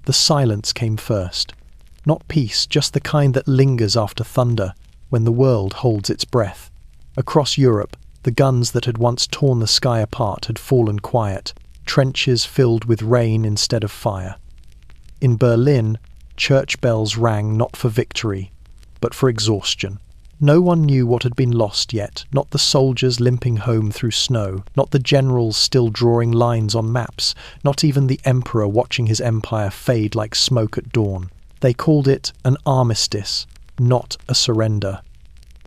The silence came first. Not peace, just the kind that lingers after thunder, when the world holds its breath. Across Europe, the guns that had once torn the sky apart had fallen quiet, trenches filled with rain instead of fire. In Berlin, church bells rang not for victory, but for exhaustion. No one knew what had been lost yet, not the soldiers limping home through snow, not the generals still drawing lines on maps, not even the emperor watching his empire fade like smoke at dawn. They called it an armistice, not a surrender.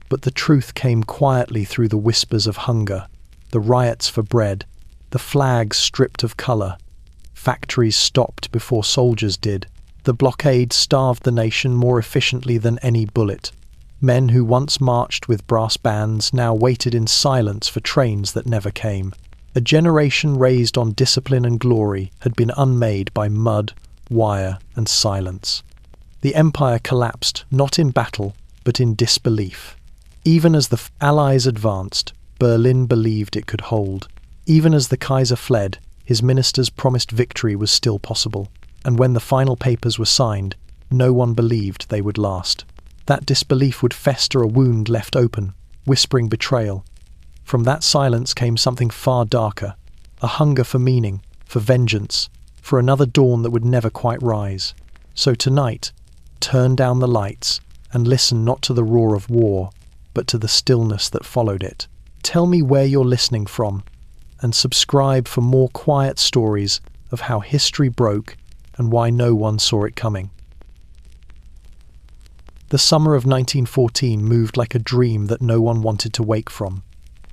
But the truth came quietly through the whispers of hunger, the riots for bread, the flags stripped of colour. Factories stopped before soldiers did. The blockade starved the nation more efficiently than any bullet. Men who once marched with brass bands now waited in silence for trains that never came. A generation raised on discipline and glory had been unmade by mud, wire, and silence. The empire collapsed, not in battle, but in disbelief. Even as the Allies advanced, Berlin believed it could hold. Even as the Kaiser fled, his ministers promised victory was still possible. And when the final papers were signed, no one believed they would last. That disbelief would fester a wound left open, whispering betrayal. From that silence came something far darker, a hunger for meaning, for vengeance, for another dawn that would never quite rise. So tonight, turn down the lights and listen not to the roar of war, but to the stillness that followed it. Tell me where you're listening from, and subscribe for more quiet stories of how history broke and why no one saw it coming. The summer of 1914 moved like a dream that no one wanted to wake from.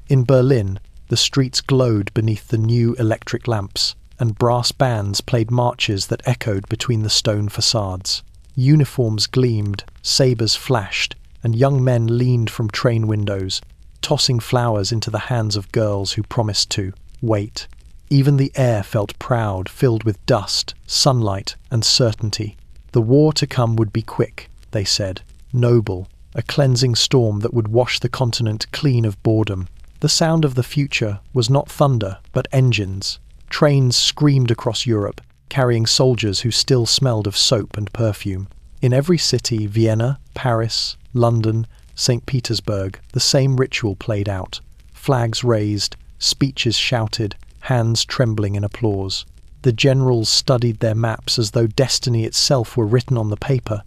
In Berlin, the streets glowed beneath the new electric lamps, and brass bands played marches that echoed between the stone facades. Uniforms gleamed, sabres flashed, and young men leaned from train windows, tossing flowers into the hands of girls who promised to wait. Even the air felt proud, filled with dust, sunlight, and certainty. The war to come would be quick, they said, noble, a cleansing storm that would wash the continent clean of boredom. The sound of the future was not thunder, but engines. Trains screamed across Europe, carrying soldiers who still smelled of soap and perfume. In every city, Vienna, Paris, London, St. Petersburg, the same ritual played out. Flags raised, speeches shouted, hands trembling in applause. The generals studied their maps as though destiny itself were written on the paper.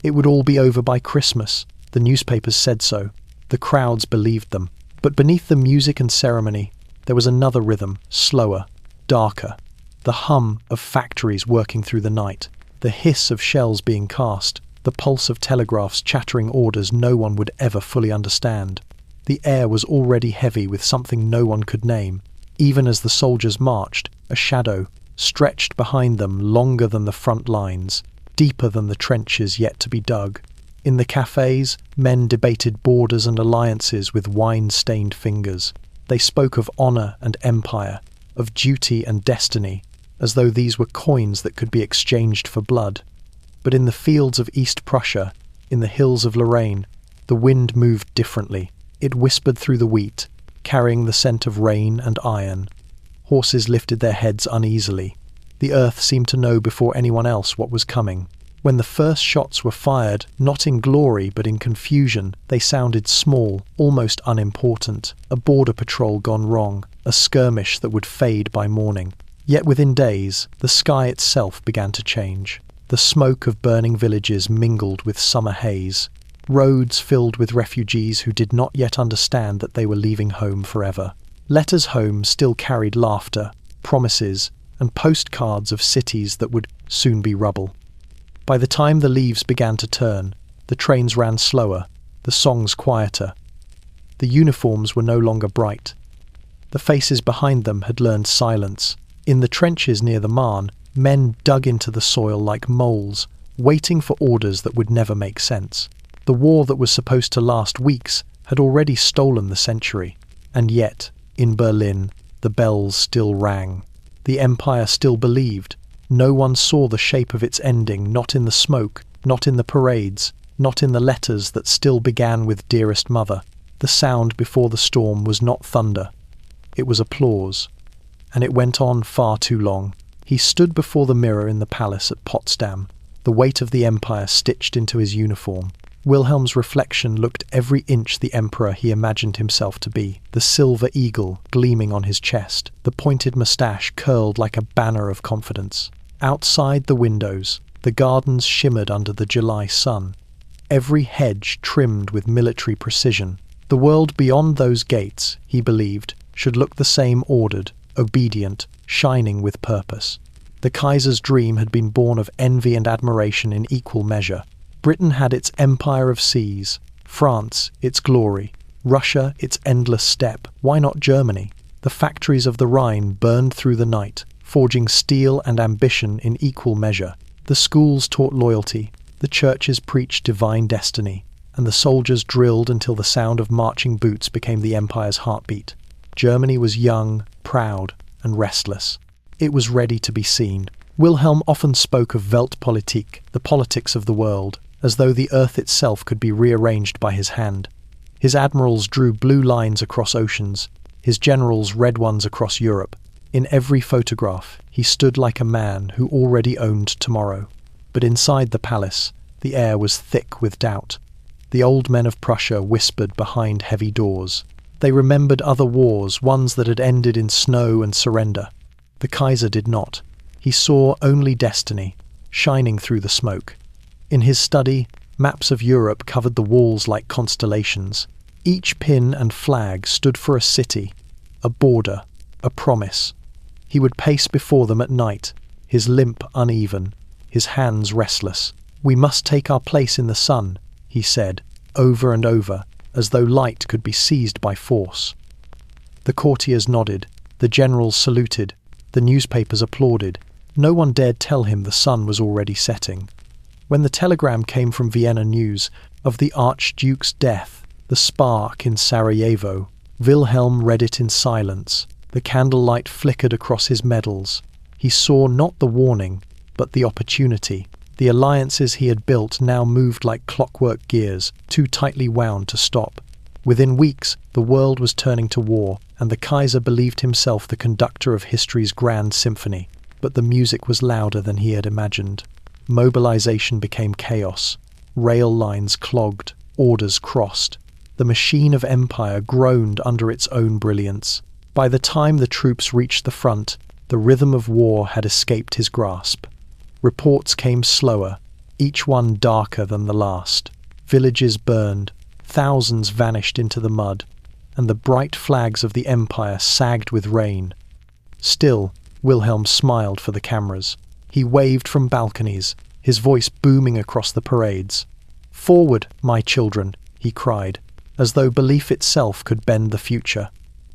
It would all be over by Christmas. The newspapers said so. The crowds believed them. But beneath the music and ceremony, there was another rhythm, slower, darker. The hum of factories working through the night, the hiss of shells being cast, the pulse of telegraphs chattering orders no one would ever fully understand. The air was already heavy with something no one could name. Even as the soldiers marched, a shadow stretched behind them longer than the front lines, deeper than the trenches yet to be dug. In the cafes, men debated borders and alliances with wine-stained fingers. They spoke of honor and empire, of duty and destiny, as though these were coins that could be exchanged for blood. But in the fields of East Prussia, in the hills of Lorraine, the wind moved differently. It whispered through the wheat, carrying the scent of rain and iron. Horses lifted their heads uneasily. The earth seemed to know before anyone else what was coming. When the first shots were fired, not in glory but in confusion, they sounded small, almost unimportant. A border patrol gone wrong, a skirmish that would fade by morning. Yet within days, the sky itself began to change. The smoke of burning villages mingled with summer haze. Roads filled with refugees who did not yet understand that they were leaving home forever. Letters home still carried laughter, promises, and postcards of cities that would soon be rubble. By the time the leaves began to turn, the trains ran slower, the songs quieter. The uniforms were no longer bright. The faces behind them had learned silence. In the trenches near the Marne, men dug into the soil like moles, waiting for orders that would never make sense. The war that was supposed to last weeks had already stolen the century. And yet, in Berlin, the bells still rang. The empire still believed. No one saw the shape of its ending, not in the smoke, not in the parades, not in the letters that still began with "Dearest Mother." The sound before the storm was not thunder. It was applause. And it went on far too long. He stood before the mirror in the palace at Potsdam, the weight of the empire stitched into his uniform. Wilhelm's reflection looked every inch the emperor he imagined himself to be, the silver eagle gleaming on his chest, the pointed moustache curled like a banner of confidence. Outside the windows, the gardens shimmered under the July sun, every hedge trimmed with military precision. The world beyond those gates, he believed, should look the same, ordered, obedient, shining with purpose. The Kaiser's dream had been born of envy and admiration in equal measure. Britain had its empire of seas, France its glory, Russia its endless steppe. Why not Germany? The factories of the Rhine burned through the night, forging steel and ambition in equal measure. The schools taught loyalty, the churches preached divine destiny, and the soldiers drilled until the sound of marching boots became the empire's heartbeat. Germany was young, proud, and restless. It was ready to be seen. Wilhelm often spoke of Weltpolitik, the politics of the world, as though the earth itself could be rearranged by his hand. His admirals drew blue lines across oceans, his generals red ones across Europe. In every photograph, he stood like a man who already owned tomorrow. But inside the palace, the air was thick with doubt. The old men of Prussia whispered behind heavy doors. They remembered other wars, ones that had ended in snow and surrender. The Kaiser did not. He saw only destiny, shining through the smoke. In his study, maps of Europe covered the walls like constellations. Each pin and flag stood for a city, a border, a promise. He would pace before them at night, his limp uneven, his hands restless. "We must take our place in the sun," he said, over and over, as though light could be seized by force. The courtiers nodded, the generals saluted, the newspapers applauded. No one dared tell him the sun was already setting. When the telegram came from Vienna News of the Archduke's death, the spark in Sarajevo, Wilhelm read it in silence. The candlelight flickered across his medals. He saw not the warning, but the opportunity. The alliances he had built now moved like clockwork gears, too tightly wound to stop. Within weeks, the world was turning to war, and the Kaiser believed himself the conductor of history's grand symphony. But the music was louder than he had imagined. Mobilization became chaos. Rail lines clogged, orders crossed. The machine of empire groaned under its own brilliance. By the time the troops reached the front, the rhythm of war had escaped his grasp. Reports came slower, each one darker than the last. Villages burned, thousands vanished into the mud, and the bright flags of the empire sagged with rain. Still, Wilhelm smiled for the cameras. He waved from balconies, his voice booming across the parades. "Forward, my children," he cried, as though belief itself could bend the future.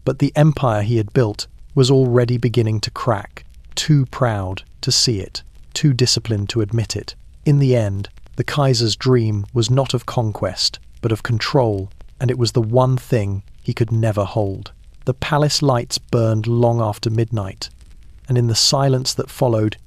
But the empire he had built was already beginning to crack, too proud to see it, too disciplined to admit it. In the end, the Kaiser's dream was not of conquest, but of control, and it was the one thing he could never hold. The palace lights burned long after midnight, and in the silence that followed,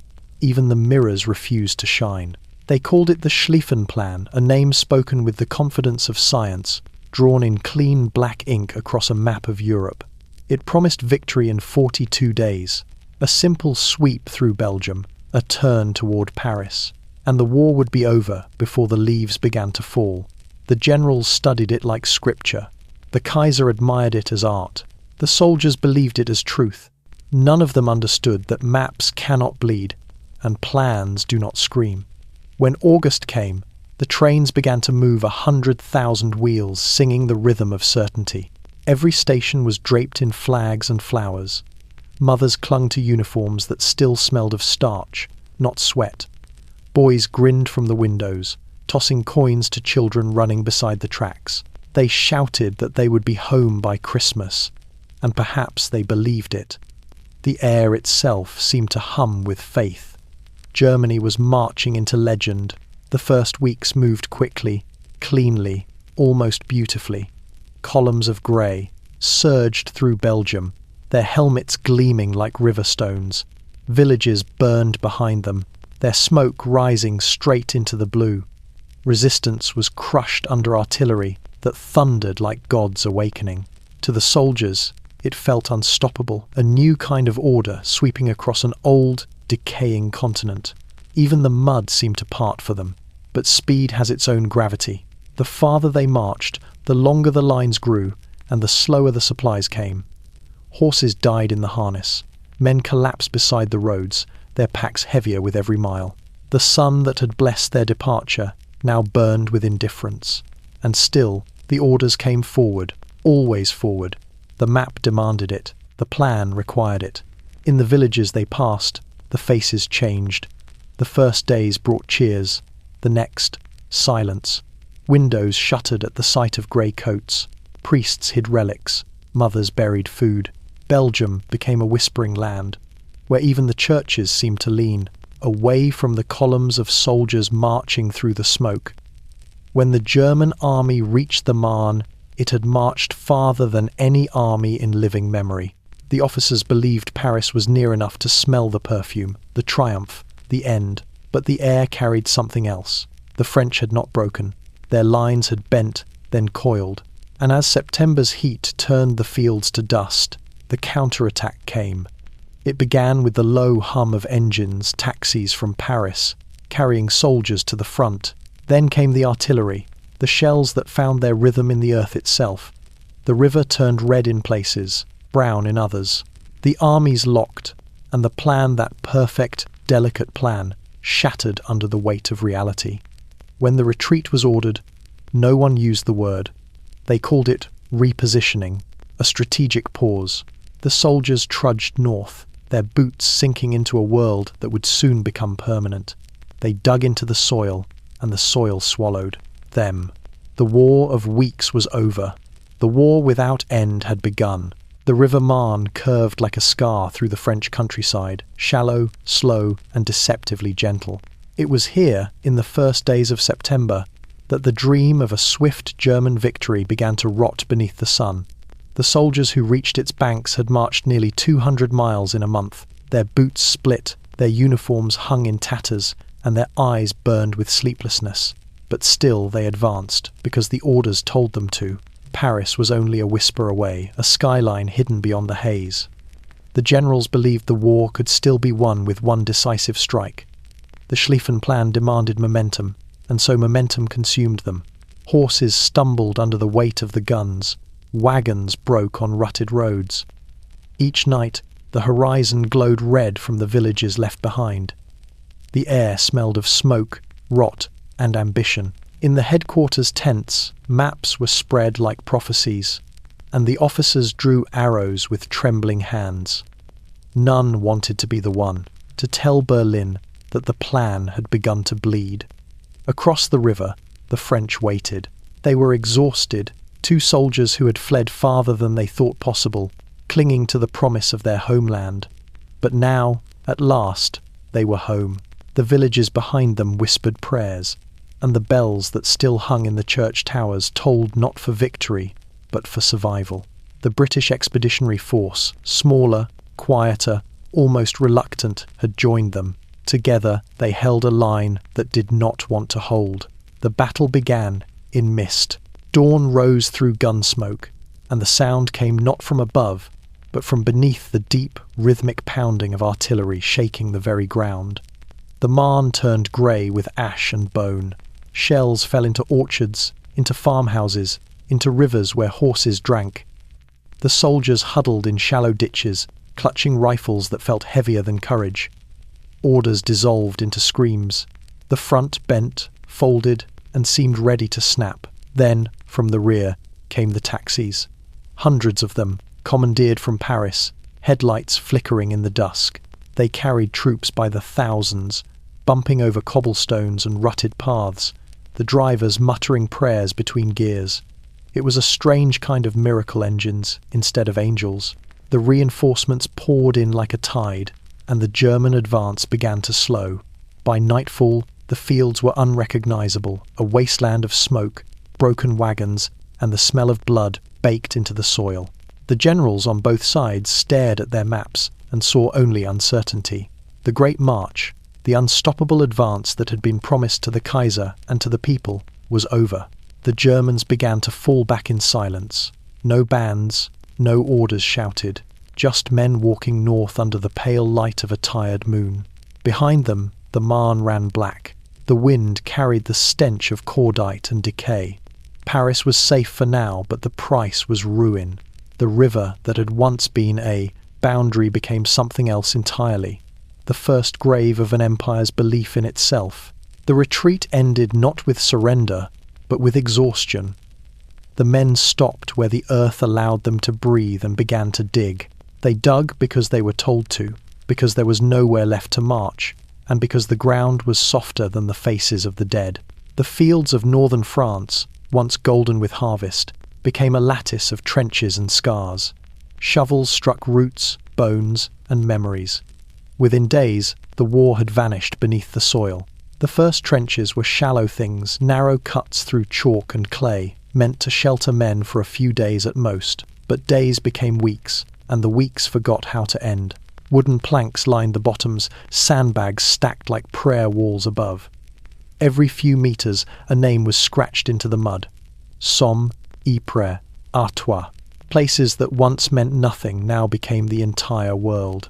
even the mirrors refused to shine. They called it the Schlieffen Plan, a name spoken with the confidence of science, drawn in clean black ink across a map of Europe. It promised victory in 42 days, a simple sweep through Belgium, a turn toward Paris, and the war would be over before the leaves began to fall. The generals studied it like scripture. The Kaiser admired it as art. The soldiers believed it as truth. None of them understood that maps cannot bleed, and plans do not scream. When August came, the trains began to move 100,000 wheels, singing the rhythm of certainty. Every station was draped in flags and flowers. Mothers clung to uniforms that still smelled of starch, not sweat. Boys grinned from the windows, tossing coins to children running beside the tracks. They shouted that they would be home by Christmas, and perhaps they believed it. The air itself seemed to hum with faith. Germany was marching into legend. The first weeks moved quickly, cleanly, almost beautifully. Columns of grey surged through Belgium, their helmets gleaming like river stones. Villages burned behind them, their smoke rising straight into the blue. Resistance was crushed under artillery that thundered like gods awakening. To the soldiers, it felt unstoppable, a new kind of order sweeping across an old, decaying continent. Even the mud seemed to part for them. But speed has its own gravity. The farther they marched, the longer the lines grew, and the slower the supplies came. Horses died in the harness. Men collapsed beside the roads, their packs heavier with every mile. The sun that had blessed their departure now burned with indifference. And still, the orders came forward, always forward. The map demanded it. The plan required it. In the villages they passed, the faces changed. The first days brought cheers. The next, silence. Windows shuttered at the sight of grey coats. Priests hid relics. Mothers buried food. Belgium became a whispering land, where even the churches seemed to lean, away from the columns of soldiers marching through the smoke. When the German army reached the Marne, it had marched farther than any army in living memory. The officers believed Paris was near enough to smell the perfume, the triumph, the end, but the air carried something else. The French had not broken. Their lines had bent, then coiled. And as September's heat turned the fields to dust, the counterattack came. It began with the low hum of engines, taxis from Paris, carrying soldiers to the front. Then came the artillery, the shells that found their rhythm in the earth itself. The river turned red in places, brown in others. The armies locked, and the plan, that perfect, delicate plan, shattered under the weight of reality. When the retreat was ordered, no one used the word. They called it repositioning, a strategic pause. The soldiers trudged north, their boots sinking into a world that would soon become permanent. They dug into the soil, and the soil swallowed them. The war of weeks was over. The war without end had begun. The River Marne curved like a scar through the French countryside, shallow, slow, and deceptively gentle. It was here, in the first days of September, that the dream of a swift German victory began to rot beneath the sun. The soldiers who reached its banks had marched nearly 200 miles in a month. Their boots split, their uniforms hung in tatters, and their eyes burned with sleeplessness. But still they advanced, because the orders told them to. Paris was only a whisper away, a skyline hidden beyond the haze. The generals believed the war could still be won with one decisive strike. The Schlieffen Plan demanded momentum, and so momentum consumed them. Horses stumbled under the weight of the guns. Wagons broke on rutted roads. Each night, the horizon glowed red from the villages left behind. The air smelled of smoke, rot, and ambition. In the headquarters tents, maps were spread like prophecies, and the officers drew arrows with trembling hands. None wanted to be the one to tell Berlin that the plan had begun to bleed. Across the river, the French waited. They were exhausted, 2 soldiers who had fled farther than they thought possible, clinging to the promise of their homeland. But now, at last, they were home. The villages behind them whispered prayers, and the bells that still hung in the church towers tolled not for victory, but for survival. The British Expeditionary Force, smaller, quieter, almost reluctant, had joined them. Together they held a line that did not want to hold. The battle began in mist. Dawn rose through gun smoke, and the sound came not from above, but from beneath the deep, rhythmic pounding of artillery shaking the very ground. The Marne turned grey with ash and bone. Shells fell into orchards, into farmhouses, into rivers where horses drank. The soldiers huddled in shallow ditches, clutching rifles that felt heavier than courage. Orders dissolved into screams. The front bent, folded, and seemed ready to snap. Then, from the rear, came the taxis. Hundreds of them, commandeered from Paris, headlights flickering in the dusk. They carried troops by the thousands, bumping over cobblestones and rutted paths, the drivers muttering prayers between gears. It was a strange kind of miracle engines instead of angels. The reinforcements poured in like a tide, and the German advance began to slow. By nightfall, the fields were unrecognizable, a wasteland of smoke, broken wagons, and the smell of blood baked into the soil. The generals on both sides stared at their maps and saw only uncertainty. The Great March, the unstoppable advance that had been promised to the Kaiser and to the people, was over. The Germans began to fall back in silence. No bands, no orders shouted, just men walking north under the pale light of a tired moon. Behind them, the Marne ran black. The wind carried the stench of cordite and decay. Paris was safe for now, but the price was ruin. The river that had once been a boundary became something else entirely. The first grave of an empire's belief in itself. The retreat ended not with surrender, but with exhaustion. The men stopped where the earth allowed them to breathe and began to dig. They dug because they were told to, because there was nowhere left to march, and because the ground was softer than the faces of the dead. The fields of northern France, once golden with harvest, became a lattice of trenches and scars. Shovels struck roots, bones, and memories. Within days, the war had vanished beneath the soil. The first trenches were shallow things, narrow cuts through chalk and clay, meant to shelter men for a few days at most. But days became weeks, and the weeks forgot how to end. Wooden planks lined the bottoms, sandbags stacked like prayer walls above. Every few meters, a name was scratched into the mud. Somme, Ypres, Artois. Places that once meant nothing now became the entire world.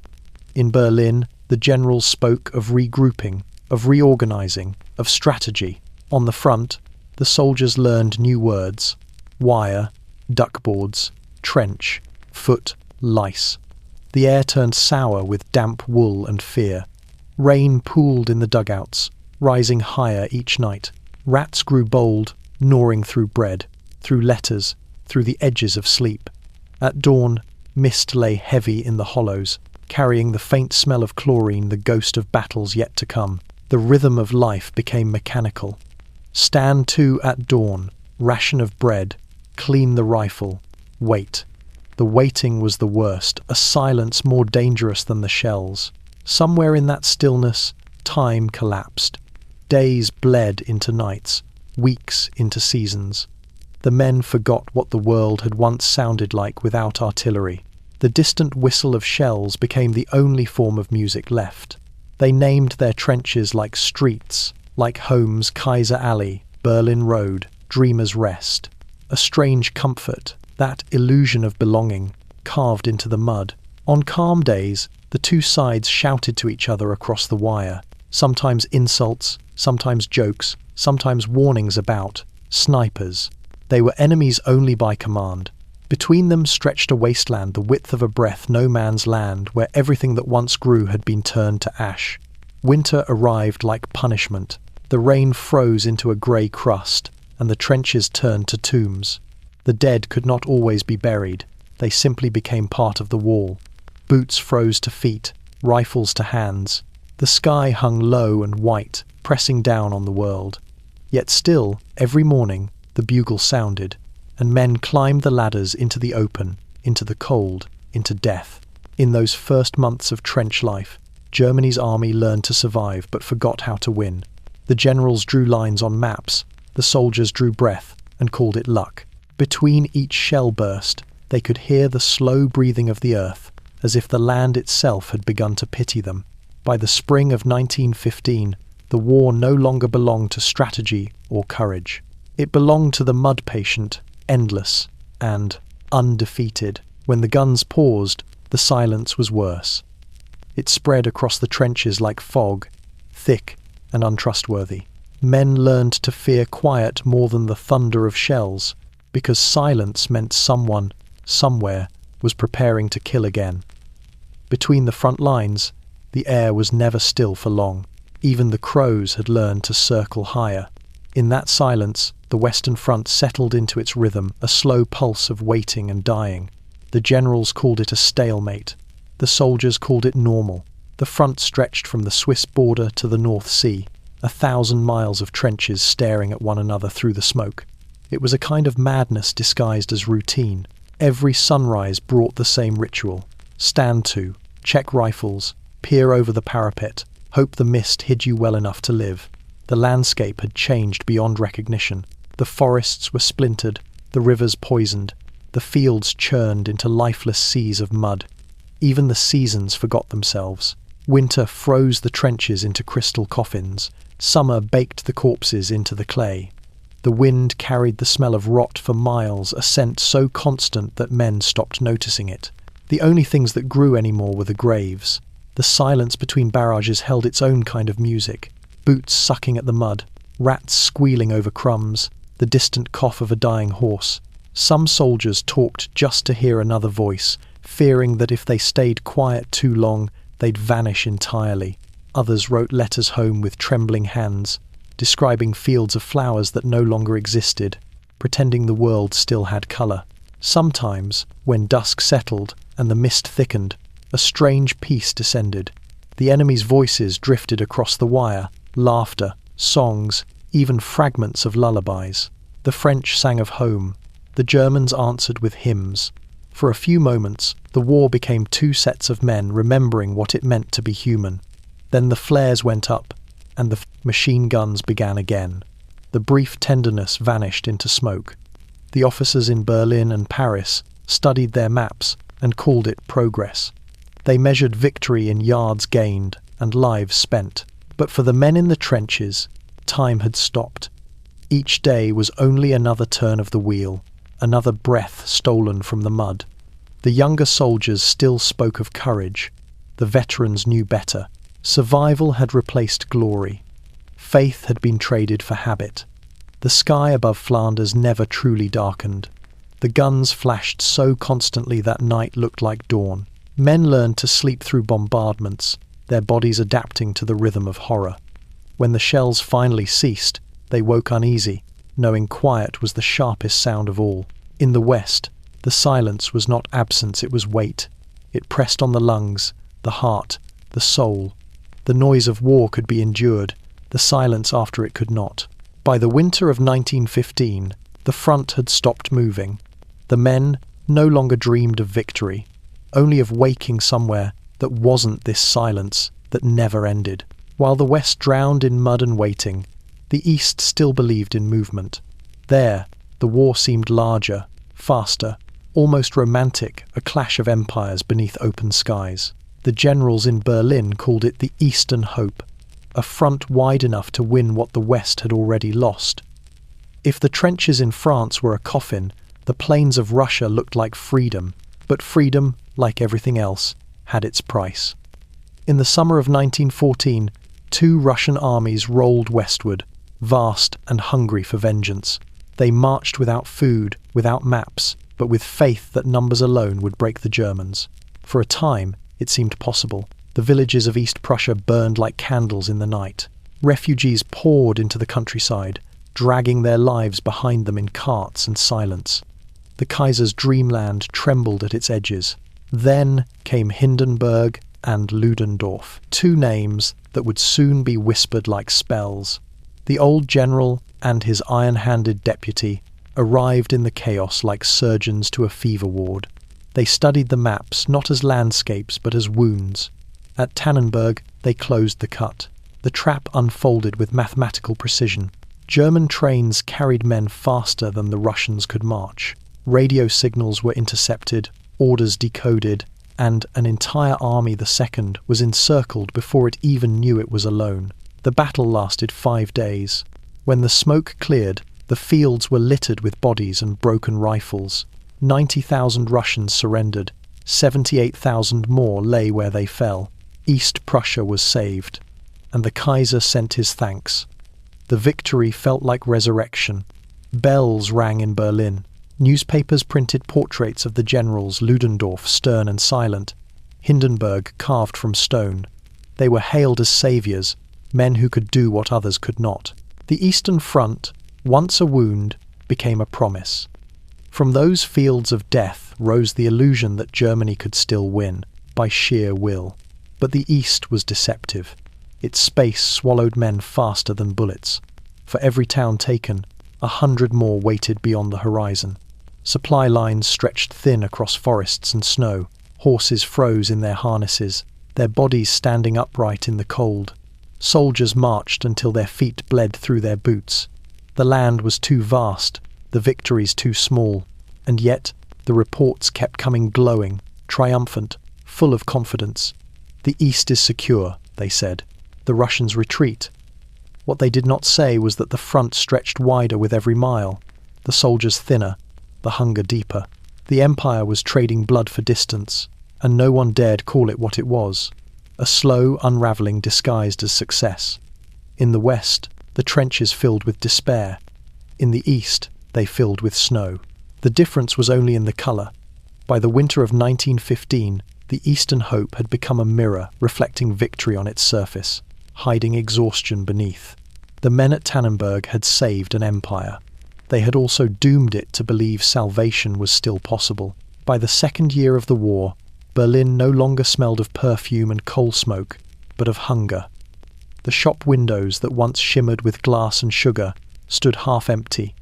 In Berlin, the generals spoke of regrouping, of reorganizing, of strategy. On the front, the soldiers learned new words: wire, duckboards, trench, foot, lice. The air turned sour with damp wool and fear. Rain pooled in the dugouts, rising higher each night. Rats grew bold, gnawing through bread, through letters, through the edges of sleep. At dawn, mist lay heavy in the hollows, carrying the faint smell of chlorine, the ghost of battles yet to come. The rhythm of life became mechanical. Stand to at dawn, ration of bread, clean the rifle, wait. The waiting was the worst, a silence more dangerous than the shells. Somewhere in that stillness, time collapsed. Days bled into nights, weeks into seasons. The men forgot what the world had once sounded like without artillery. The distant whistle of shells became the only form of music left. They named their trenches like streets, like homes: Kaiser Alley, Berlin Road, Dreamer's Rest. A strange comfort, that illusion of belonging, carved into the mud. On calm days, the two sides shouted to each other across the wire, sometimes insults, sometimes jokes, sometimes warnings about snipers. They were enemies only by command. Between them stretched a wasteland the width of a breath, no man's land, where everything that once grew had been turned to ash. Winter arrived like punishment. The rain froze into a grey crust, and the trenches turned to tombs. The dead could not always be buried. They simply became part of the wall. Boots froze to feet, rifles to hands. The sky hung low and white, pressing down on the world. Yet still, every morning, the bugle sounded, and men climbed the ladders into the open, into the cold, into death. In those first months of trench life, Germany's army learned to survive but forgot how to win. The generals drew lines on maps, the soldiers drew breath and called it luck. Between each shell burst, they could hear the slow breathing of the earth, as if the land itself had begun to pity them. By the spring of 1915, the war no longer belonged to strategy or courage. It belonged to the mud patient, endless and undefeated. When the guns paused, the silence was worse. It spread across the trenches like fog, thick and untrustworthy. Men learned to fear quiet more than the thunder of shells, because silence meant someone, somewhere, was preparing to kill again. Between the front lines, the air was never still for long. Even the crows had learned to circle higher. In that silence, the Western Front settled into its rhythm, a slow pulse of waiting and dying. The generals called it a stalemate. The soldiers called it normal. The front stretched from the Swiss border to the North Sea, 1,000 miles of trenches staring at one another through the smoke. It was a kind of madness disguised as routine. Every sunrise brought the same ritual. Stand to, check rifles, peer over the parapet, hope the mist hid you well enough to live. The landscape had changed beyond recognition. The forests were splintered, the rivers poisoned, the fields churned into lifeless seas of mud. Even the seasons forgot themselves. Winter froze the trenches into crystal coffins. Summer baked the corpses into the clay. The wind carried the smell of rot for miles, a scent so constant that men stopped noticing it. The only things that grew anymore were the graves. The silence between barrages held its own kind of music. Boots sucking at the mud, rats squealing over crumbs, the distant cough of a dying horse. Some soldiers talked just to hear another voice, fearing that if they stayed quiet too long, they'd vanish entirely. Others wrote letters home with trembling hands, describing fields of flowers that no longer existed, pretending the world still had colour. Sometimes, when dusk settled and the mist thickened, a strange peace descended. The enemy's voices drifted across the wire, laughter, songs, even fragments of lullabies. The French sang of home. The Germans answered with hymns. For a few moments, the war became two sets of men remembering what it meant to be human. Then the flares went up, and the machine guns began again. The brief tenderness vanished into smoke. The officers in Berlin and Paris studied their maps and called it progress. They measured victory in yards gained and lives spent. But for the men in the trenches, time had stopped. Each day was only another turn of the wheel, another breath stolen from the mud. The younger soldiers still spoke of courage. The veterans knew better. Survival had replaced glory. Faith had been traded for habit. The sky above Flanders never truly darkened. The guns flashed so constantly that night looked like dawn. Men learned to sleep through bombardments, their bodies adapting to the rhythm of horror. When the shells finally ceased, they woke uneasy, knowing quiet was the sharpest sound of all. In the west, the silence was not absence, it was weight. It pressed on the lungs, the heart, the soul. The noise of war could be endured, the silence after it could not. By the winter of 1915, the front had stopped moving. The men no longer dreamed of victory, only of waking somewhere that wasn't this silence that never ended. While the West drowned in mud and waiting, the East still believed in movement. There, the war seemed larger, faster, almost romantic, a clash of empires beneath open skies. The generals in Berlin called it the Eastern Hope, a front wide enough to win what the West had already lost. If the trenches in France were a coffin, the plains of Russia looked like freedom, but freedom, like everything else, had its price. In the summer of 1914, two Russian armies rolled westward, vast and hungry for vengeance. They marched without food, without maps, but with faith that numbers alone would break the Germans. For a time, it seemed possible. The villages of East Prussia burned like candles in the night. Refugees poured into the countryside, dragging their lives behind them in carts and silence. The Kaiser's dreamland trembled at its edges. Then came Hindenburg and Ludendorff, two names that would soon be whispered like spells. The old general and his iron-handed deputy arrived in the chaos like surgeons to a fever ward. They studied the maps not as landscapes but as wounds. At Tannenberg, they closed the cut. The trap unfolded with mathematical precision. German trains carried men faster than the Russians could march. Radio signals were intercepted, orders decoded, and an entire army, the second, was encircled before it even knew it was alone. The battle lasted 5 days. When the smoke cleared, the fields were littered with bodies and broken rifles. 90,000 Russians surrendered. 78,000 more lay where they fell. East Prussia was saved, and the Kaiser sent his thanks. The victory felt like resurrection. Bells rang in Berlin. Newspapers printed portraits of the generals, Ludendorff stern and silent, Hindenburg carved from stone. They were hailed as saviours, men who could do what others could not. The Eastern Front, once a wound, became a promise. From those fields of death rose the illusion that Germany could still win, by sheer will. But the East was deceptive. Its space swallowed men faster than bullets. For every town taken, 100 more waited beyond the horizon. Supply lines stretched thin across forests and snow. Horses froze in their harnesses, their bodies standing upright in the cold. Soldiers marched until their feet bled through their boots. The land was too vast, the victories too small, and yet the reports kept coming glowing, triumphant, full of confidence. The East is secure, they said. The Russians retreat. What they did not say was that the front stretched wider with every mile, the soldiers thinner, the hunger deeper. The empire was trading blood for distance, and no one dared call it what it was. a slow unravelling disguised as success. In the west, the trenches filled with despair. In the east, they filled with snow. The difference was only in the colour. By the winter of 1915, the Eastern hope had become a mirror reflecting victory on its surface, hiding exhaustion beneath. The men at Tannenberg had saved an empire. They had also doomed it to believe salvation was still possible. By the second year of the war, Berlin no longer smelled of perfume and coal smoke, but of hunger. The shop windows that once shimmered with glass and sugar stood half empty.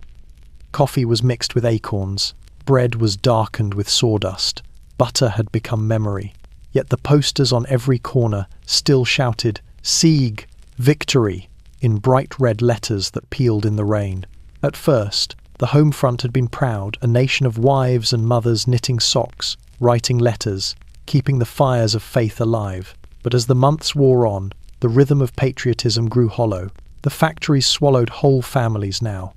Coffee was mixed with acorns, bread was darkened with sawdust, butter had become memory. Yet the posters on every corner still shouted, "Sieg! Victory!" in bright red letters that peeled in the rain. At first, the home front had been proud, a nation of wives and mothers knitting socks, writing letters, keeping the fires of faith alive. But as the months wore on, the rhythm of patriotism grew hollow. The factories swallowed whole families now.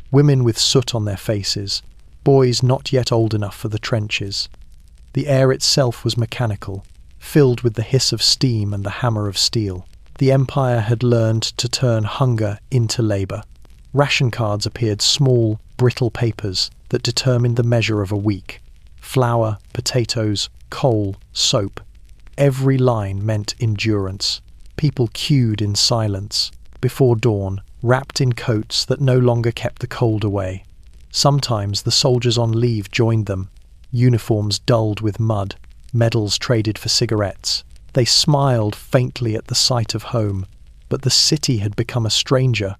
Women with soot on their faces, boys not yet old enough for the trenches. The air itself was mechanical, filled with the hiss of steam and the hammer of steel. The empire had learned to turn hunger into labour. Ration cards appeared, small, brittle papers that determined the measure of a week. Flour, potatoes, coal, soap. Every line meant endurance. People queued in silence, before dawn, wrapped in coats that no longer kept the cold away. Sometimes the soldiers on leave joined them, uniforms dulled with mud, medals traded for cigarettes. They smiled faintly at the sight of home, but the city had become a stranger.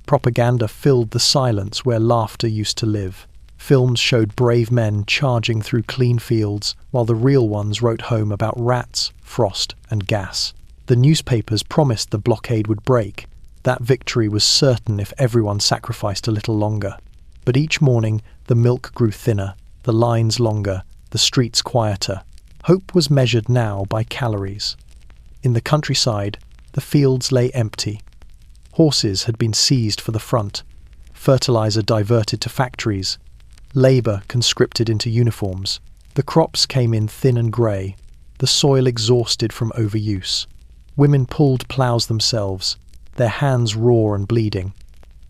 Propaganda filled the silence where laughter used to live. Films showed brave men charging through clean fields, while the real ones wrote home about rats, frost, and gas. The newspapers promised the blockade would break. That victory was certain if everyone sacrificed a little longer. But each morning, the milk grew thinner, the lines longer, the streets quieter. Hope was measured now by calories. In the countryside, the fields lay empty. Horses had been seized for the front, fertilizer diverted to factories, labour conscripted into uniforms. The crops came in thin and grey, the soil exhausted from overuse. Women pulled ploughs themselves, their hands raw and bleeding.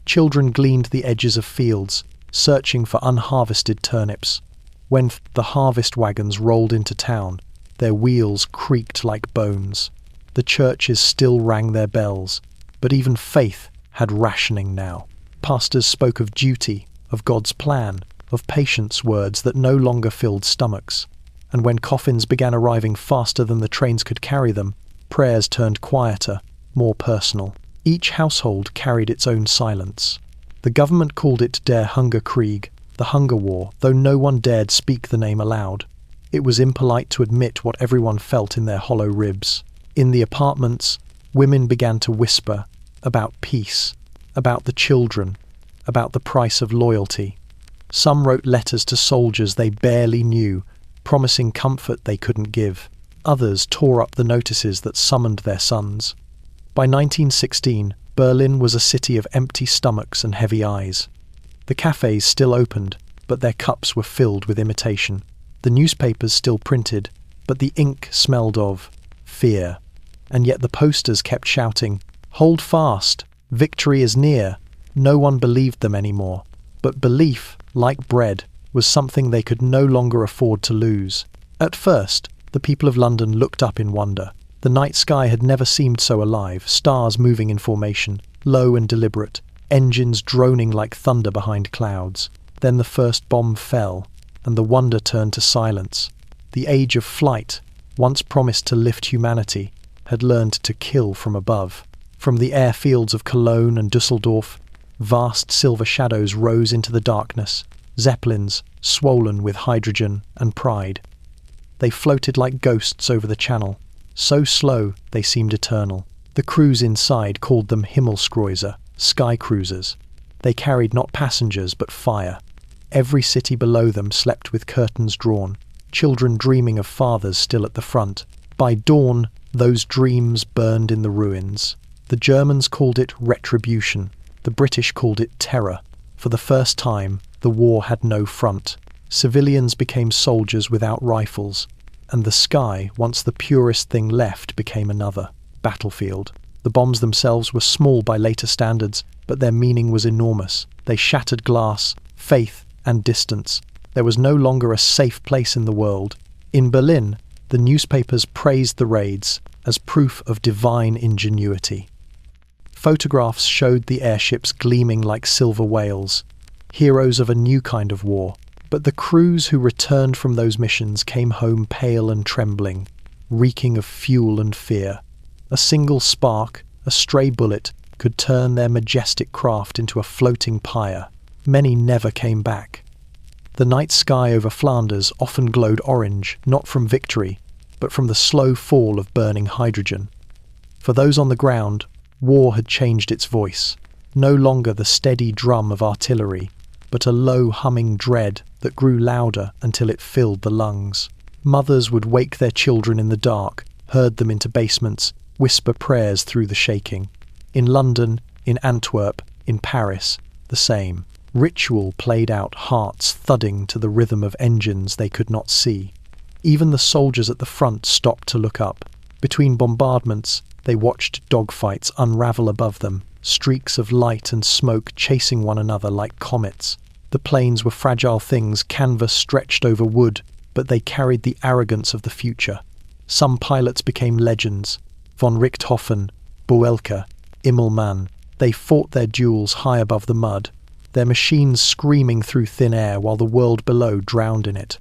Children gleaned the edges of fields, searching for unharvested turnips. When the harvest wagons rolled into town, their wheels creaked like bones. The churches still rang their bells, but even faith had rationing now. Pastors spoke of duty, of God's plan, of patience, words that no longer filled stomachs. And when coffins began arriving faster than the trains could carry them, prayers turned quieter, more personal. Each household carried its own silence. The government called it Der Hungerkrieg, the hunger war, though no one dared speak the name aloud. It was impolite to admit what everyone felt in their hollow ribs. In the apartments, women began to whisper about peace, about the children, about the price of loyalty. Some wrote letters to soldiers they barely knew, promising comfort they couldn't give. Others tore up the notices that summoned their sons. By 1916, Berlin was a city of empty stomachs and heavy eyes. The cafes still opened, but their cups were filled with imitation. The newspapers still printed, but the ink smelled of fear. And yet the posters kept shouting, "Hold fast! Victory is near!" No one believed them anymore. But belief, like bread, was something they could no longer afford to lose. At first, the people of London looked up in wonder. The night sky had never seemed so alive, stars moving in formation, low and deliberate, engines droning like thunder behind clouds. Then the first bomb fell, and the wonder turned to silence. The age of flight, once promised to lift humanity, had learned to kill from above. From the airfields of Cologne and Dusseldorf, vast silver shadows rose into the darkness, zeppelins swollen with hydrogen and pride. They floated like ghosts over the channel, so slow they seemed eternal. The crews inside called them Himmelskreuz, sky cruisers. They carried not passengers but fire. Every city below them slept with curtains drawn, children dreaming of fathers still at the front. By dawn, those dreams burned in the ruins. The Germans called it retribution. The British called it terror. For the first time, the war had no front. Civilians became soldiers without rifles. and the sky, once the purest thing left, became another battlefield. The bombs themselves were small by later standards, but their meaning was enormous. They shattered glass, faith, and distance. There was no longer a safe place in the world. In Berlin, the newspapers praised the raids as proof of divine ingenuity. Photographs showed the airships gleaming like silver whales, heroes of a new kind of war. But the crews who returned from those missions came home pale and trembling, reeking of fuel and fear. A single spark, a stray bullet, could turn their majestic craft into a floating pyre. Many never came back. The night sky over Flanders often glowed orange, not from victory, but from the slow fall of burning hydrogen. For those on the ground, war had changed its voice. No longer the steady drum of artillery, but a low humming dread that grew louder until it filled the lungs. Mothers would wake their children in the dark, herd them into basements, whisper prayers through the shaking. In London, in Antwerp, in Paris, the same. Ritual played out, hearts thudding to the rhythm of engines they could not see. Even the soldiers at the front stopped to look up. Between bombardments, they watched dogfights unravel above them, streaks of light and smoke chasing one another like comets. The planes were fragile things, canvas stretched over wood, but they carried the arrogance of the future. Some pilots became legends. Von Richthofen, Boelke, Immelmann. They fought their duels high above the mud, their machines screaming through thin air while the world below drowned in it.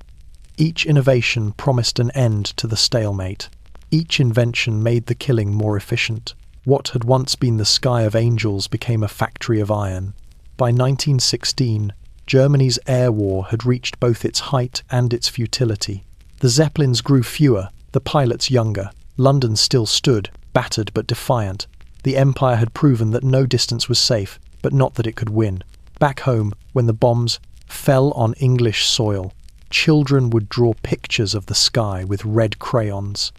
Each innovation promised an end to the stalemate. Each invention made the killing more efficient. What had once been the sky of angels became a factory of iron. By 1916, Germany's air war had reached both its height and its futility. The Zeppelins grew fewer, the pilots younger. London still stood, battered but defiant. The Empire had proven that no distance was safe, but not that it could win. Back home, when the bombs fell on English soil, children would draw pictures of the sky with red crayons.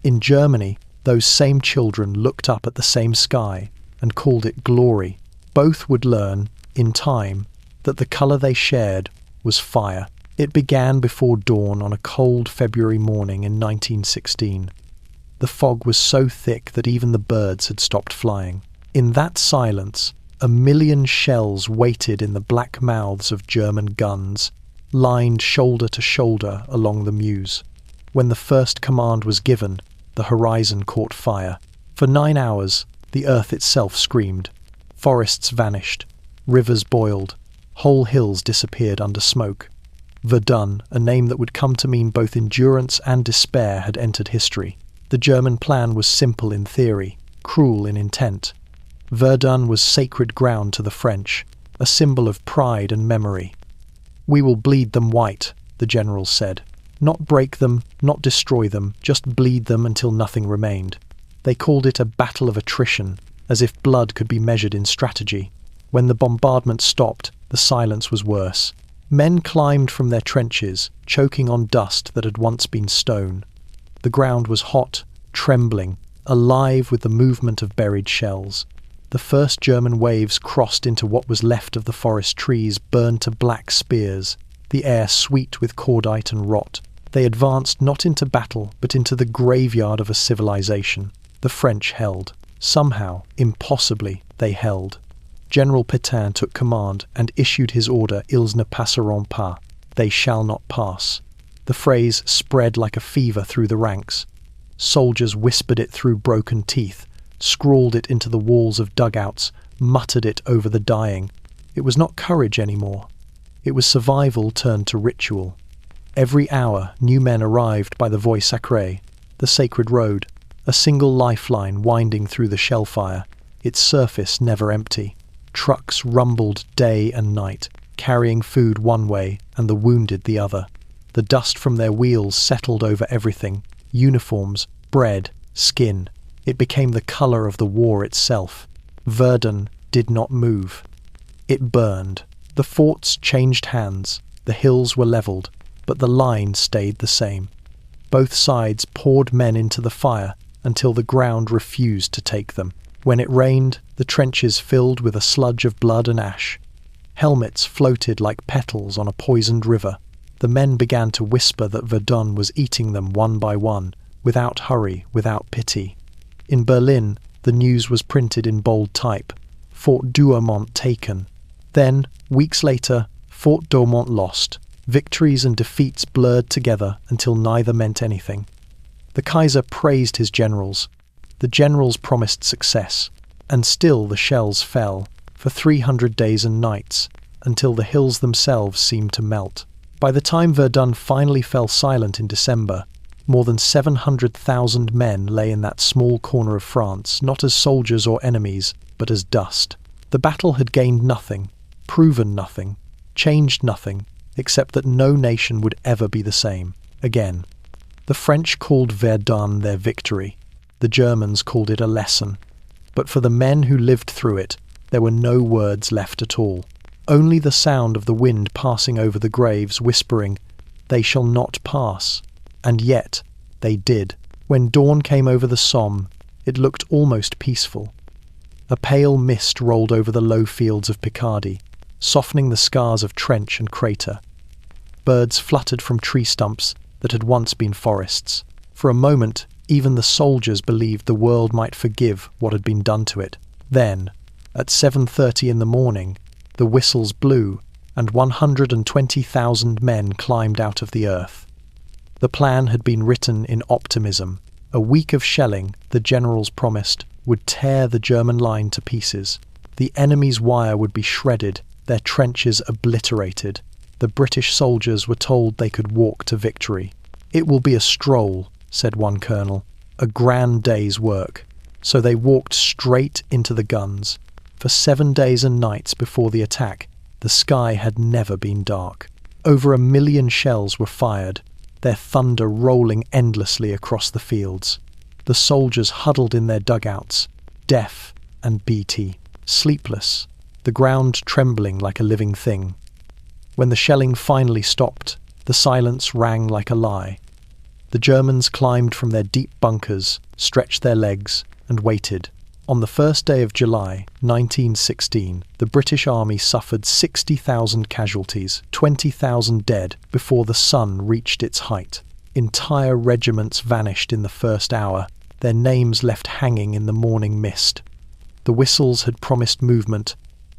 In Germany, those same children looked up at the same sky and called it glory. Both would learn, in time, that the colour they shared was fire. It began before dawn on a cold February morning in 1916. The fog was so thick that even the birds had stopped flying. In that silence, 1,000,000 shells waited in the black mouths of German guns, lined shoulder to shoulder along the Meuse. When the first command was given, the horizon caught fire. For 9 hours, the earth itself screamed. Forests vanished, rivers boiled, whole hills disappeared under smoke. Verdun, a name that would come to mean both endurance and despair, had entered history. The German plan was simple in theory, cruel in intent. Verdun was sacred ground to the French, a symbol of pride and memory. "We will bleed them white," the generals said. Not break them, not destroy them, just bleed them until nothing remained. They called it a battle of attrition, as if blood could be measured in strategy. When the bombardment stopped, the silence was worse. Men climbed from their trenches, choking on dust that had once been stone. The ground was hot, trembling, alive with the movement of buried shells. The first German waves crossed into what was left of the forest trees, burned to black spears, the air sweet with cordite and rot. They advanced not into battle, but into the graveyard of a civilization. The French held. Somehow, impossibly, they held. General Pétain took command and issued his order, "Ils ne passeront pas," they shall not pass. The phrase spread like a fever through the ranks. Soldiers whispered it through broken teeth, scrawled it into the walls of dugouts, muttered it over the dying. It was not courage anymore. It was survival turned to ritual. Every hour, new men arrived by the Voie Sacrée, the sacred road, a single lifeline winding through the shellfire, its surface never empty. Trucks rumbled day and night, carrying food one way and the wounded the other. The dust from their wheels settled over everything, uniforms, bread, skin. It became the colour of the war itself. Verdun did not move. It burned. The forts changed hands, the hills were levelled, but the line stayed the same. Both sides poured men into the fire until the ground refused to take them. When it rained, the trenches filled with a sludge of blood and ash. Helmets floated like petals on a poisoned river. The men began to whisper that Verdun was eating them one by one, without hurry, without pity. In Berlin, the news was printed in bold type: Fort Douaumont taken. Then, weeks later, Fort Douaumont lost. Victories and defeats blurred together until neither meant anything. The Kaiser praised his generals. The generals promised success. And still the shells fell, for 300 days and nights, until the hills themselves seemed to melt. By the time Verdun finally fell silent in December, more than 700,000 men lay in that small corner of France, not as soldiers or enemies, but as dust. The battle had gained nothing, proven nothing, changed nothing, except that no nation would ever be the same again. The French called Verdun their victory. The Germans called it a lesson. But for the men who lived through it, there were no words left at all. Only the sound of the wind passing over the graves, whispering, "They shall not pass." And yet, they did. When dawn came over the Somme, it looked almost peaceful. A pale mist rolled over the low fields of Picardy, softening the scars of trench and crater. Birds fluttered from tree stumps that had once been forests. For a moment, even the soldiers believed the world might forgive what had been done to it. Then, at 7:30 in the morning, the whistles blew, and 120,000 men climbed out of the earth. The plan had been written in optimism. A week of shelling, the generals promised, would tear the German line to pieces. The enemy's wire would be shredded, their trenches obliterated. The British soldiers were told they could walk to victory. "It will be a stroll," said one colonel, "a grand day's work." So they walked straight into the guns. For 7 days and nights before the attack, the sky had never been dark. Over 1 million shells were fired, their thunder rolling endlessly across the fields. The soldiers huddled in their dugouts, deaf and beaty, sleepless, the ground trembling like a living thing. When the shelling finally stopped, the silence rang like a lie. The Germans climbed from their deep bunkers, stretched their legs, and waited. On the first day of July, 1916, the British Army suffered 60,000 casualties, 20,000 dead, before the sun reached its height. Entire regiments vanished in the first hour, their names left hanging in the morning mist. The whistles had promised movement.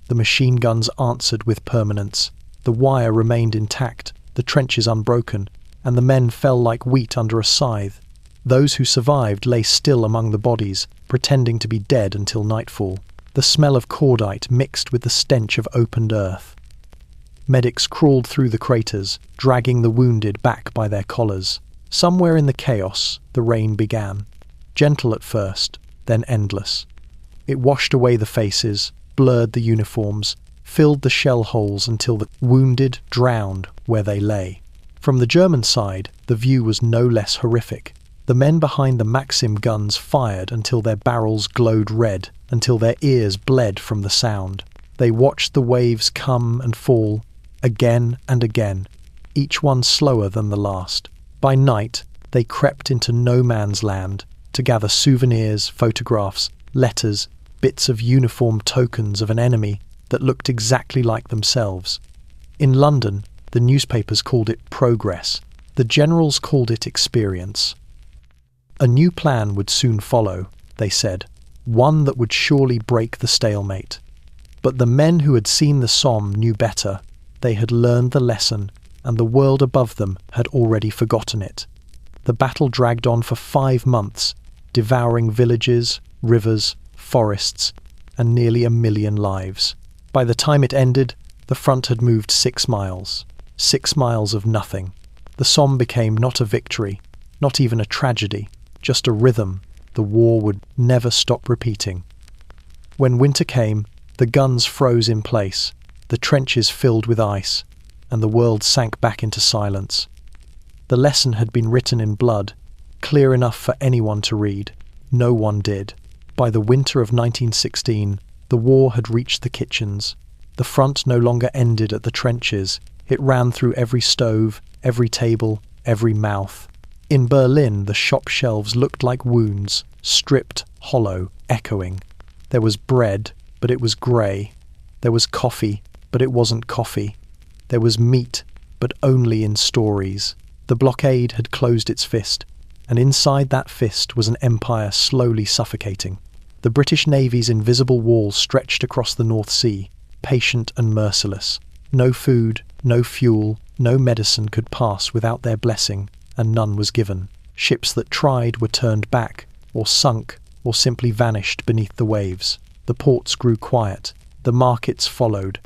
The machine guns answered with permanence. The wire remained intact, the trenches unbroken, and the men fell like wheat under a scythe. Those who survived lay still among the bodies, pretending to be dead until nightfall. The smell of cordite mixed with the stench of opened earth. Medics crawled through the craters, dragging the wounded back by their collars. Somewhere in the chaos, the rain began. Gentle at first, then endless. It washed away the faces, blurred the uniforms, filled the shell holes until the wounded drowned where they lay. From the German side, the view was no less horrific. The men behind the Maxim guns fired until their barrels glowed red, until their ears bled from the sound. They watched the waves come and fall, again and again, each one slower than the last. By night, they crept into no man's land to gather souvenirs, photographs, letters, bits of uniform tokens of an enemy that looked exactly like themselves. In London, the newspapers called it progress. The generals called it experience. A new plan would soon follow, they said, one that would surely break the stalemate. But the men who had seen the Somme knew better. They had learned the lesson, and the world above them had already forgotten it. The battle dragged on for 5 months, devouring villages, rivers, forests, and nearly 1 million lives. By the time it ended, the front had moved 6 miles. 6 miles of nothing. The Somme became not a victory, not even a tragedy, just a rhythm the war would never stop repeating. When winter came, the guns froze in place, the trenches filled with ice, and the world sank back into silence. The lesson had been written in blood, clear enough for anyone to read. No one did. By the winter of 1916, the war had reached the kitchens. The front no longer ended at the trenches. It ran through every stove, every table, every mouth. In Berlin, the shop shelves looked like wounds, stripped, hollow, echoing. There was bread, but it was grey. There was coffee, but it wasn't coffee. There was meat, but only in stories. The blockade had closed its fist, and inside that fist was an empire slowly suffocating. The British Navy's invisible wall stretched across the North Sea, patient and merciless. No food, no fuel, no medicine could pass without their blessing, and none was given. Ships that tried were turned back, or sunk, or simply vanished beneath the waves. The ports grew quiet, the markets followed,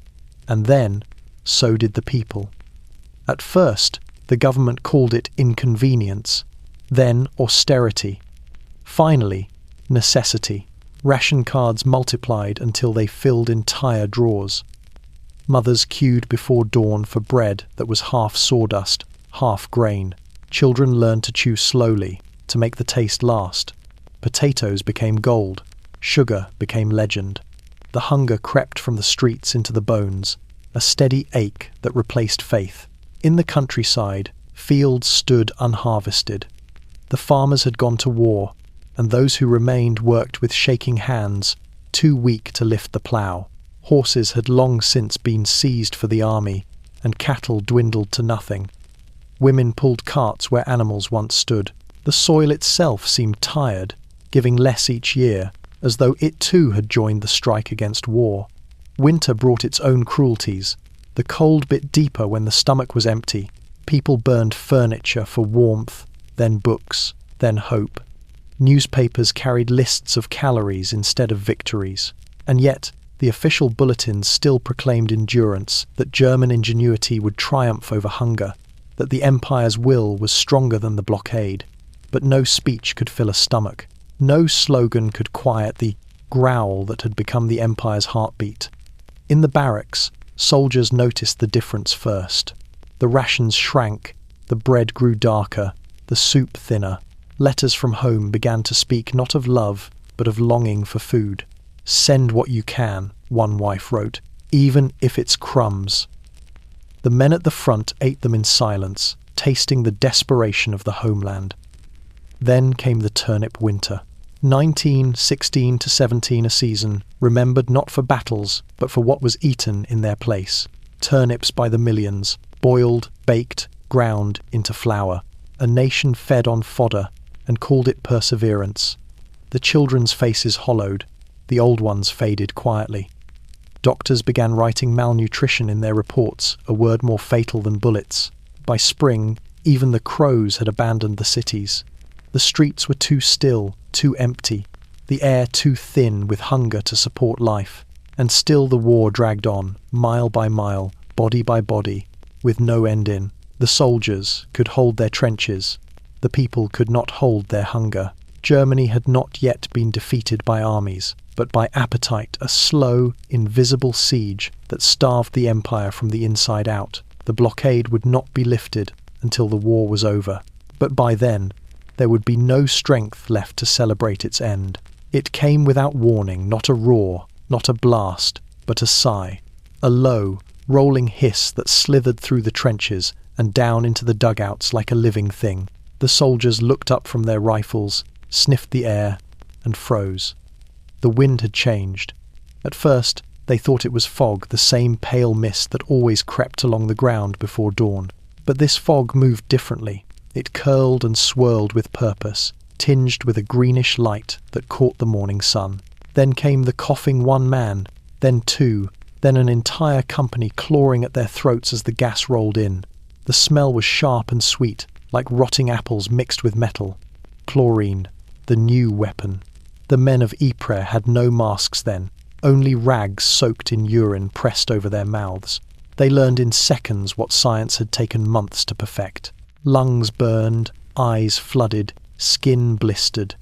and then, so did the people. At first, the government called it inconvenience, then austerity. Finally, necessity. Ration cards multiplied until they filled entire drawers. Mothers queued before dawn for bread that was half sawdust, half grain. Children learned to chew slowly, to make the taste last. Potatoes became gold. Sugar became legend. The hunger crept from the streets into the bones, a steady ache that replaced faith. In the countryside, fields stood unharvested. The farmers had gone to war, and those who remained worked with shaking hands, too weak to lift the plough. Horses had long since been seized for the army, and cattle dwindled to nothing. Women pulled carts where animals once stood. The soil itself seemed tired, giving less each year, as though it too had joined the strike against war. Winter brought its own cruelties. The cold bit deeper when the stomach was empty. People burned furniture for warmth, then books, then hope. Newspapers carried lists of calories instead of victories. And yet, the official bulletins still proclaimed endurance, that German ingenuity would triumph over hunger, that the empire's will was stronger than the blockade. But no speech could fill a stomach. No slogan could quiet the growl that had become the empire's heartbeat. In the barracks, soldiers noticed the difference first. The rations shrank, the bread grew darker, the soup thinner. Letters from home began to speak not of love, but of longing for food. "Send what you can," one wife wrote, "even if it's crumbs." The men at the front ate them in silence, tasting the desperation of the homeland. Then came the turnip winter. 16 to 17 a season, remembered not for battles, but for what was eaten in their place. Turnips by the millions, boiled, baked, ground into flour. A nation fed on fodder, and called it perseverance. The children's faces hollowed, the old ones faded quietly. Doctors began writing malnutrition in their reports, a word more fatal than bullets. By spring, even the crows had abandoned the cities. The streets were too still, too empty, the air too thin with hunger to support life. And still the war dragged on, mile by mile, body by body, with no end in. The soldiers could hold their trenches. The people could not hold their hunger. Germany had not yet been defeated by armies, but by appetite, a slow, invisible siege that starved the empire from the inside out. The blockade would not be lifted until the war was over. But by then, there would be no strength left to celebrate its end. It came without warning, not a roar, not a blast, but a sigh. A low, rolling hiss that slithered through the trenches and down into the dugouts like a living thing. The soldiers looked up from their rifles, sniffed the air, and froze. The wind had changed. At first, they thought it was fog, the same pale mist that always crept along the ground before dawn. But this fog moved differently. It curled and swirled with purpose, tinged with a greenish light that caught the morning sun. Then came the coughing one man, then two, then an entire company clawing at their throats as the gas rolled in. The smell was sharp and sweet, like rotting apples mixed with metal. Chlorine, the new weapon. The men of Ypres had no masks then, only rags soaked in urine pressed over their mouths. They learned in seconds what science had taken months to perfect. Lungs burned, eyes flooded, skin blistered.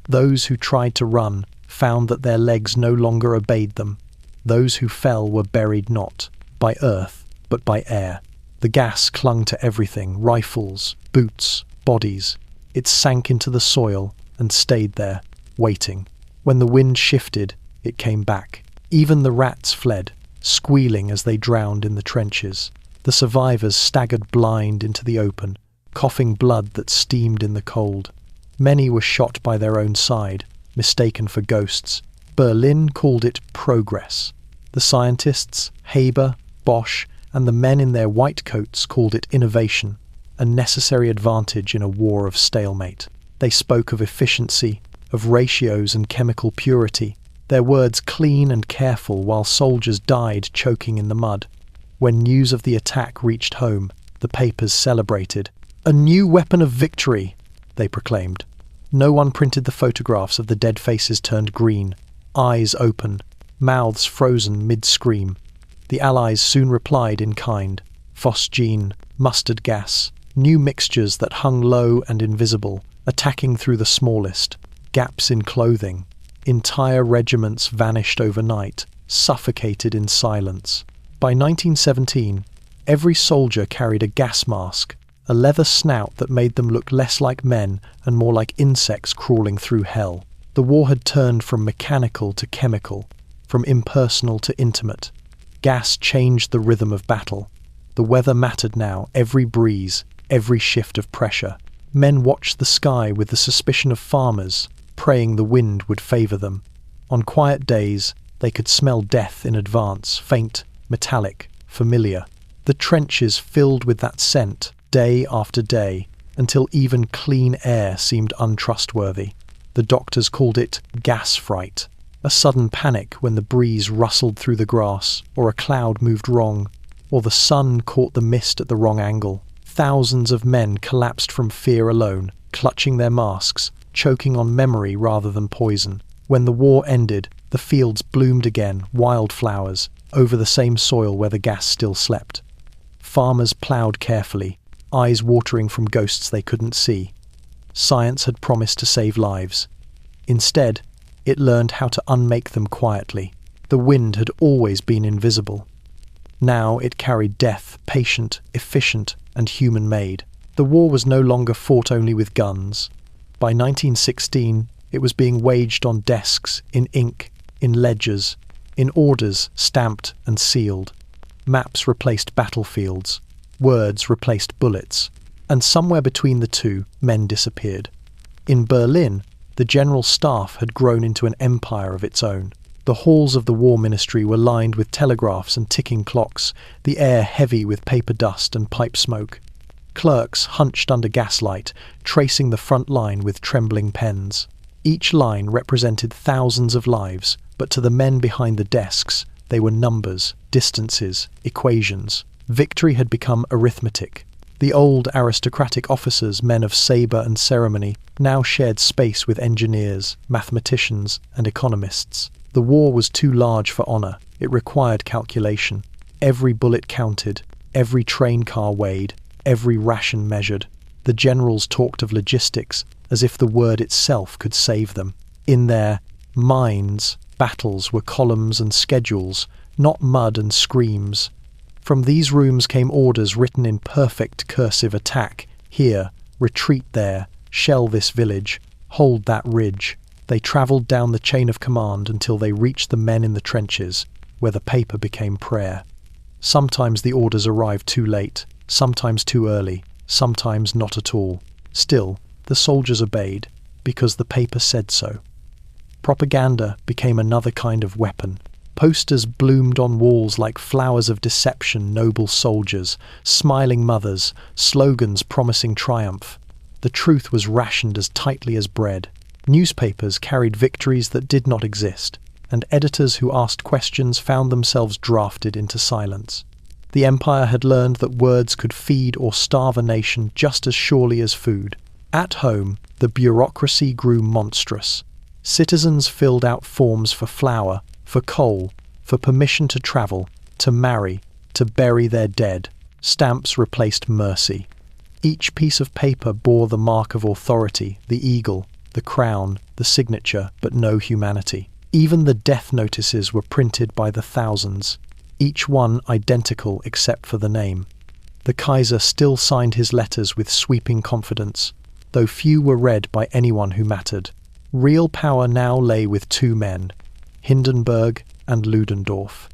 Those who tried to run found that their legs no longer obeyed them. Those who fell were buried not by earth, but by air. The gas clung to everything, rifles, boots, bodies. It sank into the soil and stayed there, waiting. When the wind shifted, it came back. Even the rats fled, squealing as they drowned in the trenches. The survivors staggered blind into the open, coughing blood that steamed in the cold. Many were shot by their own side, mistaken for ghosts. Berlin called it progress. The scientists, Haber, Bosch, and the men in their white coats called it innovation, a necessary advantage in a war of stalemate. They spoke of efficiency, of ratios and chemical purity, their words clean and careful while soldiers died choking in the mud. When news of the attack reached home, the papers celebrated. "A new weapon of victory," they proclaimed. No one printed the photographs of the dead faces turned green, eyes open, mouths frozen mid-scream. The Allies soon replied in kind: phosgene, mustard gas, new mixtures that hung low and invisible, attacking through the smallest, gaps in clothing. Entire regiments vanished overnight, suffocated in silence. By 1917, every soldier carried a gas mask, a leather snout that made them look less like men and more like insects crawling through hell. The war had turned from mechanical to chemical, from impersonal to intimate. Gas changed the rhythm of battle. The weather mattered now, every breeze, every shift of pressure. Men watched the sky with the suspicion of farmers, praying the wind would favor them. On quiet days, they could smell death in advance, faint, metallic, familiar. The trenches filled with that scent, day after day, until even clean air seemed untrustworthy. The doctors called it gas fright, a sudden panic when the breeze rustled through the grass, or a cloud moved wrong, or the sun caught the mist at the wrong angle. Thousands of men collapsed from fear alone, clutching their masks, choking on memory rather than poison. When the war ended, the fields bloomed again, wildflowers, over the same soil where the gas still slept. Farmers ploughed carefully, eyes watering from ghosts they couldn't see. Science had promised to save lives. Instead, it learned how to unmake them quietly. The wind had always been invisible. Now it carried death, patient, efficient, and human-made. The war was no longer fought only with guns. By 1916, it was being waged on desks, in ink, in ledgers, in orders stamped and sealed. Maps replaced battlefields, words replaced bullets, and somewhere between the two, men disappeared. In Berlin, the General Staff had grown into an empire of its own. The halls of the War Ministry were lined with telegraphs and ticking clocks, the air heavy with paper dust and pipe smoke. Clerks hunched under gaslight, tracing the front line with trembling pens. Each line represented thousands of lives, but to the men behind the desks, they were numbers, distances, equations. Victory had become arithmetic. The old aristocratic officers, men of sabre and ceremony, now shared space with engineers, mathematicians, and economists. The war was too large for honour. It required calculation. Every bullet counted, every train car weighed, every ration measured. The generals talked of logistics as if the word itself could save them. In their minds, battles were columns and schedules, not mud and screams. From these rooms came orders written in perfect cursive: attack here, retreat there, shell this village, hold that ridge. They travelled down the chain of command until they reached the men in the trenches, where the paper became prayer. Sometimes the orders arrived too late, sometimes too early, sometimes not at all. Still, the soldiers obeyed, because the paper said so. Propaganda became another kind of weapon. Posters bloomed on walls like flowers of deception: noble soldiers, smiling mothers, slogans promising triumph. The truth was rationed as tightly as bread. Newspapers carried victories that did not exist, and editors who asked questions found themselves drafted into silence. The empire had learned that words could feed or starve a nation just as surely as food. At home, the bureaucracy grew monstrous. Citizens filled out forms for flour, for coal, for permission to travel, to marry, to bury their dead. Stamps replaced mercy. Each piece of paper bore the mark of authority, the eagle, the crown, the signature, but no humanity. Even the death notices were printed by the thousands, each one identical except for the name. The Kaiser still signed his letters with sweeping confidence, though few were read by anyone who mattered. Real power now lay with two men, Hindenburg and Ludendorff.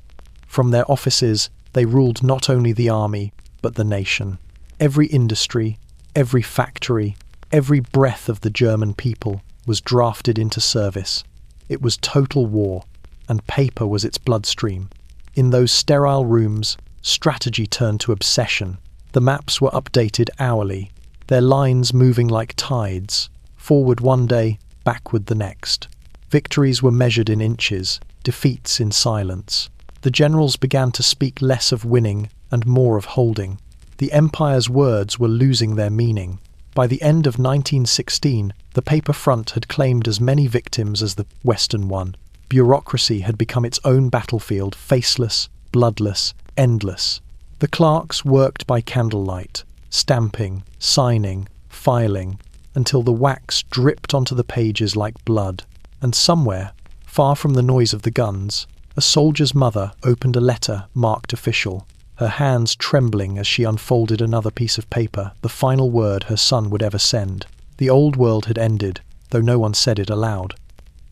From their offices, they ruled not only the army, but the nation. Every industry, every factory, every breath of the German people was drafted into service. It was total war, and paper was its bloodstream. In those sterile rooms, strategy turned to obsession. The maps were updated hourly, their lines moving like tides, forward one day, backward the next. Victories were measured in inches, defeats in silence. The generals began to speak less of winning and more of holding. The empire's words were losing their meaning. By the end of 1916, the paper front had claimed as many victims as the Western one. Bureaucracy had become its own battlefield, faceless, bloodless, endless. The clerks worked by candlelight, stamping, signing, filing, until the wax dripped onto the pages like blood. And somewhere, far from the noise of the guns, a soldier's mother opened a letter marked official, her hands trembling as she unfolded another piece of paper, the final word her son would ever send. The old world had ended, though no one said it aloud.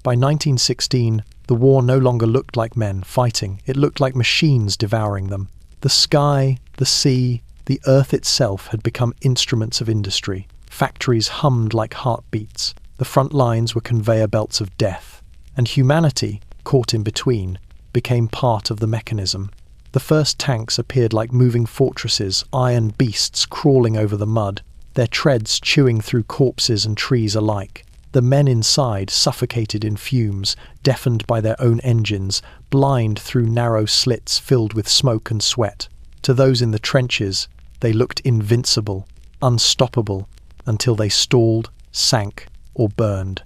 By 1916, the war no longer looked like men fighting, it looked like machines devouring them. The sky, the sea, the earth itself had become instruments of industry. Factories hummed like heartbeats. The front lines were conveyor belts of death. And humanity, caught in between, became part of the mechanism. The first tanks appeared like moving fortresses, iron beasts crawling over the mud, their treads chewing through corpses and trees alike. The men inside suffocated in fumes, deafened by their own engines, blind through narrow slits filled with smoke and sweat. To those in the trenches, they looked invincible, unstoppable, until they stalled, sank, or burned.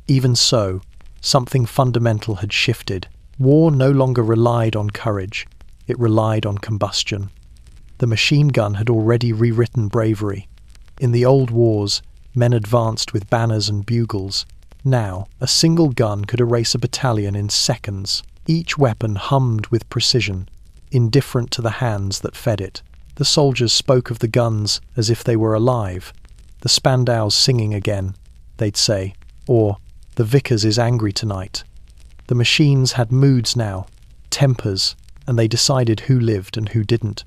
Even so, something fundamental had shifted. War no longer relied on courage, it relied on combustion. The machine gun had already rewritten bravery. In the old wars, men advanced with banners and bugles. Now, a single gun could erase a battalion in seconds. Each weapon hummed with precision, indifferent to the hands that fed it. The soldiers spoke of the guns as if they were alive. The Spandau's singing again, they'd say, or the Vickers is angry tonight. The machines had moods now, tempers, and they decided who lived and who didn't.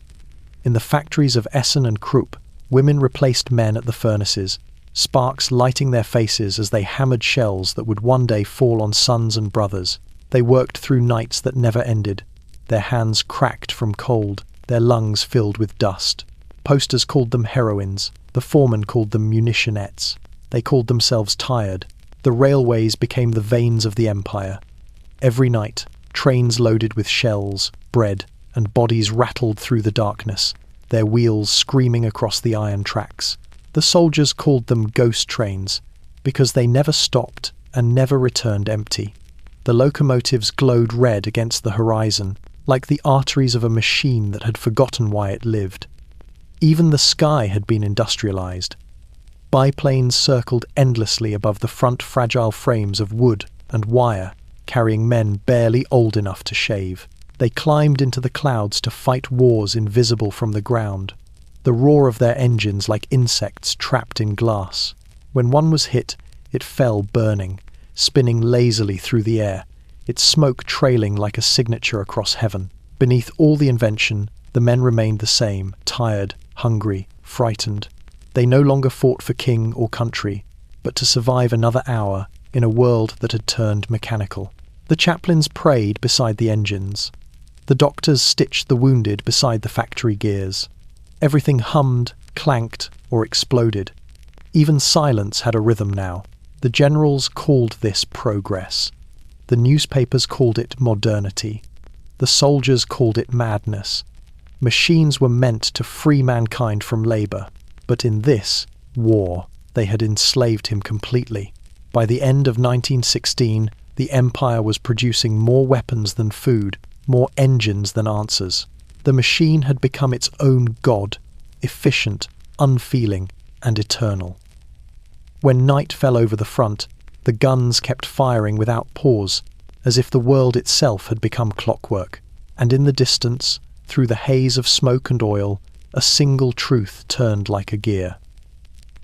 In the factories of Essen and Krupp, women replaced men at the furnaces, sparks lighting their faces as they hammered shells that would one day fall on sons and brothers. They worked through nights that never ended, their hands cracked from cold, their lungs filled with dust. Posters called them heroines, the foremen called them munitionettes. They called themselves tired. The railways became the veins of the empire. Every night, trains loaded with shells, bread, and bodies rattled through the darkness, their wheels screaming across the iron tracks. The soldiers called them ghost trains, because they never stopped and never returned empty. The locomotives glowed red against the horizon, like the arteries of a machine that had forgotten why it lived. Even the sky had been industrialized. Biplanes circled endlessly above the front fragile frames of wood and wire, carrying men barely old enough to shave. They climbed into the clouds to fight wars invisible from the ground, the roar of their engines like insects trapped in glass. When one was hit, it fell burning, spinning lazily through the air, its smoke trailing like a signature across heaven. Beneath all the invention, the men remained the same, tired, hungry, frightened. They no longer fought for king or country, but to survive another hour in a world that had turned mechanical. The chaplains prayed beside the engines. The doctors stitched the wounded beside the factory gears. Everything hummed, clanked, or exploded. Even silence had a rhythm now. The generals called this progress. The newspapers called it modernity. The soldiers called it madness. Machines were meant to free mankind from labour. But in this war, they had enslaved him completely. By the end of 1916, the empire was producing more weapons than food, more engines than answers. The machine had become its own god, efficient, unfeeling, and eternal. When night fell over the front, the guns kept firing without pause, as if the world itself had become clockwork. And in the distance, through the haze of smoke and oil, a single truth turned like a gear.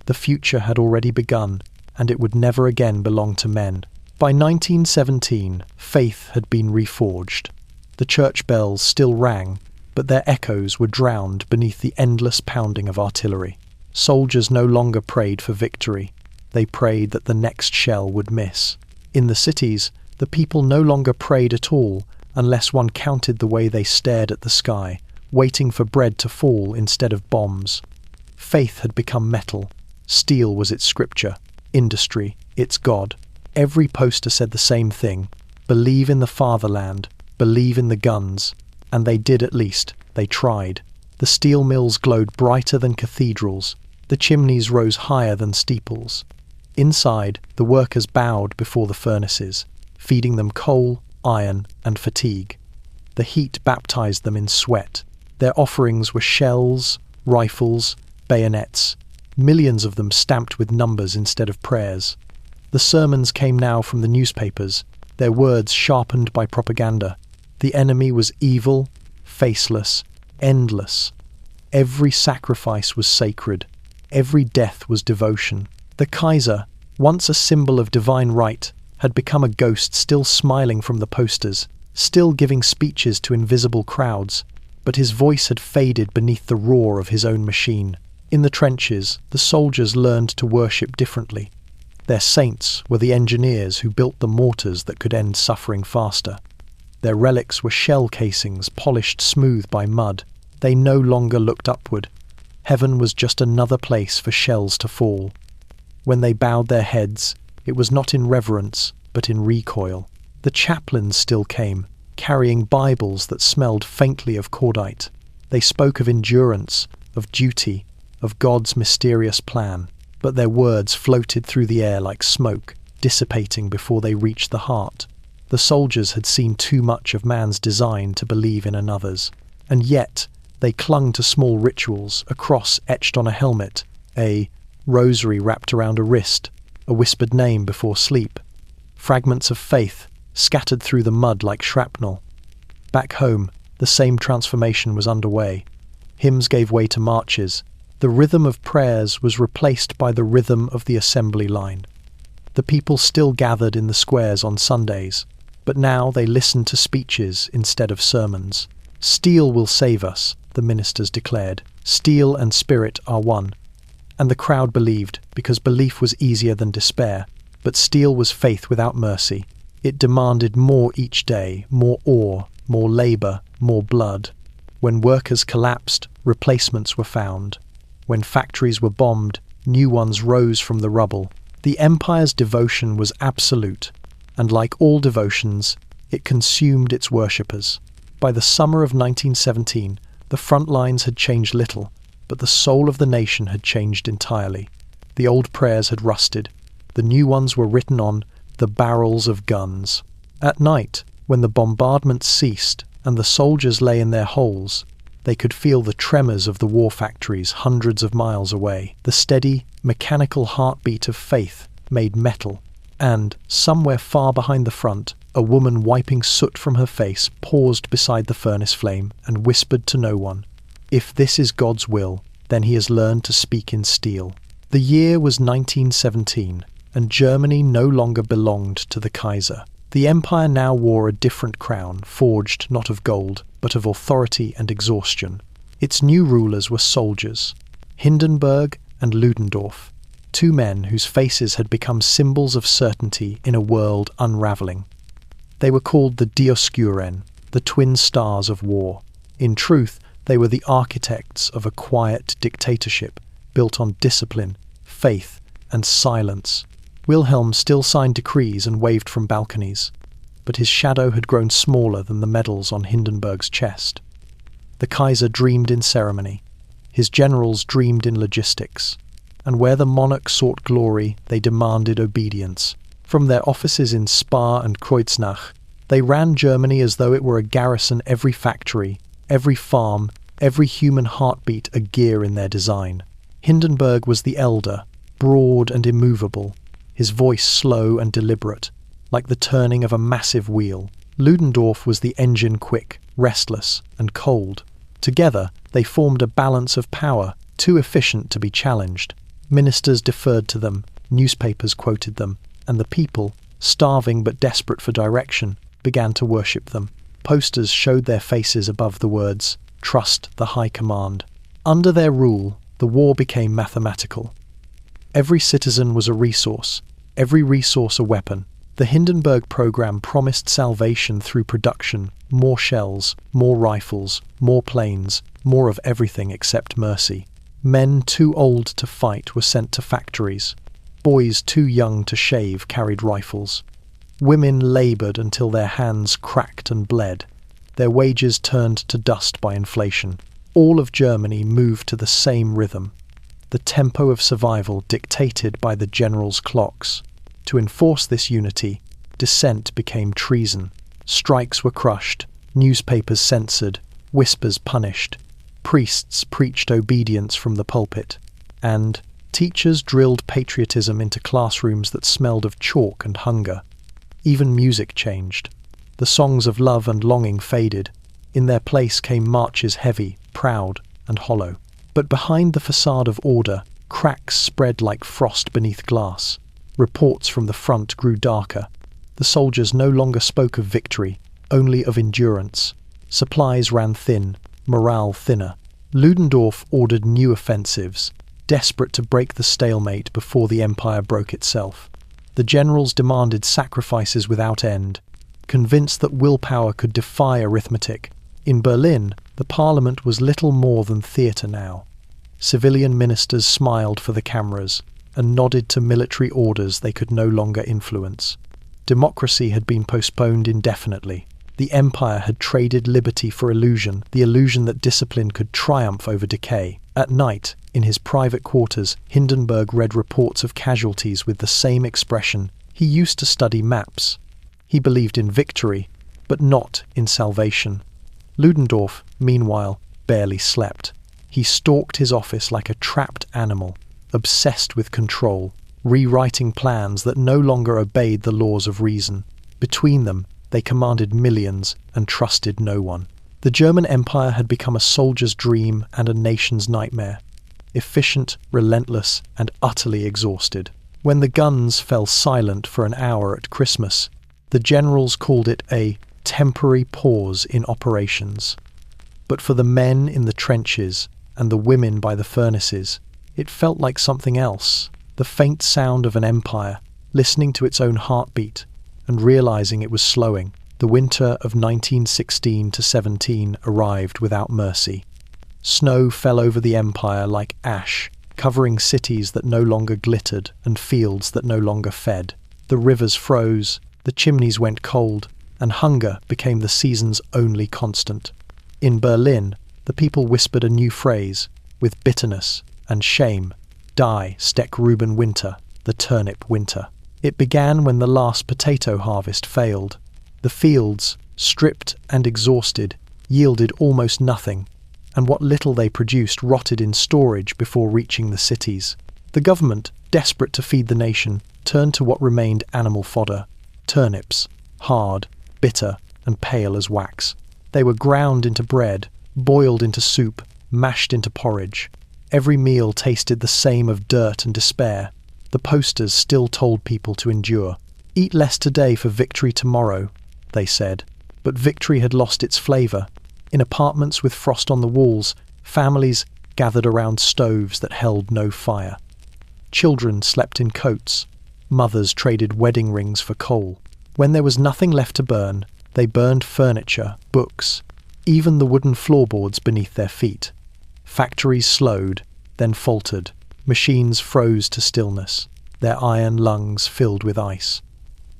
The future had already begun, and it would never again belong to men. By 1917, faith had been reforged. The church bells still rang, but their echoes were drowned beneath the endless pounding of artillery. Soldiers no longer prayed for victory. They prayed that the next shell would miss. In the cities, the people no longer prayed at all, unless one counted the way they stared at the sky, waiting for bread to fall instead of bombs. Faith had become metal. Steel was its scripture. Industry, its god. Every poster said the same thing. Believe in the fatherland. Believe in the guns. And they did at least. They tried. The steel mills glowed brighter than cathedrals. The chimneys rose higher than steeples. Inside, the workers bowed before the furnaces, feeding them coal, iron, and fatigue. The heat baptized them in sweat. Their offerings were shells, rifles, bayonets, millions of them stamped with numbers instead of prayers. The sermons came now from the newspapers, their words sharpened by propaganda. The enemy was evil, faceless, endless. Every sacrifice was sacred. Every death was devotion. The Kaiser, once a symbol of divine right, had become a ghost still smiling from the posters, still giving speeches to invisible crowds, but his voice had faded beneath the roar of his own machine. In the trenches, the soldiers learned to worship differently. Their saints were the engineers who built the mortars that could end suffering faster. Their relics were shell casings polished smooth by mud. They no longer looked upward. Heaven was just another place for shells to fall. When they bowed their heads, it was not in reverence, but in recoil. The chaplains still came, carrying Bibles that smelled faintly of cordite. They spoke of endurance, of duty, of God's mysterious plan, but their words floated through the air like smoke, dissipating before they reached the heart. The soldiers had seen too much of man's design to believe in another's, and yet they clung to small rituals, a cross etched on a helmet, a rosary wrapped around a wrist, a whispered name before sleep, fragments of faith scattered through the mud like shrapnel. Back home, the same transformation was underway. Hymns gave way to marches. The rhythm of prayers was replaced by the rhythm of the assembly line. The people still gathered in the squares on Sundays, but now they listened to speeches instead of sermons. "Steel will save us," the ministers declared. "Steel and spirit are one." And the crowd believed, because belief was easier than despair. But steel was faith without mercy. It demanded more each day, more ore, more labor, more blood. When workers collapsed, replacements were found. When factories were bombed, new ones rose from the rubble. The empire's devotion was absolute, and like all devotions, it consumed its worshippers. By the summer of 1917, the front lines had changed little, but the soul of the nation had changed entirely. The old prayers had rusted. The new ones were written on the barrels of guns. At night, when the bombardments ceased and the soldiers lay in their holes, they could feel the tremors of the war factories hundreds of miles away. The steady, mechanical heartbeat of faith made metal, and, somewhere far behind the front, a woman wiping soot from her face paused beside the furnace flame and whispered to no one, "If this is God's will, then he has learned to speak in steel." The year was 1917, and Germany no longer belonged to the Kaiser. The empire now wore a different crown, forged not of gold, but of authority and exhaustion. Its new rulers were soldiers, Hindenburg and Ludendorff, two men whose faces had become symbols of certainty in a world unraveling. They were called the Dioskuren, the twin stars of war. In truth, they were the architects of a quiet dictatorship built on discipline, faith, and silence. Wilhelm still signed decrees and waved from balconies, but his shadow had grown smaller than the medals on Hindenburg's chest. The Kaiser dreamed in ceremony. His generals dreamed in logistics. And where the monarch sought glory, they demanded obedience. From their offices in Spa and Kreuznach, they ran Germany as though it were a garrison, every factory, every farm, every human heartbeat a gear in their design. Hindenburg was the elder, broad and immovable, his voice slow and deliberate, like the turning of a massive wheel. Ludendorff was the engine quick, restless, and cold. Together, they formed a balance of power, too efficient to be challenged. Ministers deferred to them, newspapers quoted them, and the people, starving but desperate for direction, began to worship them. Posters showed their faces above the words, "Trust the High Command." Under their rule, the war became mathematical. Every citizen was a resource, every resource a weapon, The Hindenburg program promised salvation through production, more shells, more rifles, more planes, more of everything except mercy. Men too old to fight were sent to factories. Boys too young to shave carried rifles. Women laboured until their hands cracked and bled. Their wages turned to dust by inflation. All of Germany moved to the same rhythm. The tempo of survival dictated by the generals' clocks. To enforce this unity, dissent became treason. Strikes were crushed, newspapers censored, whispers punished. Priests preached obedience from the pulpit, and teachers drilled patriotism into classrooms that smelled of chalk and hunger. Even music changed. The songs of love and longing faded. In their place came marches heavy, proud, and hollow. But behind the facade of order, cracks spread like frost beneath glass. Reports from the front grew darker. The soldiers no longer spoke of victory, only of endurance. Supplies ran thin, morale thinner. Ludendorff ordered new offensives, desperate to break the stalemate before the empire broke itself. The generals demanded sacrifices without end, convinced that willpower could defy arithmetic. In Berlin, the parliament was little more than theatre now. Civilian ministers smiled for the cameras and nodded to military orders they could no longer influence. Democracy had been postponed indefinitely. The empire had traded liberty for illusion, the illusion that discipline could triumph over decay. At night, in his private quarters, Hindenburg read reports of casualties with the same expression. He used to study maps. He believed in victory, but not in salvation. Ludendorff, meanwhile, barely slept. He stalked his office like a trapped animal, obsessed with control, rewriting plans that no longer obeyed the laws of reason. Between them, they commanded millions and trusted no one. The German Empire had become a soldier's dream and a nation's nightmare. Efficient, relentless, and utterly exhausted. When the guns fell silent for an hour at Christmas, the generals called it a temporary pause in operations. But for the men in the trenches and the women by the furnaces, it felt like something else. The faint sound of an empire, listening to its own heartbeat and realizing it was slowing. The winter of 1916-17 arrived without mercy. Snow fell over the empire like ash, covering cities that no longer glittered and fields that no longer fed. The rivers froze, the chimneys went cold, and hunger became the season's only constant. In Berlin, the people whispered a new phrase, with bitterness and shame: "Die, Steck-Reuben Winter, the turnip winter." It began when the last potato harvest failed. The fields, stripped and exhausted, yielded almost nothing, and what little they produced rotted in storage before reaching the cities. The government, desperate to feed the nation, turned to what remained animal fodder: turnips, hard, bitter, and pale as wax. They were ground into bread, boiled into soup, mashed into porridge. Every meal tasted the same of dirt and despair. The posters still told people to endure. "Eat less today for victory tomorrow," they said. But victory had lost its flavour. In apartments with frost on the walls, families gathered around stoves that held no fire. Children slept in coats. Mothers traded wedding rings for coal. When there was nothing left to burn, they burned furniture, books, even the wooden floorboards beneath their feet. Factories slowed, then faltered. Machines froze to stillness, their iron lungs filled with ice.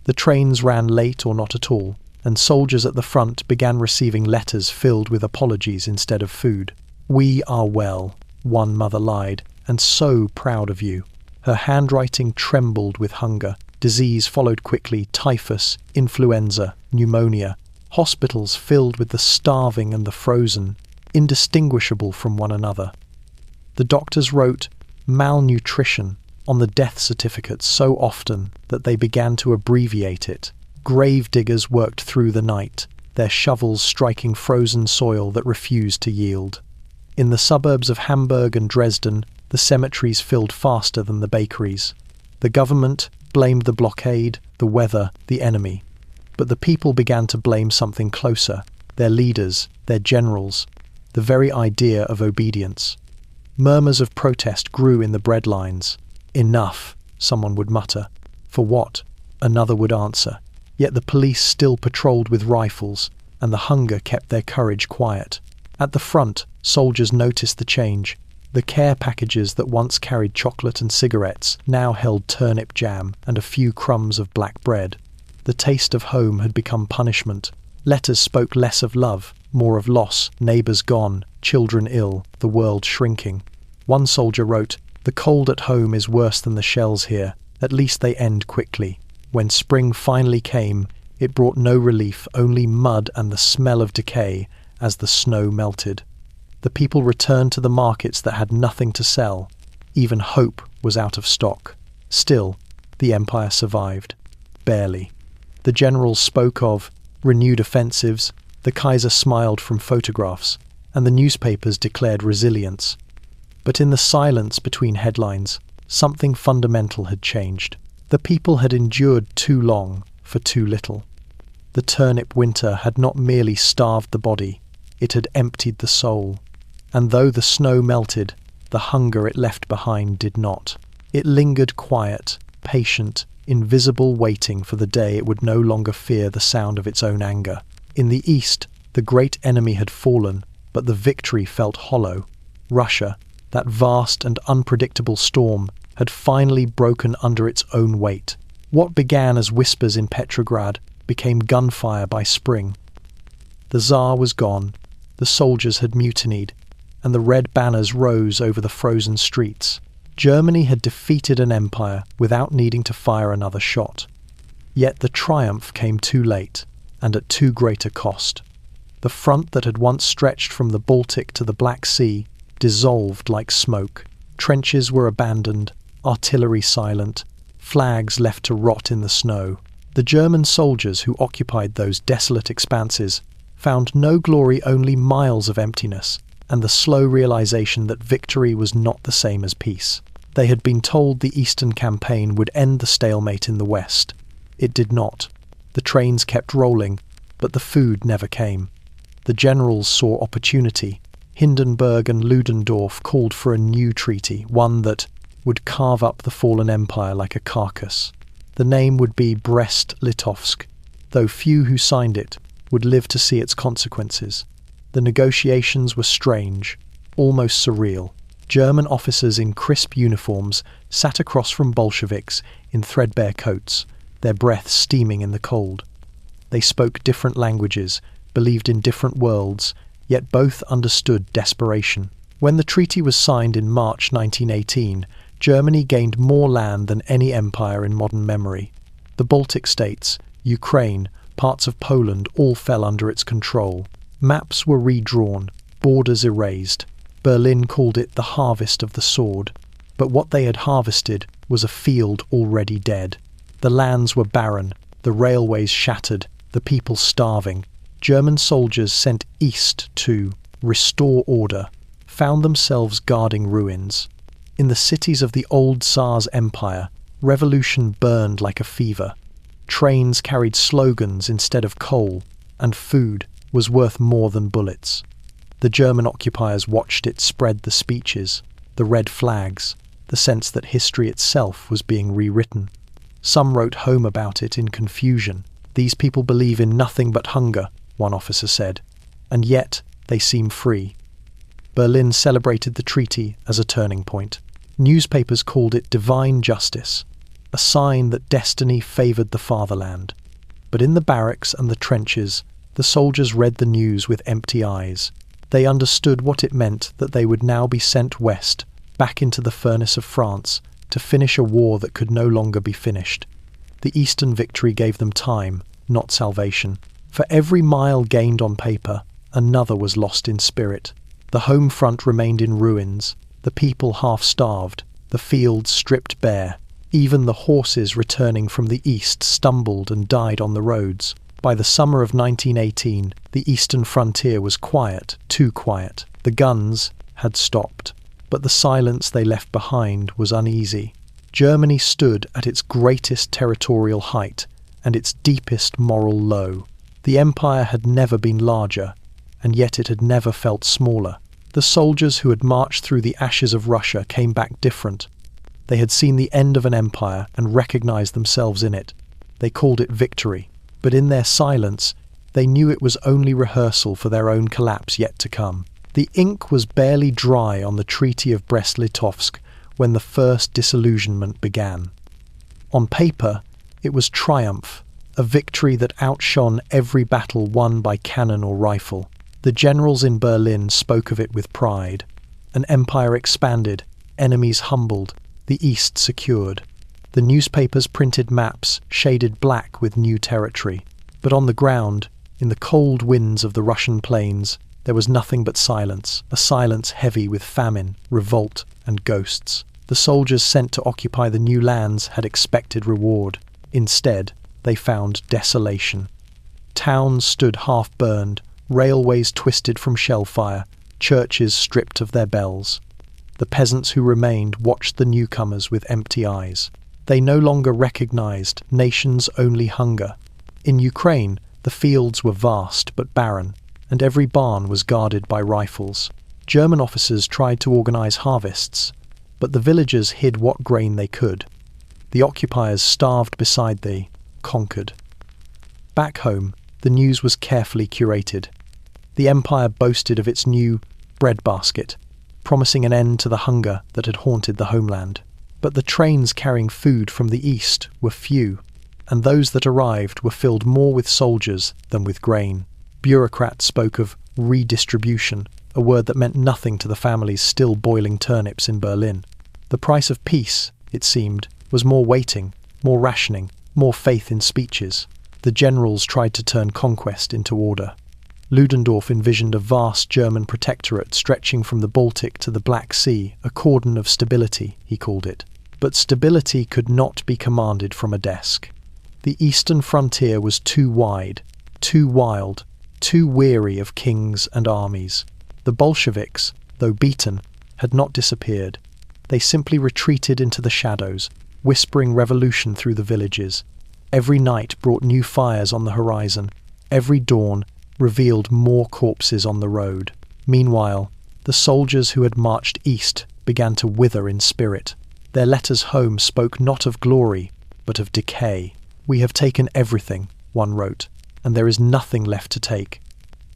The trains ran late or not at all, and soldiers at the front began receiving letters filled with apologies instead of food. "We are well," one mother lied, "and so proud of you." Her handwriting trembled with hunger. Disease followed quickly: typhus, influenza, pneumonia. Hospitals filled with the starving and the frozen, indistinguishable from one another. The doctors wrote "malnutrition" on the death certificates so often that they began to abbreviate it. Grave diggers worked through the night, their shovels striking frozen soil that refused to yield. In the suburbs of Hamburg and Dresden, the cemeteries filled faster than the bakeries. The government blamed the blockade, the weather, the enemy. But the people began to blame something closer: their leaders, their generals, the very idea of obedience. Murmurs of protest grew in the bread lines. "Enough," someone would mutter. "For what?" Another would answer. Yet the police still patrolled with rifles, and the hunger kept their courage quiet. At the front, soldiers noticed the change. The care packages that once carried chocolate and cigarettes now held turnip jam and a few crumbs of black bread. The taste of home had become punishment. Letters spoke less of love, more of loss, neighbours gone, children ill, the world shrinking. One soldier wrote, "The cold at home is worse than the shells here. At least they end quickly." When spring finally came, it brought no relief, only mud and the smell of decay as the snow melted. The people returned to the markets that had nothing to sell. Even hope was out of stock. Still, the empire survived. Barely. The generals spoke of renewed offensives, the Kaiser smiled from photographs, and the newspapers declared resilience. But in the silence between headlines, something fundamental had changed. The people had endured too long for too little. The turnip winter had not merely starved the body, it had emptied the soul. And though the snow melted, the hunger it left behind did not. It lingered quiet, patient, invisible, waiting for the day it would no longer fear the sound of its own anger. In the east, the great enemy had fallen, but the victory felt hollow. Russia, that vast and unpredictable storm, had finally broken under its own weight. What began as whispers in Petrograd became gunfire by spring. The Tsar was gone, the soldiers had mutinied, and the red banners rose over the frozen streets. Germany had defeated an empire without needing to fire another shot. Yet the triumph came too late, and at too great a cost. The front that had once stretched from the Baltic to the Black Sea dissolved like smoke. Trenches were abandoned, artillery silent, flags left to rot in the snow. The German soldiers who occupied those desolate expanses found no glory, only miles of emptiness, and the slow realization that victory was not the same as peace. They had been told the Eastern Campaign would end the stalemate in the West. It did not. The trains kept rolling, but the food never came. The generals saw opportunity. Hindenburg and Ludendorff called for a new treaty, one that would carve up the fallen empire like a carcass. The name would be Brest-Litovsk, though few who signed it would live to see its consequences. The negotiations were strange, almost surreal. German officers in crisp uniforms sat across from Bolsheviks in threadbare coats, their breath steaming in the cold. They spoke different languages, believed in different worlds, yet both understood desperation. When the treaty was signed in March 1918, Germany gained more land than any empire in modern memory. The Baltic states, Ukraine, parts of Poland all fell under its control. Maps were redrawn, borders erased. Berlin called it the harvest of the sword. But what they had harvested was a field already dead. The lands were barren, the railways shattered, the people starving. German soldiers sent east to restore order found themselves guarding ruins. In the cities of the old Tsar's empire, revolution burned like a fever. Trains carried slogans instead of coal, and food was worth more than bullets. The German occupiers watched it spread the speeches, the red flags, the sense that history itself was being rewritten. Some wrote home about it in confusion. "These people believe in nothing but hunger," one officer said, "and yet they seem free." Berlin celebrated the treaty as a turning point. Newspapers called it divine justice, a sign that destiny favoured the fatherland. But in the barracks and the trenches, the soldiers read the news with empty eyes. They understood what it meant that they would now be sent west, back into the furnace of France, to finish a war that could no longer be finished. The Eastern victory gave them time, not salvation. For every mile gained on paper, another was lost in spirit. The home front remained in ruins, the people half-starved, the fields stripped bare. Even the horses returning from the east stumbled and died on the roads. By the summer of 1918, the eastern frontier was quiet, too quiet. The guns had stopped, but the silence they left behind was uneasy. Germany stood at its greatest territorial height and its deepest moral low. The empire had never been larger, and yet it had never felt smaller. The soldiers who had marched through the ashes of Russia came back different. They had seen the end of an empire and recognized themselves in it. They called it victory, but in their silence, they knew it was only rehearsal for their own collapse yet to come. The ink was barely dry on the Treaty of Brest-Litovsk when the first disillusionment began. On paper, it was triumph, a victory that outshone every battle won by cannon or rifle. The generals in Berlin spoke of it with pride. An empire expanded, enemies humbled, the East secured. The newspapers printed maps shaded black with new territory. But on the ground, in the cold winds of the Russian plains, there was nothing but silence, a silence heavy with famine, revolt, and ghosts. The soldiers sent to occupy the new lands had expected reward. Instead, they found desolation. Towns stood half-burned, railways twisted from shell fire, churches stripped of their bells. The peasants who remained watched the newcomers with empty eyes. They no longer recognized nations' only hunger. In Ukraine, the fields were vast but barren, and every barn was guarded by rifles. German officers tried to organize harvests, but the villagers hid what grain they could. The occupiers starved beside the conquered. Back home, the news was carefully curated. The empire boasted of its new breadbasket, promising an end to the hunger that had haunted the homeland. But the trains carrying food from the east were few, and those that arrived were filled more with soldiers than with grain. Bureaucrats spoke of redistribution, a word that meant nothing to the families still boiling turnips in Berlin. The price of peace, it seemed, was more waiting, more rationing, more faith in speeches. The generals tried to turn conquest into order. Ludendorff envisioned a vast German protectorate stretching from the Baltic to the Black Sea, a cordon of stability, he called it. But stability could not be commanded from a desk. The eastern frontier was too wide, too wild, too weary of kings and armies. The Bolsheviks, though beaten, had not disappeared. They simply retreated into the shadows, whispering revolution through the villages. Every night brought new fires on the horizon. Every dawn revealed more corpses on the road. Meanwhile, the soldiers who had marched east began to wither in spirit. Their letters home spoke not of glory, but of decay. "We have taken everything," one wrote, "and there is nothing left to take."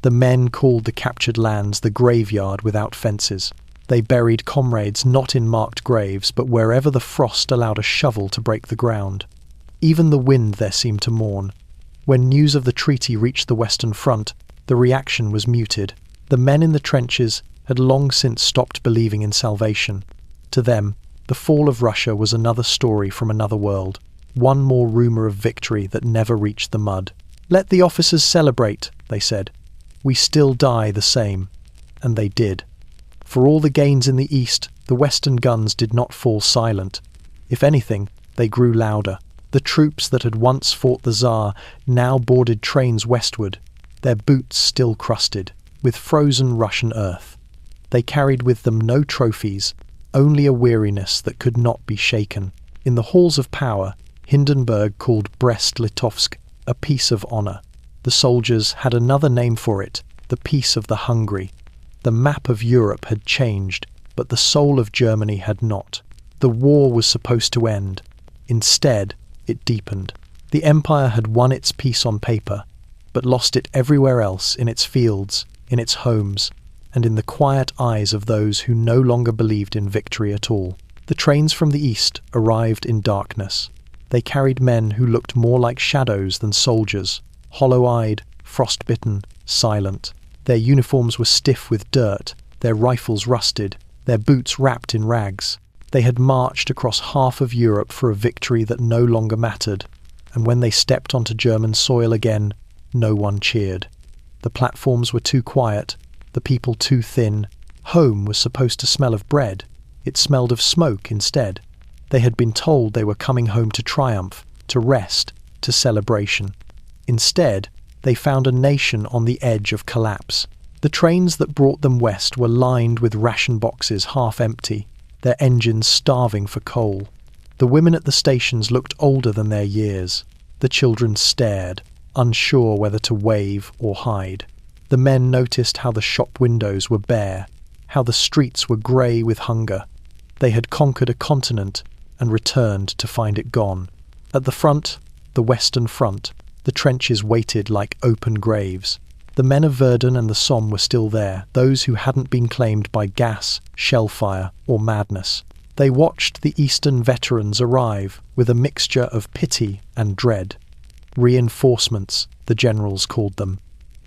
The men called the captured lands the graveyard without fences. They buried comrades not in marked graves, but wherever the frost allowed a shovel to break the ground. Even the wind there seemed to mourn. When news of the treaty reached the Western Front, the reaction was muted. The men in the trenches had long since stopped believing in salvation. To them, the fall of Russia was another story from another world, one more rumor of victory that never reached the mud. "Let the officers celebrate," they said. "We still die the same." And they did. For all the gains in the east, the Western guns did not fall silent. If anything, they grew louder. The troops that had once fought the Tsar now boarded trains westward, their boots still crusted with frozen Russian earth. They carried with them no trophies, only a weariness that could not be shaken. In the halls of power, Hindenburg called Brest-Litovsk a peace of honor. The soldiers had another name for it, the peace of the hungry. The map of Europe had changed, but the soul of Germany had not. The war was supposed to end. Instead, it deepened. The empire had won its peace on paper, but lost it everywhere else, in its fields, in its homes, and in the quiet eyes of those who no longer believed in victory at all. The trains from the east arrived in darkness. They carried men who looked more like shadows than soldiers, hollow-eyed, frost-bitten, silent. Their uniforms were stiff with dirt, their rifles rusted, their boots wrapped in rags. They had marched across half of Europe for a victory that no longer mattered, and when they stepped onto German soil again, no one cheered. The platforms were too quiet, the people too thin. Home was supposed to smell of bread. It smelled of smoke instead. They had been told they were coming home to triumph, to rest, to celebration. Instead, they found a nation on the edge of collapse. The trains that brought them west were lined with ration boxes half empty, their engines starving for coal. The women at the stations looked older than their years. The children stared, unsure whether to wave or hide. The men noticed how the shop windows were bare, how the streets were grey with hunger. They had conquered a continent and returned to find it gone. At the front, the Western Front. The trenches waited like open graves. The men of Verdun and the Somme were still there, those who hadn't been claimed by gas, shellfire, or madness. They watched the Eastern veterans arrive with a mixture of pity and dread. Reinforcements, the generals called them.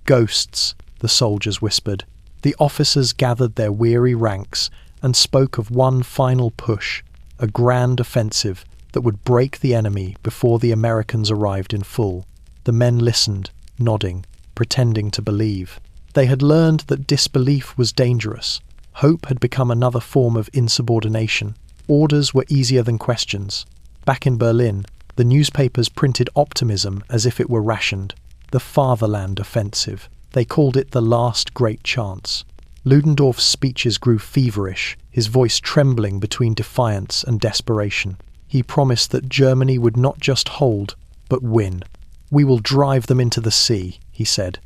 Ghosts, the soldiers whispered. The officers gathered their weary ranks and spoke of one final push, a grand offensive that would break the enemy before the Americans arrived in full. The men listened, nodding, pretending to believe. They had learned that disbelief was dangerous. Hope had become another form of insubordination. Orders were easier than questions. Back in Berlin, the newspapers printed optimism as if it were rationed. The Fatherland Offensive. They called it the last great chance. Ludendorff's speeches grew feverish, his voice trembling between defiance and desperation. He promised that Germany would not just hold, but win. "We will drive them into the sea," he said.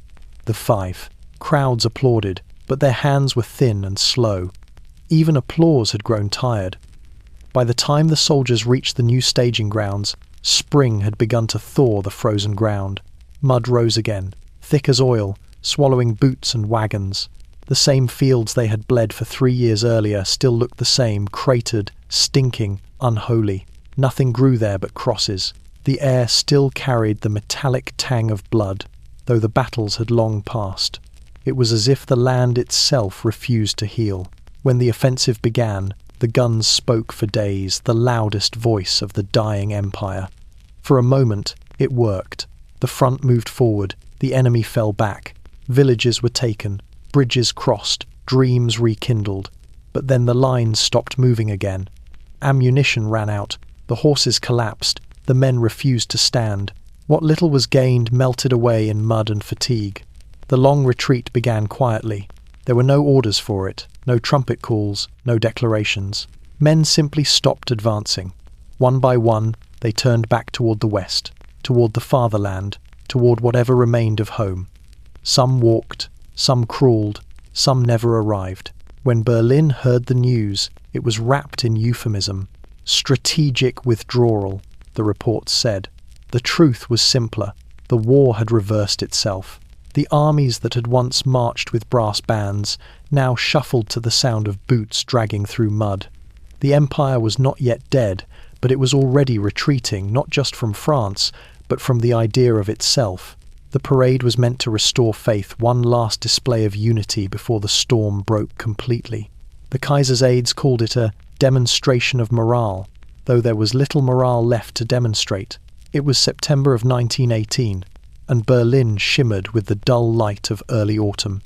The five. Crowds applauded, but their hands were thin and slow. Even applause had grown tired. By the time the soldiers reached the new staging grounds, spring had begun to thaw the frozen ground. Mud rose again, thick as oil, swallowing boots and wagons. The same fields they had bled for 3 years earlier still looked the same, cratered, stinking, unholy. Nothing grew there but crosses. The air still carried the metallic tang of blood, though the battles had long passed. It was as if the land itself refused to heal. When the offensive began, the guns spoke for days, the loudest voice of the dying empire. For a moment, it worked. The front moved forward, the enemy fell back. Villages were taken, bridges crossed, dreams rekindled. But then the lines stopped moving again. Ammunition ran out, the horses collapsed, the men refused to stand. What little was gained melted away in mud and fatigue. The long retreat began quietly. There were no orders for it, no trumpet calls, no declarations. Men simply stopped advancing. One by one, they turned back toward the west, toward the fatherland, toward whatever remained of home. Some walked, some crawled, some never arrived. When Berlin heard the news, it was wrapped in euphemism. Strategic withdrawal, the reports said. The truth was simpler. The war had reversed itself. The armies that had once marched with brass bands now shuffled to the sound of boots dragging through mud. The empire was not yet dead, but it was already retreating, not just from France, but from the idea of itself. The parade was meant to restore faith, one last display of unity before the storm broke completely. The Kaiser's aides called it a demonstration of morale, though there was little morale left to demonstrate. It was September of 1918, and Berlin shimmered with the dull light of early autumn.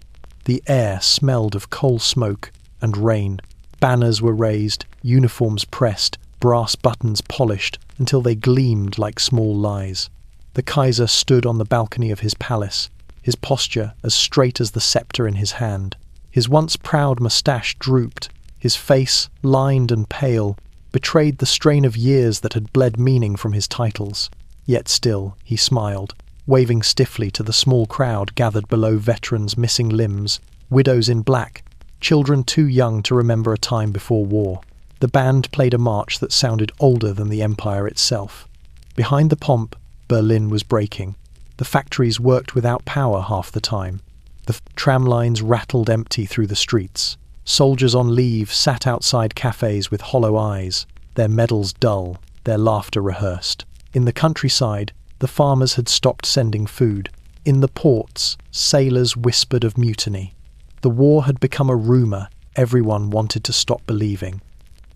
The air smelled of coal smoke and rain. Banners were raised, uniforms pressed, brass buttons polished until they gleamed like small lies. The Kaiser stood on the balcony of his palace, his posture as straight as the scepter in his hand. His once proud moustache drooped, his face, lined and pale, betrayed the strain of years that had bled meaning from his titles. Yet still, he smiled, waving stiffly to the small crowd gathered below veterans missing limbs, widows in black, children too young to remember a time before war. The band played a march that sounded older than the empire itself. Behind the pomp, Berlin was breaking. The factories worked without power half the time. The tram lines rattled empty through the streets. Soldiers on leave sat outside cafes with hollow eyes, their medals dull, their laughter rehearsed. In the countryside, the farmers had stopped sending food. In the ports, sailors whispered of mutiny. The war had become a rumour everyone wanted to stop believing.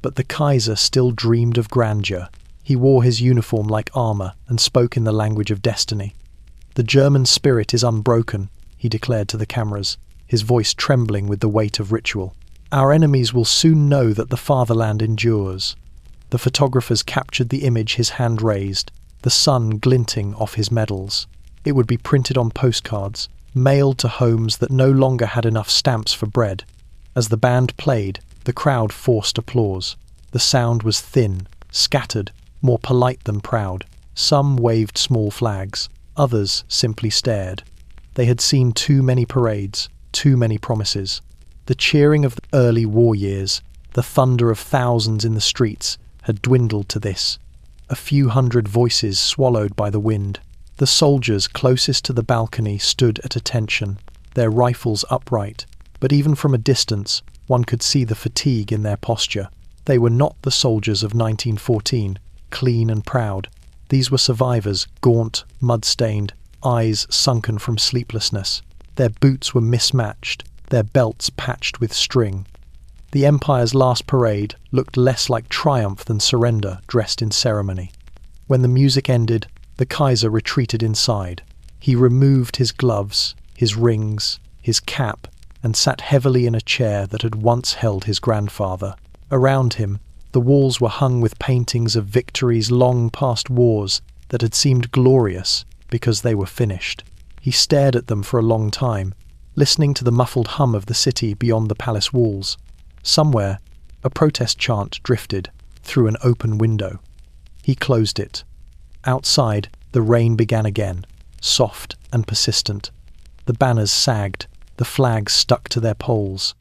But the Kaiser still dreamed of grandeur. He wore his uniform like armour and spoke in the language of destiny. "The German spirit is unbroken," he declared to the cameras, his voice trembling with the weight of ritual. "Our enemies will soon know that the fatherland endures." The photographers captured the image his hand raised, the sun glinting off his medals. It would be printed on postcards, mailed to homes that no longer had enough stamps for bread. As the band played, the crowd forced applause. The sound was thin, scattered, more polite than proud. Some waved small flags, others simply stared. They had seen too many parades, too many promises. The cheering of the early war years, the thunder of thousands in the streets, had dwindled to this. a few hundred voices swallowed by the wind. The soldiers closest to the balcony stood at attention, their rifles upright, but even from a distance, one could see the fatigue in their posture. They were not the soldiers of 1914, clean and proud. These were survivors, gaunt, mud-stained, eyes sunken from sleeplessness. Their boots were mismatched, their belts patched with string. The Empire's last parade looked less like triumph than surrender dressed in ceremony. When the music ended, the Kaiser retreated inside. He removed his gloves, his rings, his cap, and sat heavily in a chair that had once held his grandfather. Around him, the walls were hung with paintings of victories long past wars that had seemed glorious because they were finished. He stared at them for a long time, listening to the muffled hum of the city beyond the palace walls. Somewhere, a protest chant drifted through an open window. He closed it. Outside, the rain began again, soft and persistent. The banners sagged, the flags stuck to their poles.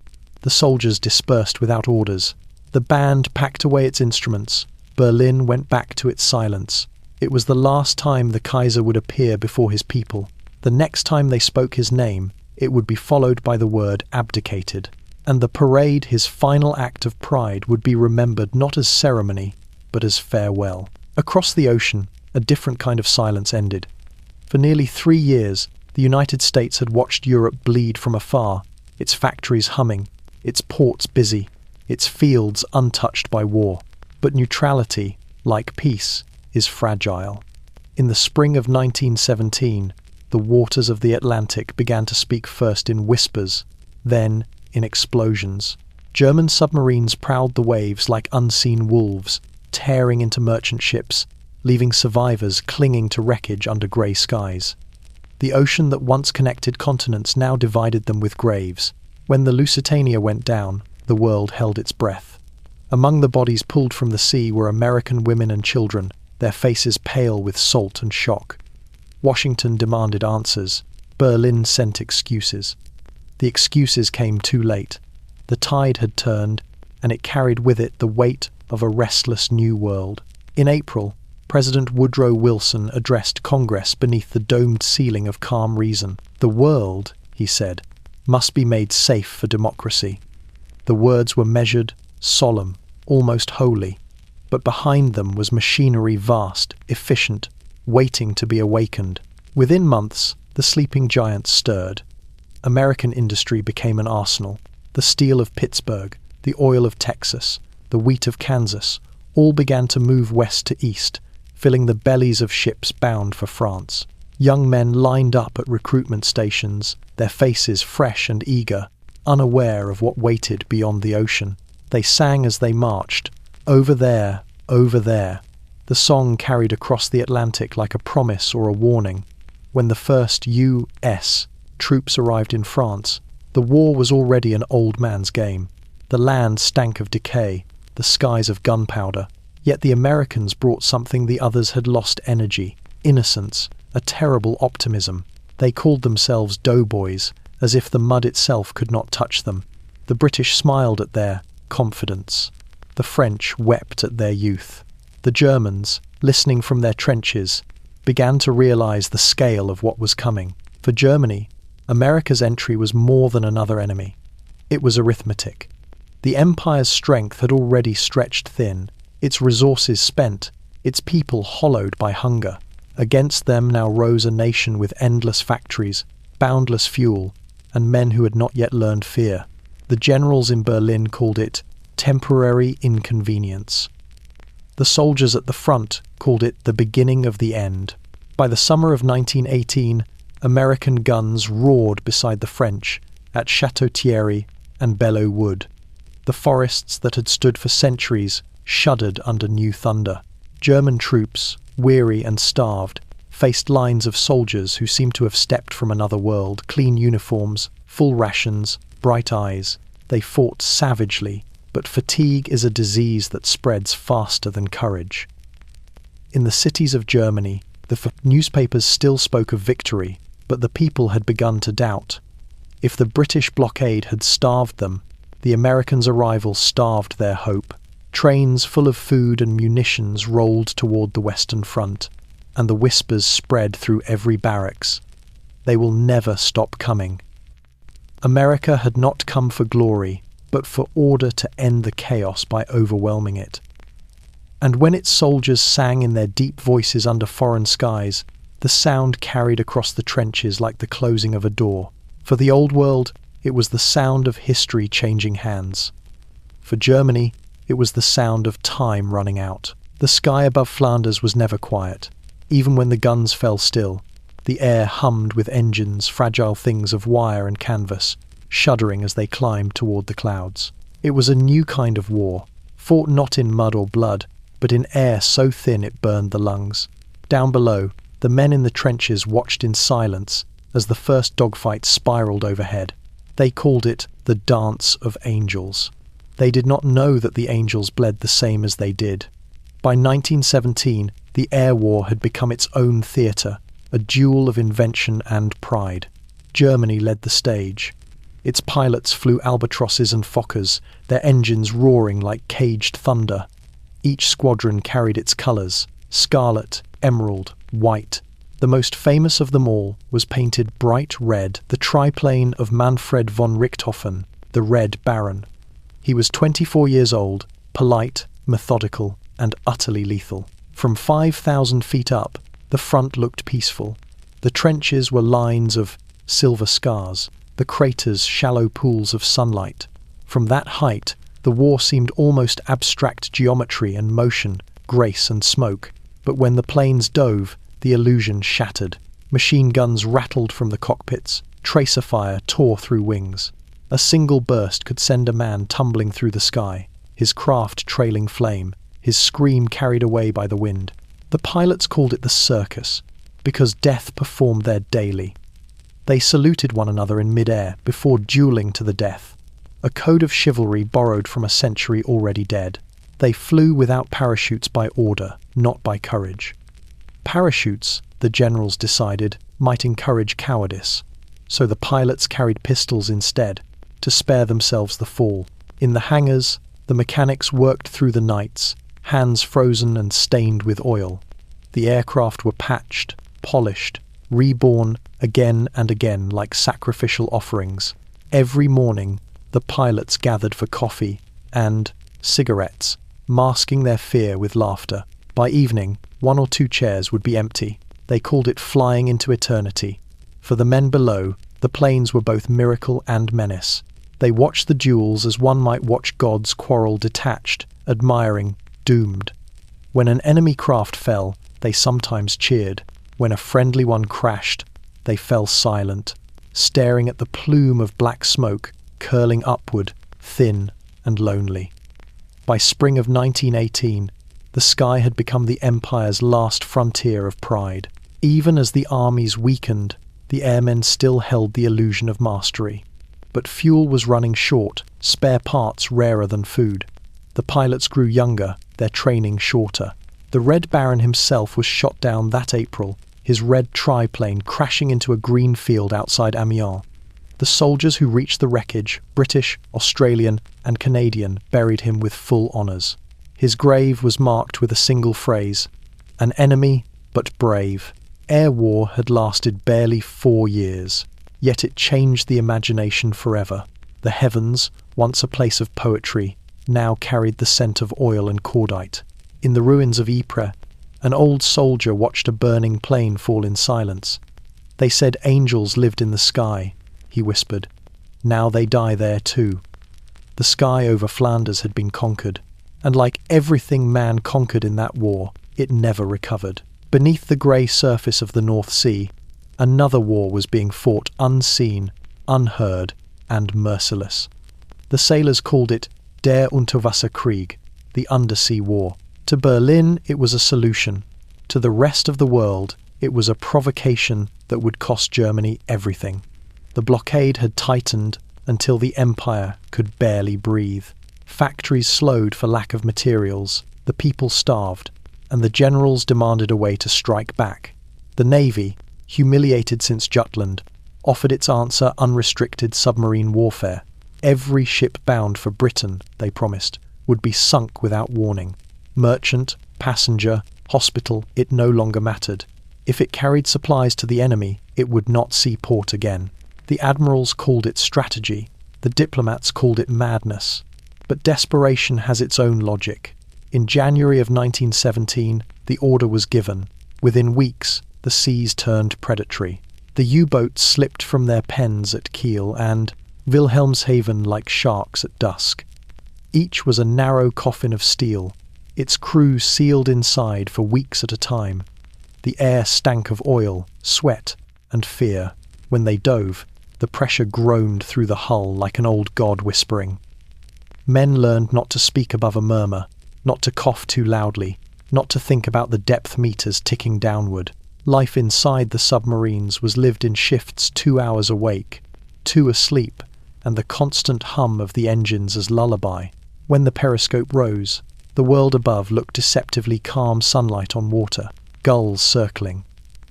The soldiers dispersed without orders. The band packed away its instruments. Berlin went back to its silence. It was the last time the Kaiser would appear before his people. The next time they spoke his name, it would be followed by the word abdicated. And the parade, his final act of pride, would be remembered not as ceremony, but as farewell. Across the ocean, a different kind of silence ended. For nearly 3 years, the United States had watched Europe bleed from afar, its factories humming, its ports busy, its fields untouched by war. But neutrality, like peace, is fragile. In the spring of 1917, the waters of the Atlantic began to speak first in whispers, then in explosions. German submarines prowled the waves like unseen wolves, tearing into merchant ships, leaving survivors clinging to wreckage under grey skies. The ocean that once connected continents now divided them with graves. When the Lusitania went down, the world held its breath. Among the bodies pulled from the sea were American women and children, their faces pale with salt and shock. Washington demanded answers. Berlin sent excuses. The excuses came too late. The tide had turned, and it carried with it the weight of a restless new world. In April, President Woodrow Wilson addressed Congress beneath the domed ceiling of calm reason. "The world," he said, "must be made safe for democracy." The words were measured, solemn, almost holy, but behind them was machinery vast, efficient, waiting to be awakened. Within months, the sleeping giants stirred. American industry became an arsenal. The steel of Pittsburgh, the oil of Texas, the wheat of Kansas, all began to move west to east, filling the bellies of ships bound for France. Young men lined up at recruitment stations, their faces fresh and eager, unaware of what waited beyond the ocean. They sang as they marched, "Over there, over there." The song carried across the Atlantic like a promise or a warning. When the first U.S. troops arrived in France, the war was already an old man's game. The land stank of decay, the skies of gunpowder. Yet the Americans brought something the others had lost: energy, innocence, a terrible optimism. They called themselves doughboys, as if the mud itself could not touch them. The British smiled at their confidence. The French wept at their youth. The Germans, listening from their trenches, began to realize the scale of what was coming. For Germany, America's entry was more than another enemy. It was arithmetic. The Empire's strength had already stretched thin, its resources spent, its people hollowed by hunger. Against them now rose a nation with endless factories, boundless fuel, and men who had not yet learned fear. The generals in Berlin called it temporary inconvenience. The soldiers at the front called it the beginning of the end. By the summer of 1918, American guns roared beside the French at Château Thierry and Belleau Wood. The forests that had stood for centuries shuddered under new thunder. German troops, weary and starved, faced lines of soldiers who seemed to have stepped from another world. Clean uniforms, full rations, bright eyes. They fought savagely, but fatigue is a disease that spreads faster than courage. In the cities of Germany, the newspapers still spoke of victory, but the people had begun to doubt. If the British blockade had starved them, the Americans' arrival starved their hope. Trains full of food and munitions rolled toward the Western Front, and the whispers spread through every barracks. They will never stop coming. America had not come for glory, but for order to end the chaos by overwhelming it. And when its soldiers sang in their deep voices under foreign skies, the sound carried across the trenches like the closing of a door. For the old world, it was the sound of history changing hands. For Germany, it was the sound of time running out. The sky above Flanders was never quiet. Even when the guns fell still, the air hummed with engines, fragile things of wire and canvas, shuddering as they climbed toward the clouds. It was a new kind of war, fought not in mud or blood, but in air so thin it burned the lungs. Down below, the men in the trenches watched in silence as the first dogfight spiraled overhead. They called it the Dance of Angels. They did not know that the angels bled the same as they did. By 1917, the air war had become its own theatre, a duel of invention and pride. Germany led the stage. Its pilots flew albatrosses and Fokkers, their engines roaring like caged thunder. Each squadron carried its colours: scarlet, emerald, white. The most famous of them all was painted bright red, the triplane of Manfred von Richthofen, the Red Baron. He was 24 years old, polite, methodical, and utterly lethal. From 5,000 feet up, the front looked peaceful. The trenches were lines of silver scars, the craters shallow pools of sunlight. From that height, the war seemed almost abstract geometry and motion, grace and smoke. But when the planes dove, the illusion shattered. Machine guns rattled from the cockpits, tracer fire tore through wings. A single burst could send a man tumbling through the sky, his craft trailing flame, his scream carried away by the wind. The pilots called it the circus, because death performed there daily. They saluted one another in mid-air before dueling to the death, a code of chivalry borrowed from a century already dead. They flew without parachutes by order, not by courage. Parachutes, the generals decided, might encourage cowardice, so the pilots carried pistols instead, to spare themselves the fall. In the hangars, the mechanics worked through the nights, hands frozen and stained with oil. The aircraft were patched, polished, reborn again and again like sacrificial offerings. Every morning, the pilots gathered for coffee and cigarettes, masking their fear with laughter. By evening, 1 or 2 chairs would be empty. They called it flying into eternity. For the men below, the planes were both miracle and menace. They watched the duels as one might watch gods quarrel detached, admiring, doomed. When an enemy craft fell, they sometimes cheered. When a friendly one crashed, they fell silent, staring at the plume of black smoke curling upward, thin and lonely. By spring of 1918, the sky had become the Empire's last frontier of pride. Even as the armies weakened, the airmen still held the illusion of mastery. But fuel was running short, spare parts rarer than food. The pilots grew younger, their training shorter. The Red Baron himself was shot down that April, his red triplane crashing into a green field outside Amiens. The soldiers who reached the wreckage, British, Australian, and Canadian, buried him with full honours. His grave was marked with a single phrase: "An enemy, but brave." Air war had lasted barely 4 years, yet it changed the imagination forever. The heavens, once a place of poetry, now carried the scent of oil and cordite. In the ruins of Ypres, an old soldier watched a burning plane fall in silence. "They said angels lived in the sky," he whispered. "Now they die there too." The sky over Flanders had been conquered, and like everything man conquered in that war, it never recovered. Beneath the grey surface of the North Sea, another war was being fought unseen, unheard, and merciless. The sailors called it Der Unterwasserkrieg, the Undersea War. To Berlin, it was a solution. To the rest of the world, it was a provocation that would cost Germany everything. The blockade had tightened until the Empire could barely breathe. Factories slowed for lack of materials, the people starved, and the generals demanded a way to strike back. The Navy, humiliated since Jutland, offered its answer: unrestricted submarine warfare. Every ship bound for Britain, they promised, would be sunk without warning. Merchant, passenger, hospital, it no longer mattered. If it carried supplies to the enemy, it would not see port again. The admirals called it strategy. The diplomats called it madness. But desperation has its own logic. In January of 1917, the order was given. Within weeks, the seas turned predatory. The U-boats slipped from their pens at Kiel and Wilhelmshaven like sharks at dusk. Each was a narrow coffin of steel, its crew sealed inside for weeks at a time. The air stank of oil, sweat, and fear. When they dove, the pressure groaned through the hull like an old god whispering. Men learned not to speak above a murmur, not to cough too loudly, not to think about the depth meters ticking downward. Life inside the submarines was lived in shifts 2 hours awake, 2 asleep, and the constant hum of the engines as lullaby. When the periscope rose, the world above looked deceptively calm sunlight on water, gulls circling.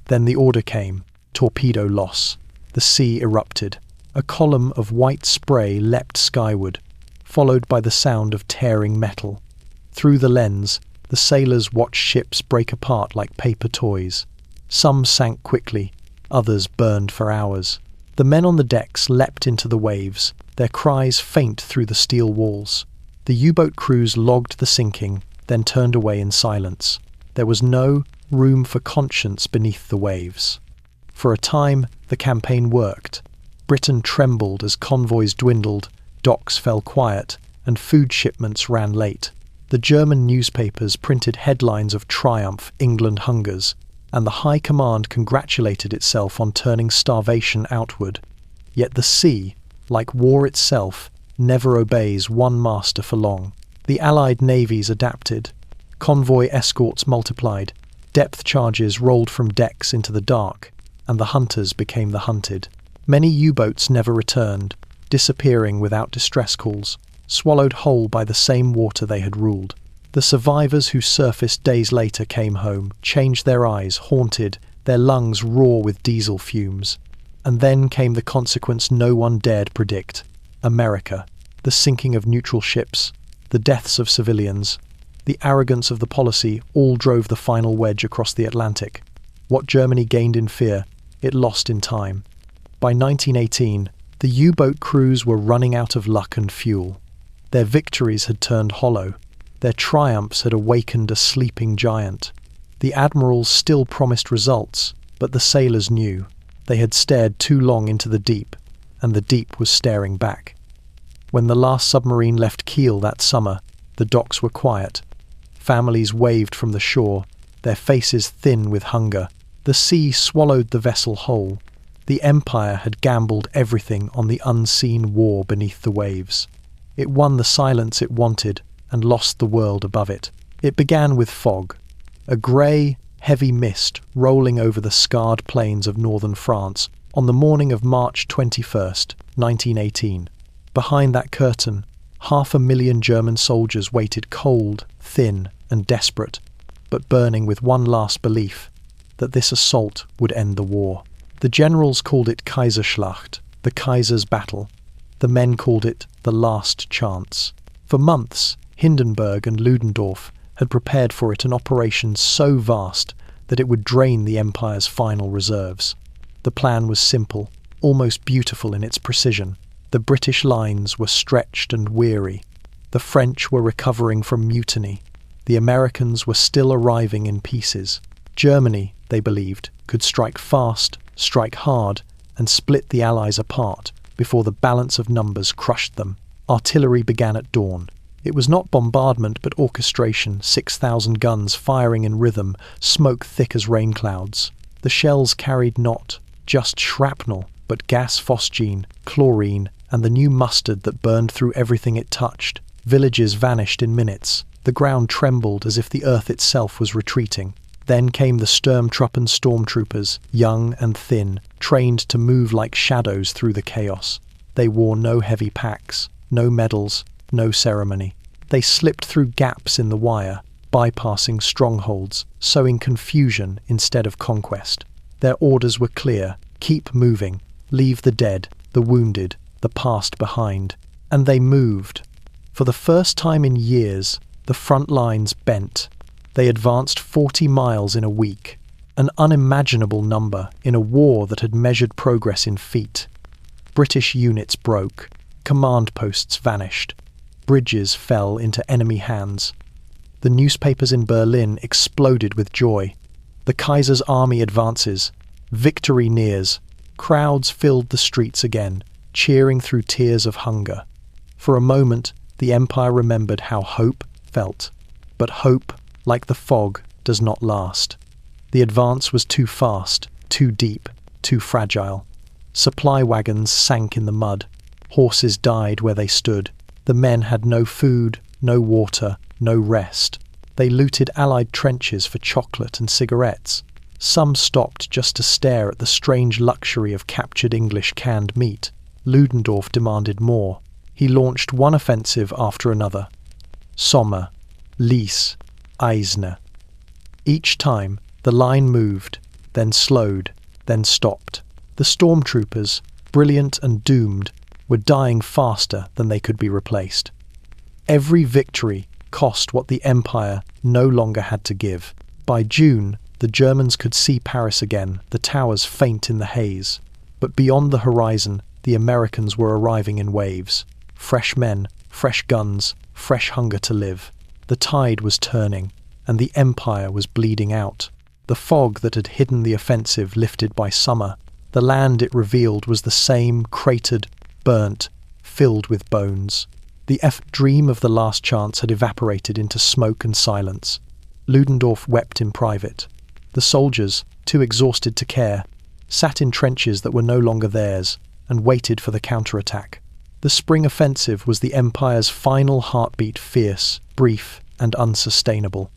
Then the order came, torpedo loss. The sea erupted. A column of white spray leapt skyward, followed by the sound of tearing metal. Through the lens, the sailors watched ships break apart like paper toys. Some sank quickly, others burned for hours. The men on the decks leapt into the waves, their cries faint through the steel walls. The U-boat crews logged the sinking, then turned away in silence. There was no room for conscience beneath the waves. For a time, the campaign worked. Britain trembled as convoys dwindled, docks fell quiet, and food shipments ran late. The German newspapers printed headlines of triumph, England hungers, and the High Command congratulated itself on turning starvation outward. Yet the sea, like war itself, never obeys one master for long. The Allied navies adapted. Convoy escorts multiplied. Depth charges rolled from decks into the dark, and the hunters became the hunted. Many U-boats never returned, disappearing without distress calls, swallowed whole by the same water they had ruled. The survivors who surfaced days later came home, changed their eyes, haunted, their lungs raw with diesel fumes. And then came the consequence no one dared predict. America, the sinking of neutral ships, the deaths of civilians, the arrogance of the policy all drove the final wedge across the Atlantic. What Germany gained in fear, it lost in time. By 1918, the U-boat crews were running out of luck and fuel. Their victories had turned hollow. Their triumphs had awakened a sleeping giant. The admirals still promised results, but the sailors knew. They had stared too long into the deep, and the deep was staring back. When the last submarine left Kiel that summer, the docks were quiet. Families waved from the shore, their faces thin with hunger. The sea swallowed the vessel whole. The Empire had gambled everything on the unseen war beneath the waves. It won the silence it wanted and lost the world above it. It began with fog, a grey, heavy mist rolling over the scarred plains of northern France on the morning of March 21st, 1918. Behind that curtain, 500,000 German soldiers waited cold, thin, and desperate, but burning with one last belief, that this assault would end the war. The generals called it Kaiserschlacht, the Kaiser's battle. The men called it the last chance. For months, Hindenburg and Ludendorff had prepared for it an operation so vast that it would drain the Empire's final reserves. The plan was simple, almost beautiful in its precision. The British lines were stretched and weary. The French were recovering from mutiny. The Americans were still arriving in pieces. Germany, they believed, could strike fast, strike hard, and split the Allies apart before the balance of numbers crushed them. Artillery began at dawn. It was not bombardment but orchestration, 6,000 guns firing in rhythm, smoke thick as rain clouds. The shells carried not just shrapnel, but gas phosgene, chlorine, and the new mustard that burned through everything it touched. Villages vanished in minutes. The ground trembled as if the earth itself was retreating. Then came the Sturmtruppen stormtroopers, young and thin, trained to move like shadows through the chaos. They wore no heavy packs, no medals, no ceremony. They slipped through gaps in the wire, bypassing strongholds, sowing confusion instead of conquest. Their orders were clear: keep moving, leave the dead, the wounded, the past behind. And they moved. For the first time in years, the front lines bent. They advanced 40 miles in a week, an unimaginable number in a war that had measured progress in feet. British units broke, command posts vanished, bridges fell into enemy hands. The newspapers in Berlin exploded with joy. The Kaiser's army advances. Victory nears. Crowds filled the streets again, cheering through tears of hunger. For a moment, the Empire remembered how hope felt. But hope, like the fog, does not last. The advance was too fast, too deep, too fragile. Supply wagons sank in the mud. Horses died where they stood. The men had no food, no water, no rest. They looted Allied trenches for chocolate and cigarettes. Some stopped just to stare at the strange luxury of captured English canned meat. Ludendorff demanded more. He launched one offensive after another. Somme, Lys, Aisne. Each time, the line moved, then slowed, then stopped. The stormtroopers, brilliant and doomed, were dying faster than they could be replaced. Every victory cost what the Empire no longer had to give. By June, the Germans could see Paris again, the towers faint in the haze. But beyond the horizon, the Americans were arriving in waves. Fresh men, fresh guns, fresh hunger to live. The tide was turning, and the Empire was bleeding out. The fog that had hidden the offensive lifted by summer. The land it revealed was the same, cratered, burnt, filled with bones. The dream of the last chance had evaporated into smoke and silence. Ludendorff wept in private. The soldiers, too exhausted to care, sat in trenches that were no longer theirs and waited for the counterattack. The spring offensive was the Empire's final heartbeat, fierce, brief, and unsustainable.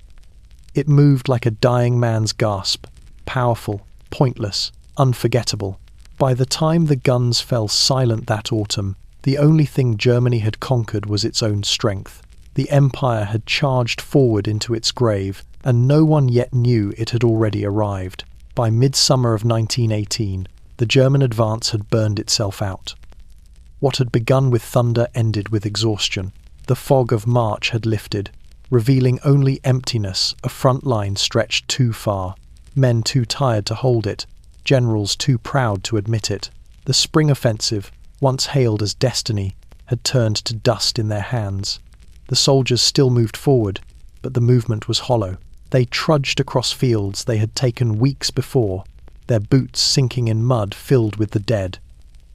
It moved like a dying man's gasp, powerful, pointless, unforgettable. By the time the guns fell silent that autumn, the only thing Germany had conquered was its own strength. The Empire had charged forward into its grave, and no one yet knew it had already arrived. By midsummer of 1918, the German advance had burned itself out. What had begun with thunder ended with exhaustion. The fog of March had lifted, revealing only emptiness, a front line stretched too far, men too tired to hold it, generals too proud to admit it. The spring offensive, once hailed as destiny, had turned to dust in their hands. The soldiers still moved forward, but the movement was hollow. They trudged across fields they had taken weeks before, their boots sinking in mud filled with the dead.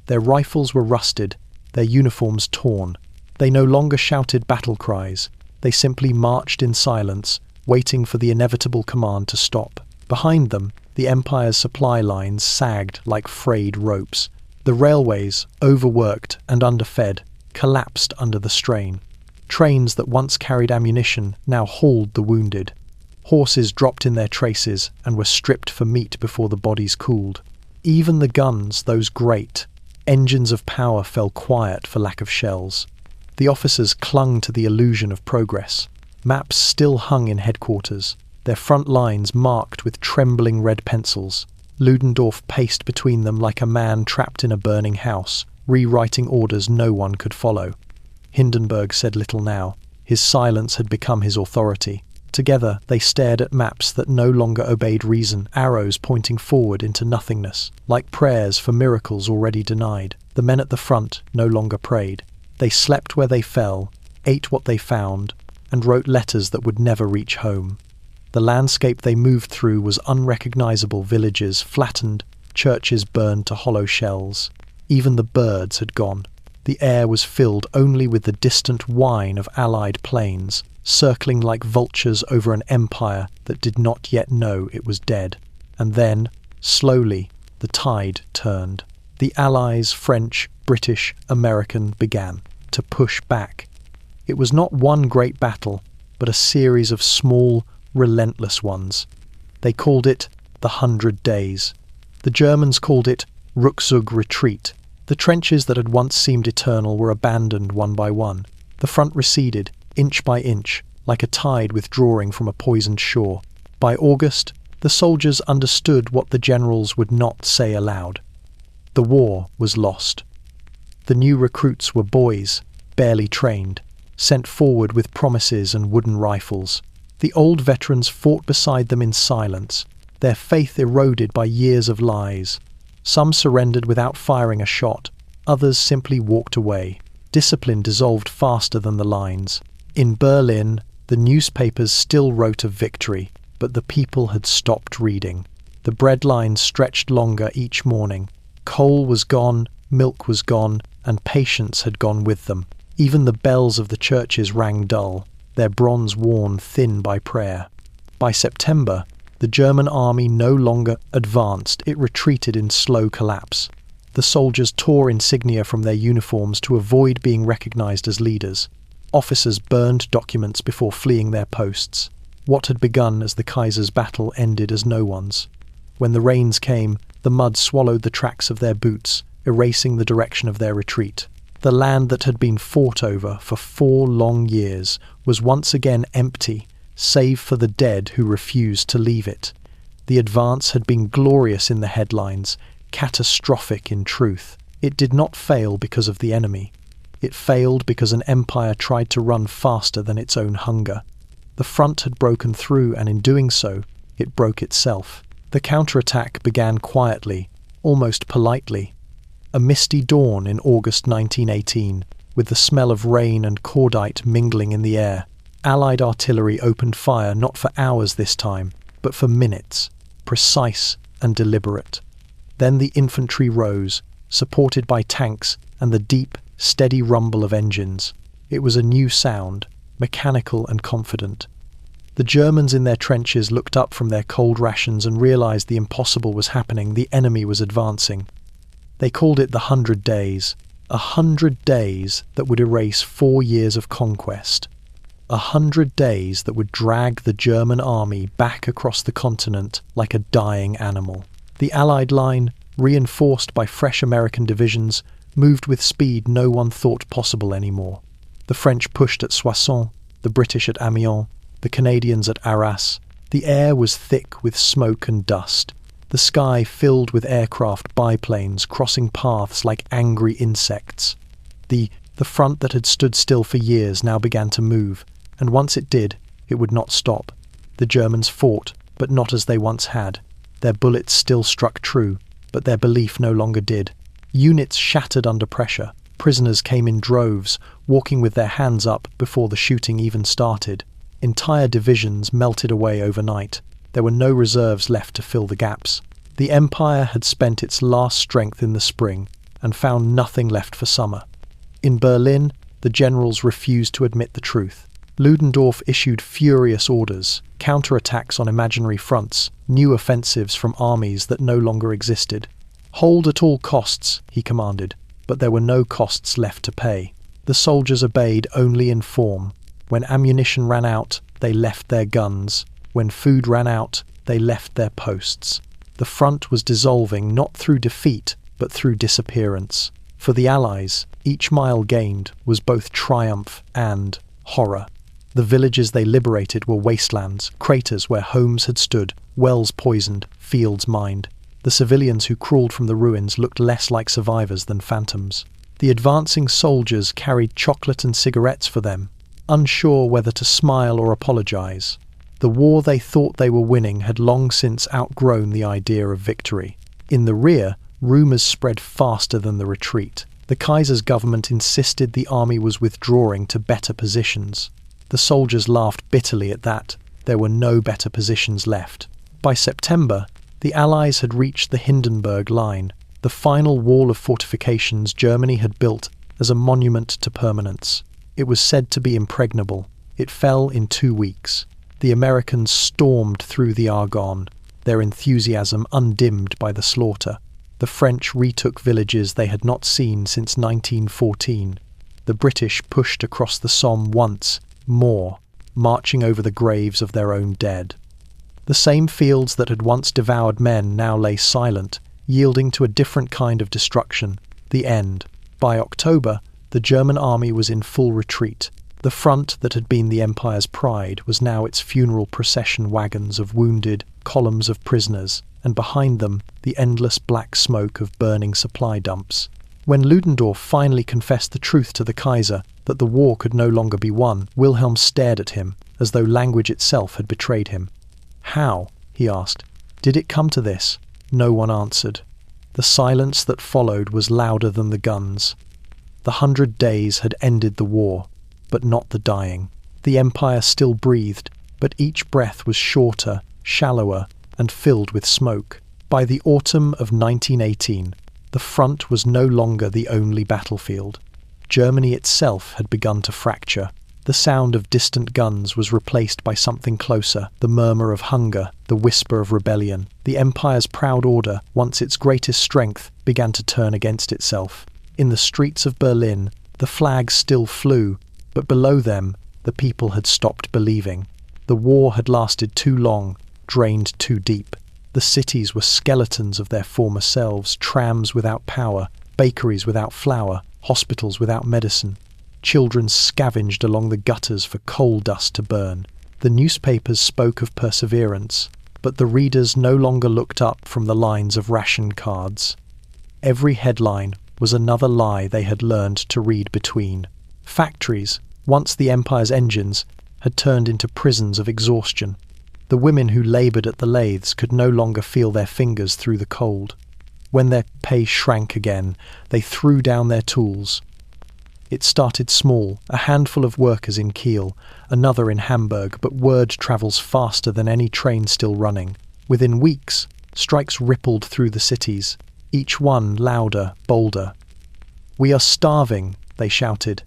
Their rifles were rusted, their uniforms torn. They no longer shouted battle cries. They simply marched in silence, waiting for the inevitable command to stop. Behind them, the Empire's supply lines sagged like frayed ropes. The railways, overworked and underfed, collapsed under the strain. Trains that once carried ammunition now hauled the wounded. Horses dropped in their traces and were stripped for meat before the bodies cooled. Even the guns, those great engines of power, fell quiet for lack of shells. The officers clung to the illusion of progress. Maps still hung in headquarters, their front lines marked with trembling red pencils. Ludendorff paced between them like a man trapped in a burning house, rewriting orders no one could follow. Hindenburg said little now. His silence had become his authority. Together they stared at maps that no longer obeyed reason, arrows pointing forward into nothingness, like prayers for miracles already denied. The men at the front no longer prayed. They slept where they fell, ate what they found, and wrote letters that would never reach home. The landscape they moved through was unrecognizable: villages flattened, churches burned to hollow shells. Even the birds had gone. The air was filled only with the distant whine of Allied planes, circling like vultures over an empire that did not yet know it was dead. And then, slowly, the tide turned. The Allies, French, British, American, began to push back. It was not one great battle, but a series of small, relentless ones. They called it the 100 Days. The Germans called it Rückzug, retreat. The trenches that had once seemed eternal were abandoned one by one. The front receded, inch by inch, like a tide withdrawing from a poisoned shore. By August, the soldiers understood what the generals would not say aloud. The war was lost. The new recruits were boys, barely trained. sent forward with promises and wooden rifles. The old veterans fought beside them in silence, their faith eroded by years of lies. Some surrendered without firing a shot, others simply walked away. Discipline dissolved faster than the lines. In Berlin, the newspapers still wrote of victory, but the people had stopped reading. The bread lines stretched longer each morning. Coal was gone, milk was gone, and patience had gone with them. Even the bells of the churches rang dull, their bronze worn thin by prayer. By September, the German army no longer advanced, it retreated in slow collapse. The soldiers tore insignia from their uniforms to avoid being recognized as leaders. Officers burned documents before fleeing their posts. What had begun as the Kaiser's battle ended as no one's. When the rains came, the mud swallowed the tracks of their boots, erasing the direction of their retreat. The land that had been fought over for 4 long years was once again empty, save for the dead who refused to leave it. The advance had been glorious in the headlines, catastrophic in truth. It did not fail because of the enemy. It failed because an empire tried to run faster than its own hunger. The front had broken through, and in doing so, it broke itself. The counterattack began quietly, almost politely. A misty dawn in August 1918, with the smell of rain and cordite mingling in the air. Allied artillery opened fire not for hours this time, but for minutes, precise and deliberate. Then the infantry rose, supported by tanks and the deep, steady rumble of engines. It was a new sound, mechanical and confident. The Germans in their trenches looked up from their cold rations and realized the impossible was happening. The enemy was advancing. They called it the 100 Days, 100 days that would erase 4 years of conquest. 100 days that would drag the German army back across the continent like a dying animal. The Allied line, reinforced by fresh American divisions, moved with speed no one thought possible anymore. The French pushed at Soissons, the British at Amiens, the Canadians at Arras. The air was thick with smoke and dust. The sky filled with aircraft biplanes crossing paths like angry insects. The front that had stood still for years now began to move, and once it did, it would not stop. The Germans fought, but not as they once had. Their bullets still struck true, but their belief no longer did. Units shattered under pressure. Prisoners came in droves, walking with their hands up before the shooting even started. Entire divisions melted away overnight. There were no reserves left to fill the gaps. The empire had spent its last strength in the spring and found nothing left for summer. In Berlin, the generals refused to admit the truth. Ludendorff issued furious orders, counterattacks on imaginary fronts, new offensives from armies that no longer existed. "Hold at all costs," he commanded, but there were no costs left to pay. The soldiers obeyed only in form. When ammunition ran out, they left their guns. When food ran out, they left their posts. The front was dissolving not through defeat, but through disappearance. For the Allies, each mile gained was both triumph and horror. The villages they liberated were wastelands, craters where homes had stood, wells poisoned, fields mined. The civilians who crawled from the ruins looked less like survivors than phantoms. The advancing soldiers carried chocolate and cigarettes for them, unsure whether to smile or apologize. The war they thought they were winning had long since outgrown the idea of victory. In the rear, rumors spread faster than the retreat. The Kaiser's government insisted the army was withdrawing to better positions. The soldiers laughed bitterly at that. There were no better positions left. By September, the Allies had reached the Hindenburg Line, the final wall of fortifications Germany had built as a monument to permanence. It was said to be impregnable. It fell in 2 weeks. The Americans stormed through the Argonne, their enthusiasm undimmed by the slaughter. The French retook villages they had not seen since 1914. The British pushed across the Somme once more, marching over the graves of their own dead. The same fields that had once devoured men now lay silent, yielding to a different kind of destruction, the end. By October, the German army was in full retreat. The front that had been the Empire's pride was now its funeral procession wagons of wounded, columns of prisoners, and behind them the endless black smoke of burning supply dumps. When Ludendorff finally confessed the truth to the Kaiser, that the war could no longer be won. Wilhelm stared at him, as though language itself had betrayed him. "How?" he asked. "Did it come to this?" No one answered. The silence that followed was louder than the guns. The 100 days had ended the war, but not the dying. The empire still breathed, but each breath was shorter, shallower, and filled with smoke. By the autumn of 1918, the front was no longer the only battlefield. Germany itself had begun to fracture. The sound of distant guns was replaced by something closer, the murmur of hunger, the whisper of rebellion. The empire's proud order, once its greatest strength, began to turn against itself. In the streets of Berlin, the flags still flew, but below them, the people had stopped believing. The war had lasted too long, drained too deep. The cities were skeletons of their former selves, trams without power, bakeries without flour, hospitals without medicine. Children scavenged along the gutters for coal dust to burn. The newspapers spoke of perseverance, but the readers no longer looked up from the lines of ration cards. Every headline was another lie they had learned to read between. Factories, once the empire's engines, had turned into prisons of exhaustion. The women who laboured at the lathes could no longer feel their fingers through the cold. When their pay shrank again, they threw down their tools. It started small, a handful of workers in Kiel, another in Hamburg, but word travels faster than any train still running. Within weeks, strikes rippled through the cities, each one louder, bolder. "We are starving," they shouted,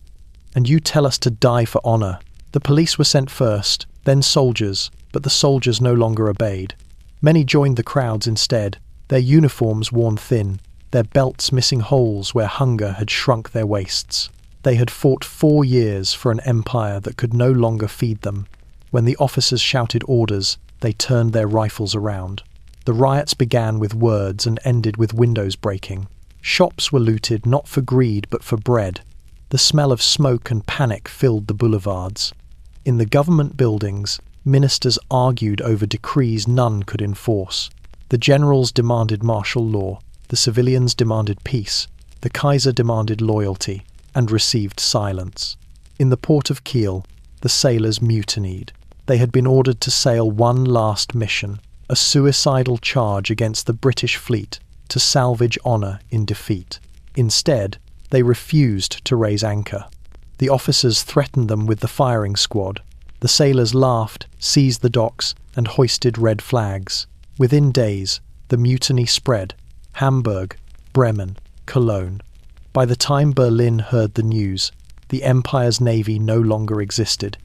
"and you tell us to die for honour." The police were sent first, then soldiers, but the soldiers no longer obeyed. Many joined the crowds instead, their uniforms worn thin, their belts missing holes where hunger had shrunk their waists. They had fought 4 years for an empire that could no longer feed them. When the officers shouted orders, they turned their rifles around. The riots began with words and ended with windows breaking. Shops were looted not for greed but for bread. The smell of smoke and panic filled the boulevards. In the government buildings, ministers argued over decrees none could enforce. The generals demanded martial law, the civilians demanded peace, the Kaiser demanded loyalty, and received silence. In the port of Kiel, the sailors mutinied. They had been ordered to sail one last mission, a suicidal charge against the British fleet to salvage honour in defeat. Instead, they refused to raise anchor. The officers threatened them with the firing squad. The sailors laughed, seized the docks, and hoisted red flags. Within days, the mutiny spread. Hamburg, Bremen, Cologne. By the time Berlin heard the news, the empire's navy no longer existed.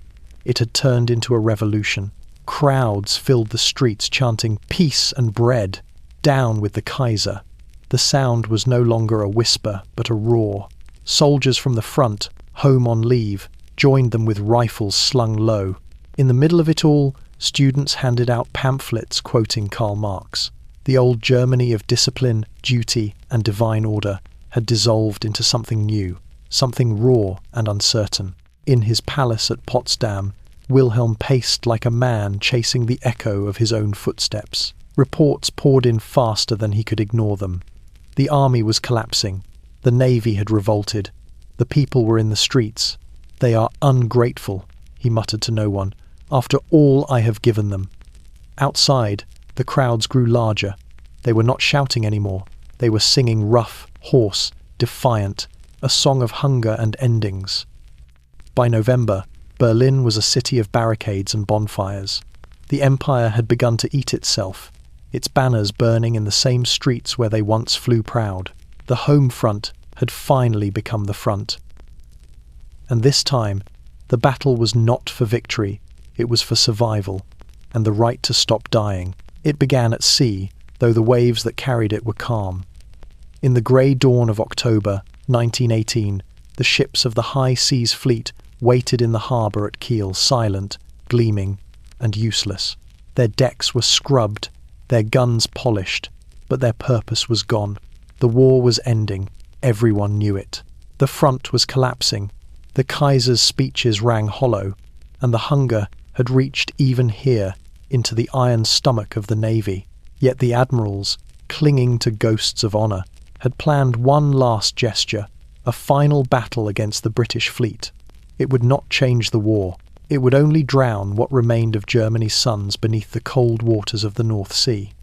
It had turned into a revolution. Crowds filled the streets chanting "Peace and bread! Down with the Kaiser!" The sound was no longer a whisper, but a roar. Soldiers from the front, home on leave, joined them with rifles slung low. In the middle of it all, students handed out pamphlets quoting Karl Marx. The old Germany of discipline, duty, and divine order had dissolved into something new, something raw and uncertain. In his palace at Potsdam, Wilhelm paced like a man chasing the echo of his own footsteps. Reports poured in faster than he could ignore them. The army was collapsing. The navy had revolted. The people were in the streets. "They are ungrateful," he muttered to no one, "after all I have given them." Outside, the crowds grew larger. They were not shouting anymore. They were singing rough, hoarse, defiant, a song of hunger and endings. By November, Berlin was a city of barricades and bonfires. The empire had begun to eat itself, its banners burning in the same streets where they once flew proud. The home front had finally become the front. And this time, the battle was not for victory, it was for survival, and the right to stop dying. It began at sea, though the waves that carried it were calm. In the grey dawn of October 1918, the ships of the High Seas Fleet waited in the harbour at Kiel, silent, gleaming, and useless. Their decks were scrubbed, their guns polished, but their purpose was gone. The war was ending. Everyone knew it. The front was collapsing. The Kaiser's speeches rang hollow, and the hunger had reached even here, into the iron stomach of the navy. Yet the admirals, clinging to ghosts of honour, had planned one last gesture, a final battle against the British fleet. It would not change the war. It would only drown what remained of Germany's sons beneath the cold waters of the North Sea.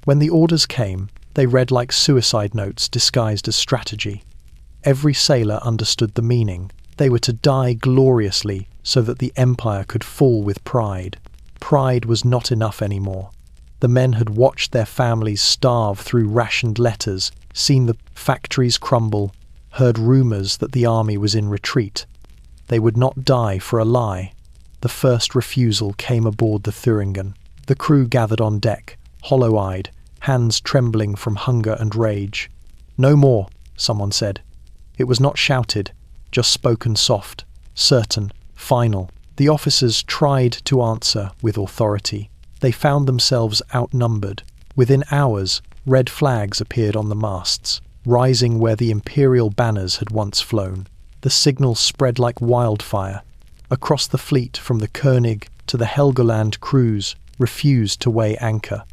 When the orders came, they read like suicide notes disguised as strategy. Every sailor understood the meaning. They were to die gloriously so that the empire could fall with pride. Pride was not enough anymore. The men had watched their families starve through rationed letters, seen the factories crumble, heard rumors that the army was in retreat. They would not die for a lie. The first refusal came aboard the Thuringen. The crew gathered on deck, hollow-eyed, hands trembling from hunger and rage. "No more," someone said. It was not shouted, just spoken soft, certain, final. The officers tried to answer with authority. They found themselves outnumbered. Within hours, red flags appeared on the masts, rising where the imperial banners had once flown. The signal spread like wildfire. Across the fleet, from the König to the Helgoland crews, refused to weigh anchor.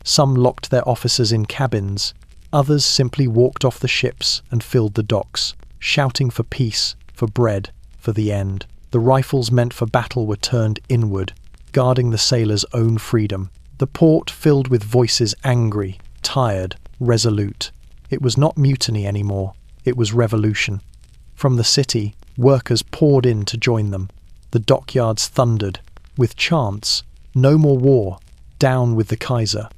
Some locked their officers in cabins. Others simply walked off the ships and filled the docks, shouting for peace, for bread, for the end. The rifles meant for battle were turned inward, guarding the sailors' own freedom. The port filled with voices angry, tired, resolute. It was not mutiny anymore, it was revolution. From the city, workers poured in to join them. The dockyards thundered, with chants, "No more war, down with the Kaiser."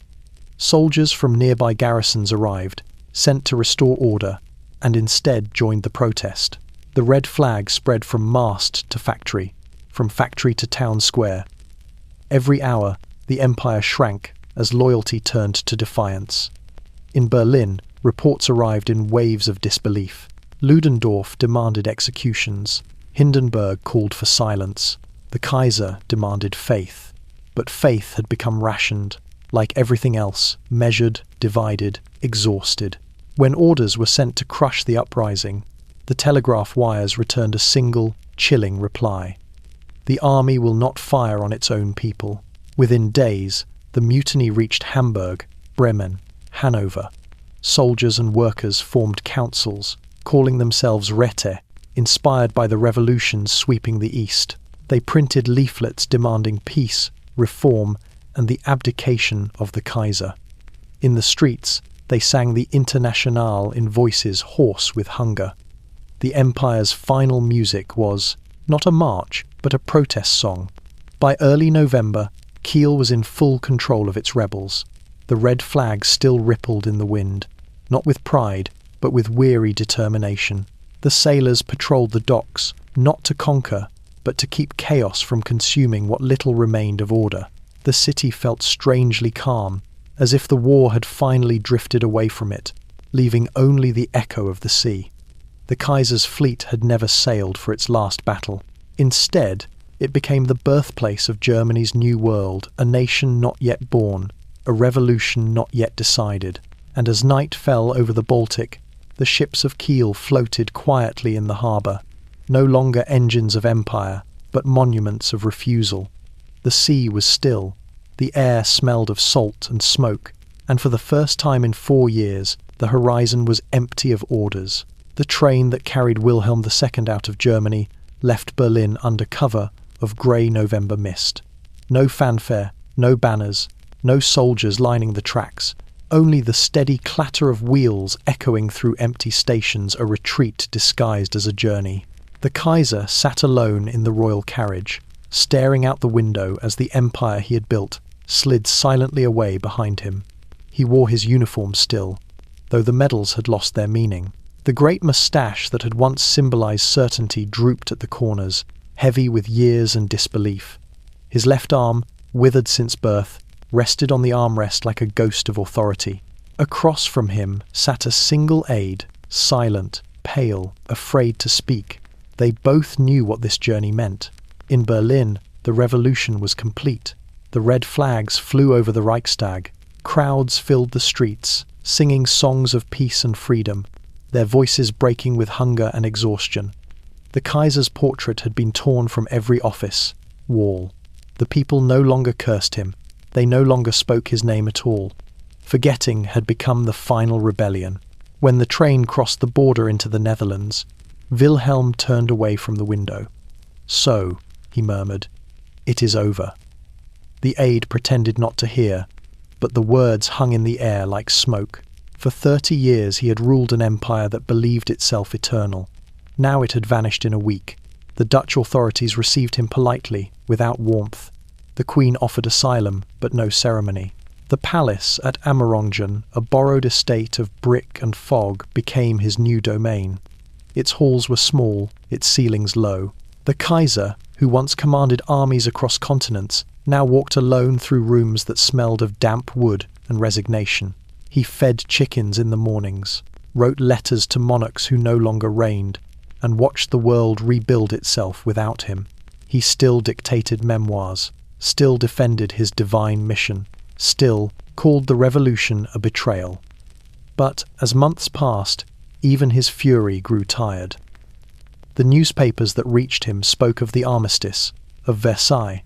Soldiers from nearby garrisons arrived, sent to restore order, and instead joined the protest. The red flag spread from mast to factory, from factory to town square. Every hour, the empire shrank as loyalty turned to defiance. In Berlin, reports arrived in waves of disbelief. Ludendorff demanded executions. Hindenburg called for silence. The Kaiser demanded faith. But faith had become rationed, like everything else, measured, divided, exhausted. When orders were sent to crush the uprising, the telegraph wires returned a single, chilling reply. The army will not fire on its own people. Within days, the mutiny reached Hamburg, Bremen, Hanover. Soldiers and workers formed councils, calling themselves Räte, inspired by the revolutions sweeping the East. They printed leaflets demanding peace, reform, and the abdication of the Kaiser. In the streets, they sang the Internationale in voices hoarse with hunger. The empire's final music was not a march, but a protest song. By early November, Kiel was in full control of its rebels. The red flag still rippled in the wind, not with pride, but with weary determination. The sailors patrolled the docks, not to conquer, but to keep chaos from consuming what little remained of order. The city felt strangely calm, as if the war had finally drifted away from it, leaving only the echo of the sea. The Kaiser's fleet had never sailed for its last battle. Instead, it became the birthplace of Germany's new world, a nation not yet born, a revolution not yet decided. And as night fell over the Baltic, the ships of Kiel floated quietly in the harbour, no longer engines of empire, but monuments of refusal. The sea was still, the air smelled of salt and smoke, and for the first time in 4 years, the horizon was empty of orders. The train that carried Wilhelm II out of Germany left Berlin under cover of grey November mist. No fanfare, no banners, no soldiers lining the tracks, only the steady clatter of wheels echoing through empty stations, a retreat disguised as a journey. The Kaiser sat alone in the royal carriage, staring out the window as the empire he had built slid silently away behind him. He wore his uniform still, though the medals had lost their meaning. The great moustache that had once symbolized certainty drooped at the corners, heavy with years and disbelief. His left arm, withered since birth, rested on the armrest like a ghost of authority. Across from him sat a single aide, silent, pale, afraid to speak. They both knew what this journey meant. In Berlin, the revolution was complete. The red flags flew over the Reichstag. Crowds filled the streets, singing songs of peace and freedom, their voices breaking with hunger and exhaustion. The Kaiser's portrait had been torn from every office, wall. The people no longer cursed him. They no longer spoke his name at all. Forgetting had become the final rebellion. When the train crossed the border into the Netherlands, Wilhelm turned away from the window. "So," he murmured, "it is over." The aide pretended not to hear, but the words hung in the air like smoke. For 30 years he had ruled an empire that believed itself eternal. Now it had vanished in a week. The Dutch authorities received him politely, without warmth. The Queen offered asylum, but no ceremony. The palace at Amerongen, a borrowed estate of brick and fog, became his new domain. Its halls were small, its ceilings low. The Kaiser, who once commanded armies across continents, now walked alone through rooms that smelled of damp wood and resignation. He fed chickens in the mornings, wrote letters to monarchs who no longer reigned, and watched the world rebuild itself without him. He still dictated memoirs, still defended his divine mission, still called the revolution a betrayal. But as months passed, even his fury grew tired. The newspapers that reached him spoke of the armistice, of Versailles,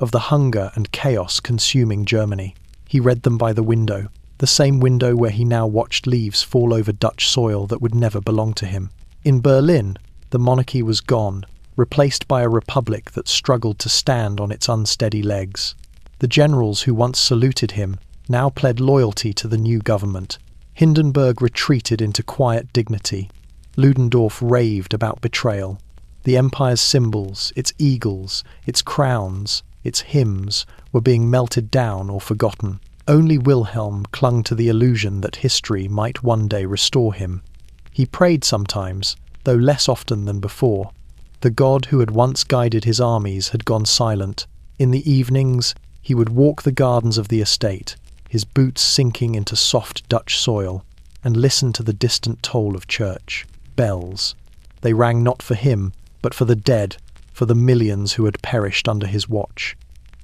of the hunger and chaos consuming Germany. He read them by the window, the same window where he now watched leaves fall over Dutch soil that would never belong to him. In Berlin, the monarchy was gone, replaced by a republic that struggled to stand on its unsteady legs. The generals who once saluted him now pled loyalty to the new government. Hindenburg retreated into quiet dignity. Ludendorff raved about betrayal. The empire's symbols, its eagles, its crowns, its hymns, were being melted down or forgotten. Only Wilhelm clung to the illusion that history might one day restore him. He prayed sometimes, though less often than before. The God who had once guided his armies had gone silent. In the evenings, he would walk the gardens of the estate, his boots sinking into soft Dutch soil, and listen to the distant toll of church bells. They rang not for him, but for the dead, for the millions who had perished under his watch.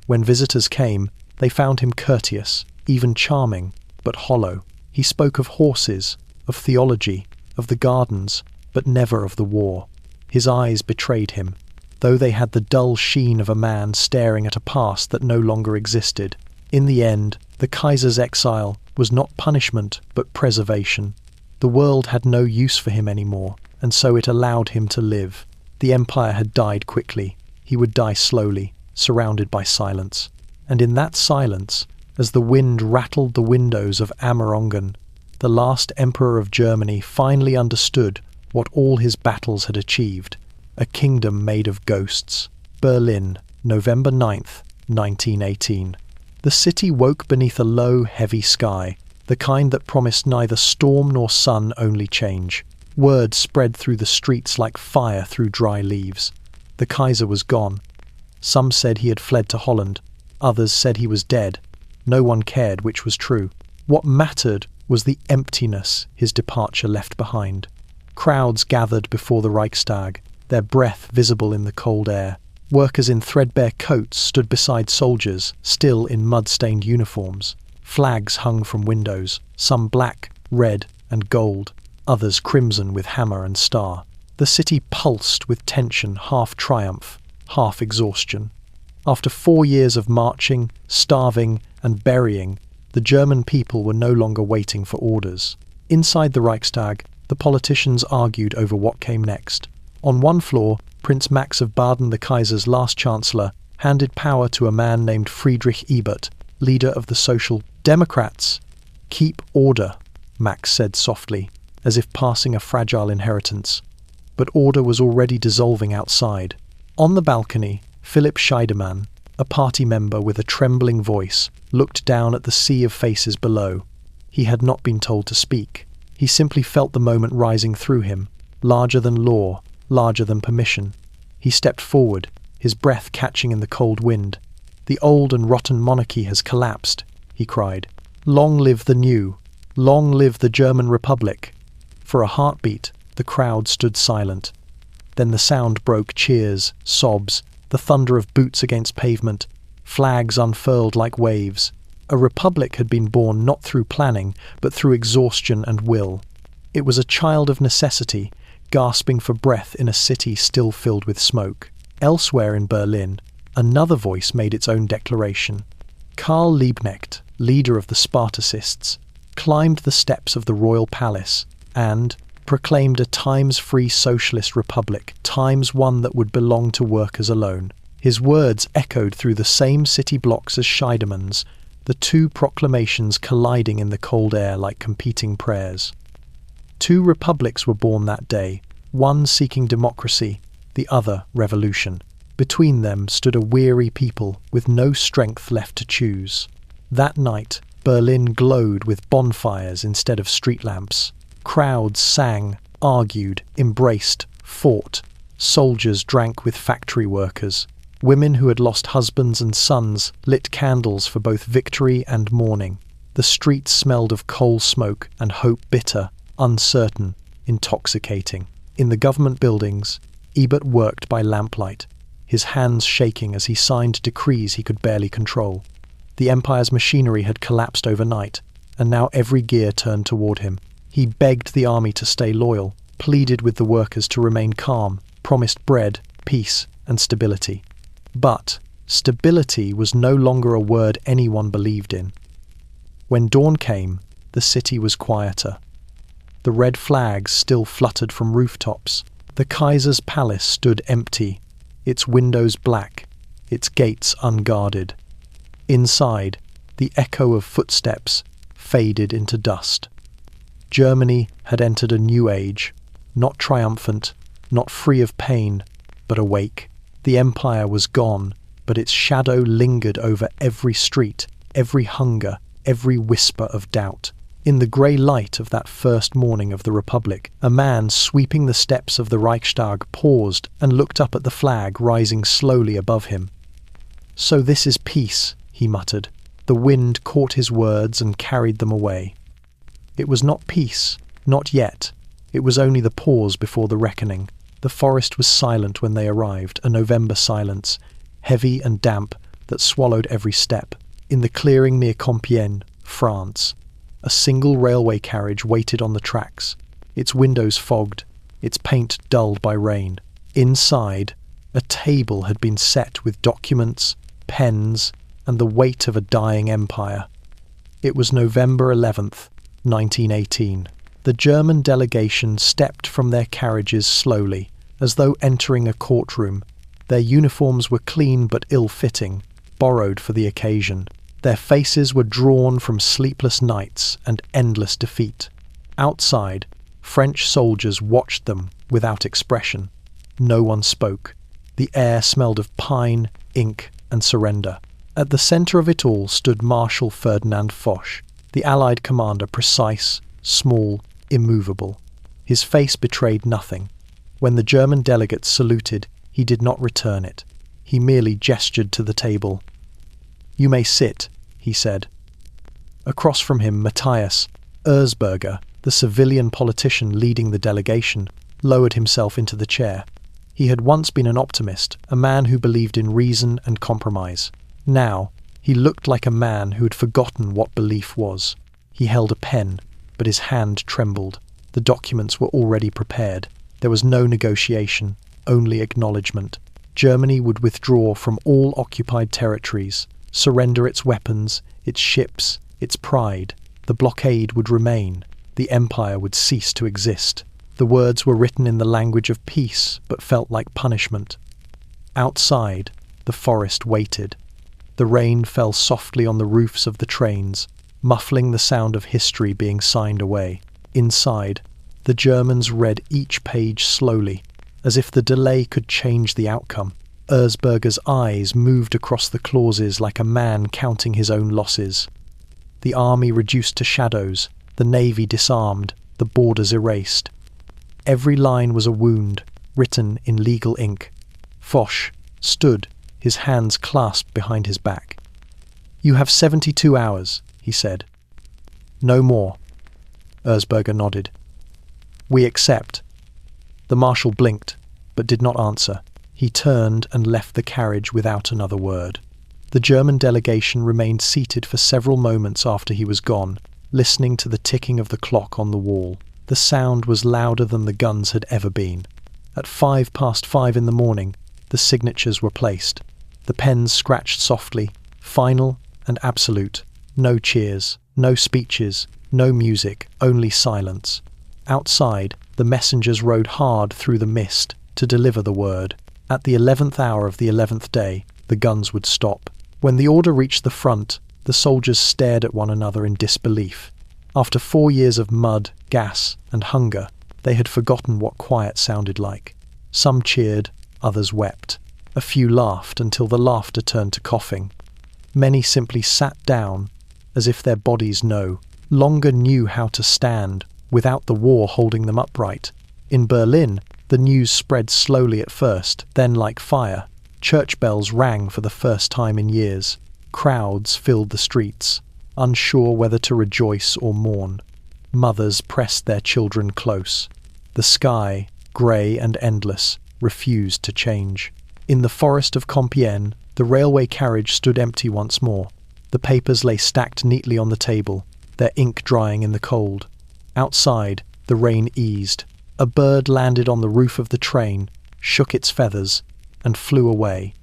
When visitors came, they found him courteous, even charming, but hollow. He spoke of horses, of theology, of the gardens, but never of the war. His eyes betrayed him, though they had the dull sheen of a man staring at a past that no longer existed. In the end, the Kaiser's exile was not punishment, but preservation. The world had no use for him anymore, and so it allowed him to live. The empire had died quickly. He would die slowly, surrounded by silence. And in that silence, as the wind rattled the windows of Amerongen, the last emperor of Germany finally understood what all his battles had achieved: a kingdom made of ghosts. Berlin, November 9th, 1918. The city woke beneath a low, heavy sky, the kind that promised neither storm nor sun, only change. Word spread through the streets like fire through dry leaves. The Kaiser was gone. Some said he had fled to Holland. Others said he was dead. No one cared which was true. What mattered was the emptiness his departure left behind. Crowds gathered before the Reichstag, their breath visible in the cold air. Workers in threadbare coats stood beside soldiers, still in mud-stained uniforms. Flags hung from windows, some black, red, and gold, others crimson with hammer and star. The city pulsed with tension, half triumph, half exhaustion. After 4 years of marching, starving, and burying, the German people were no longer waiting for orders. Inside the Reichstag, the politicians argued over what came next. On one floor, Prince Max of Baden, the Kaiser's last chancellor, handed power to a man named Friedrich Ebert, leader of the Social Democrats. "Keep order," Max said softly, as if passing a fragile inheritance. But order was already dissolving outside. On the balcony, Philipp Scheidemann, a party member with a trembling voice, looked down at the sea of faces below. He had not been told to speak. He simply felt the moment rising through him, larger than law, larger than permission. He stepped forward, his breath catching in the cold wind. "The old and rotten monarchy has collapsed," he cried. "Long live the new! Long live the German Republic!" For a heartbeat, the crowd stood silent. Then the sound broke: cheers, sobs, the thunder of boots against pavement, flags unfurled like waves. A republic had been born not through planning, but through exhaustion and will. It was a child of necessity, gasping for breath in a city still filled with smoke. Elsewhere in Berlin, another voice made its own declaration. Karl Liebknecht, leader of the Spartacists, climbed the steps of the royal palace and, proclaimed a times-free socialist republic, times one that would belong to workers alone. His words echoed through the same city blocks as Scheideman's, the two proclamations colliding in the cold air like competing prayers. Two republics were born that day, one seeking democracy, the other revolution. Between them stood a weary people with no strength left to choose. That night, Berlin glowed with bonfires instead of street lamps. Crowds sang, argued, embraced, fought. Soldiers drank with factory workers. Women who had lost husbands and sons lit candles for both victory and mourning. The streets smelled of coal smoke and hope, bitter, uncertain, intoxicating. In the government buildings, Ebert worked by lamplight, his hands shaking as he signed decrees he could barely control. The empire's machinery had collapsed overnight, and now every gear turned toward him. He begged the army to stay loyal, pleaded with the workers to remain calm, promised bread, peace, and stability. But stability was no longer a word anyone believed in. When dawn came, the city was quieter. The red flags still fluttered from rooftops. The Kaiser's palace stood empty, its windows black, its gates unguarded. Inside, the echo of footsteps faded into dust. Germany had entered a new age, not triumphant, not free of pain, but awake. The empire was gone, but its shadow lingered over every street, every hunger, every whisper of doubt. In the grey light of that first morning of the Republic, a man sweeping the steps of the Reichstag paused and looked up at the flag rising slowly above him. "So this is peace," he muttered. The wind caught his words and carried them away. It was not peace, not yet. It was only the pause before the reckoning. The forest was silent when they arrived, a November silence, heavy and damp, that swallowed every step. In the clearing near Compiègne, France, a single railway carriage waited on the tracks, its windows fogged, its paint dulled by rain. Inside, a table had been set with documents, pens, and the weight of a dying empire. It was November 11th, 1918. The German delegation stepped from their carriages slowly, as though entering a courtroom. Their uniforms were clean but ill-fitting, borrowed for the occasion. Their faces were drawn from sleepless nights and endless defeat. Outside, French soldiers watched them without expression. No one spoke. The air smelled of pine, ink, and surrender. At the centre of it all stood Marshal Ferdinand Foch, the Allied commander, precise, small, immovable. His face betrayed nothing. When the German delegates saluted, he did not return it. He merely gestured to the table. "You may sit," he said. Across from him, Matthias Erzberger, the civilian politician leading the delegation, lowered himself into the chair. He had once been an optimist, a man who believed in reason and compromise. Now, he looked like a man who had forgotten what belief was. He held a pen, but his hand trembled. The documents were already prepared. There was no negotiation, only acknowledgement. Germany would withdraw from all occupied territories, surrender its weapons, its ships, its pride. The blockade would remain. The empire would cease to exist. The words were written in the language of peace, but felt like punishment. Outside, the forest waited. The rain fell softly on the roofs of the trains, muffling the sound of history being signed away. Inside, the Germans read each page slowly, as if the delay could change the outcome. Erzberger's eyes moved across the clauses like a man counting his own losses. The army reduced to shadows, the navy disarmed, the borders erased. Every line was a wound, written in legal ink. Foch stood, his hands clasped behind his back. "You have 72 hours, he said. "No more." Erzberger nodded. "We accept." The marshal blinked, but did not answer. He turned and left the carriage without another word. The German delegation remained seated for several moments after he was gone, listening to the ticking of the clock on the wall. The sound was louder than the guns had ever been. At 5:05 in the morning, the signatures were placed. The pens scratched softly, final and absolute. No cheers, no speeches, no music, only silence. Outside, The messengers rode hard through the mist to deliver the word. At the 11th hour of the 11th day, the guns would stop. When the order reached the front, the soldiers stared at one another in disbelief. After 4 years of mud, gas, and hunger, they had forgotten what quiet sounded like. Some cheered, others wept. A few laughed until the laughter turned to coughing. Many simply sat down, as if their bodies no longer knew how to stand without the war holding them upright. In Berlin, the news spread slowly at first, then like fire. Church bells rang for the first time in years. Crowds filled the streets, unsure whether to rejoice or mourn. Mothers pressed their children close. The sky, grey and endless, refused to change. In the forest of Compiègne, the railway carriage stood empty once more. The papers lay stacked neatly on the table, their ink drying in the cold. Outside, the rain eased. A bird landed on the roof of the train, shook its feathers, and flew away.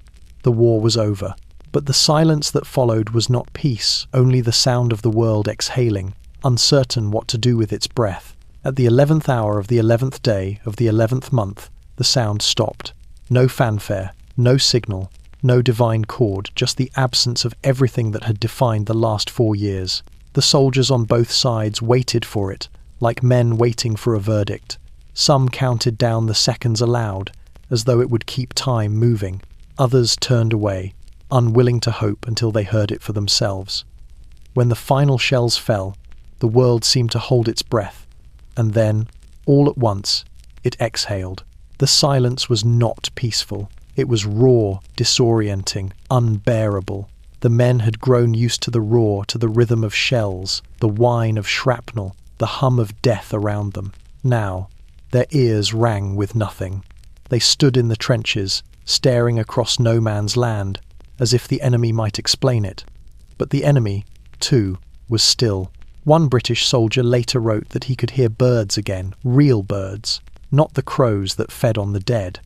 The war was over. But the silence that followed was not peace, only the sound of the world exhaling, uncertain what to do with its breath. At the 11th hour of the 11th day of the 11th month, the sound stopped. No fanfare, no signal, no divine chord, just the absence of everything that had defined the last 4 years. The soldiers on both sides waited for it, like men waiting for a verdict. Some counted down the seconds aloud, as though it would keep time moving. Others turned away, unwilling to hope until they heard it for themselves. When the final shells fell, the world seemed to hold its breath, and then, all at once, it exhaled. The silence was not peaceful. It was raw, disorienting, unbearable. The men had grown used to the roar, to the rhythm of shells, the whine of shrapnel, the hum of death around them. Now, their ears rang with nothing. They stood in the trenches, staring across no man's land, as if the enemy might explain it. But the enemy, too, was still. One British soldier later wrote that he could hear birds again, real birds, not the crows that fed on the dead.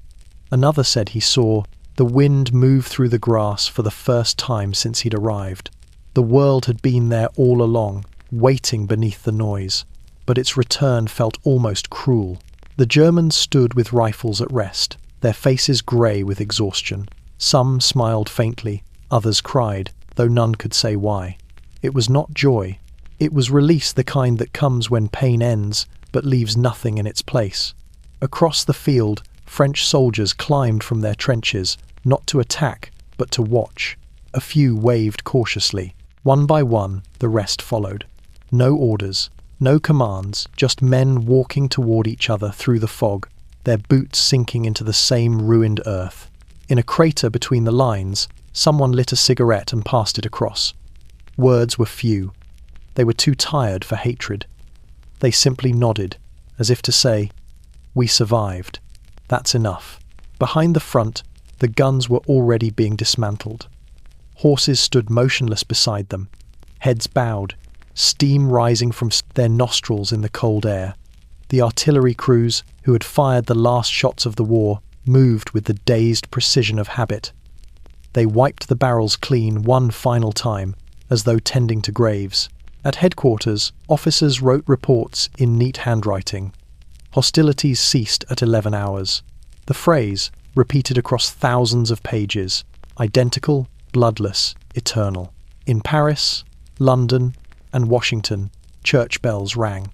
Another said he saw the wind move through the grass for the first time since he'd arrived. The world had been there all along, waiting beneath the noise, but its return felt almost cruel. The Germans stood with rifles at rest, their faces grey with exhaustion. Some smiled faintly, others cried, though none could say why. It was not joy. It was release, the kind that comes when pain ends, but leaves nothing in its place. Across the field, French soldiers climbed from their trenches, not to attack, but to watch. A few waved cautiously. One by one, the rest followed. No orders, no commands, just men walking toward each other through the fog, their boots sinking into the same ruined earth. In a crater between the lines, someone lit a cigarette and passed it across. Words were few. They were too tired for hatred. They simply nodded, as if to say, "We survived. That's enough." Behind the front, the guns were already being dismantled. Horses stood motionless beside them, heads bowed, steam rising from their nostrils in the cold air. The artillery crews, who had fired the last shots of the war, moved with the dazed precision of habit. They wiped the barrels clean one final time, as though tending to graves. At headquarters, officers wrote reports in neat handwriting. Hostilities ceased at 11 hours. The phrase, repeated across thousands of pages, identical, bloodless, eternal. In Paris, London, and Washington, church bells rang.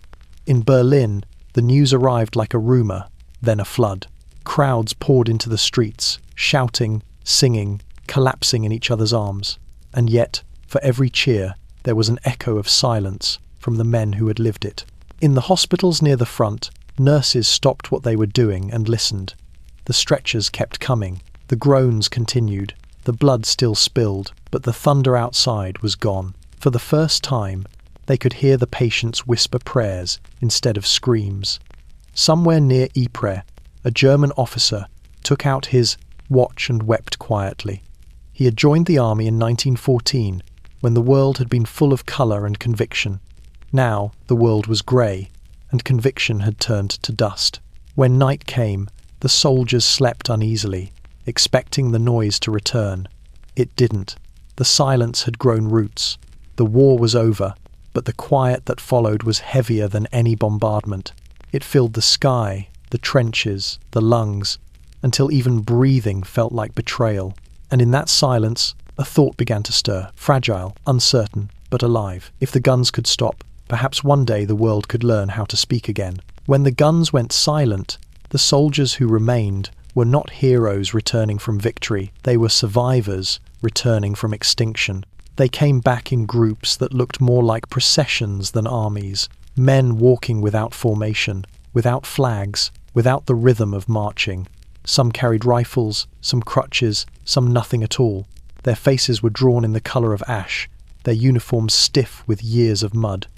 In Berlin, the news arrived like a rumour, then a flood. Crowds poured into the streets, shouting, singing, collapsing in each other's arms. And yet, for every cheer, there was an echo of silence from the men who had lived it. In the hospitals near the front, nurses stopped what they were doing and listened. The stretchers kept coming. The groans continued. The blood still spilled, but the thunder outside was gone. For the first time, they could hear the patients whisper prayers instead of screams. Somewhere near Ypres, a German officer took out his watch and wept quietly. He had joined the army in 1914, when the world had been full of colour and conviction. Now the world was grey, and conviction had turned to dust. When night came, the soldiers slept uneasily, expecting the noise to return. It didn't. The silence had grown roots. The war was over, but the quiet that followed was heavier than any bombardment. It filled the sky, the trenches, the lungs, until even breathing felt like betrayal. And in that silence, a thought began to stir, fragile, uncertain, but alive. If the guns could stop, perhaps one day the world could learn how to speak again. When the guns went silent, the soldiers who remained were not heroes returning from victory. They were survivors returning from extinction. They came back in groups that looked more like processions than armies. Men walking without formation, without flags, without the rhythm of marching. Some carried rifles, some crutches, some nothing at all. Their faces were drawn in the colour of ash, their uniforms stiff with years of mud.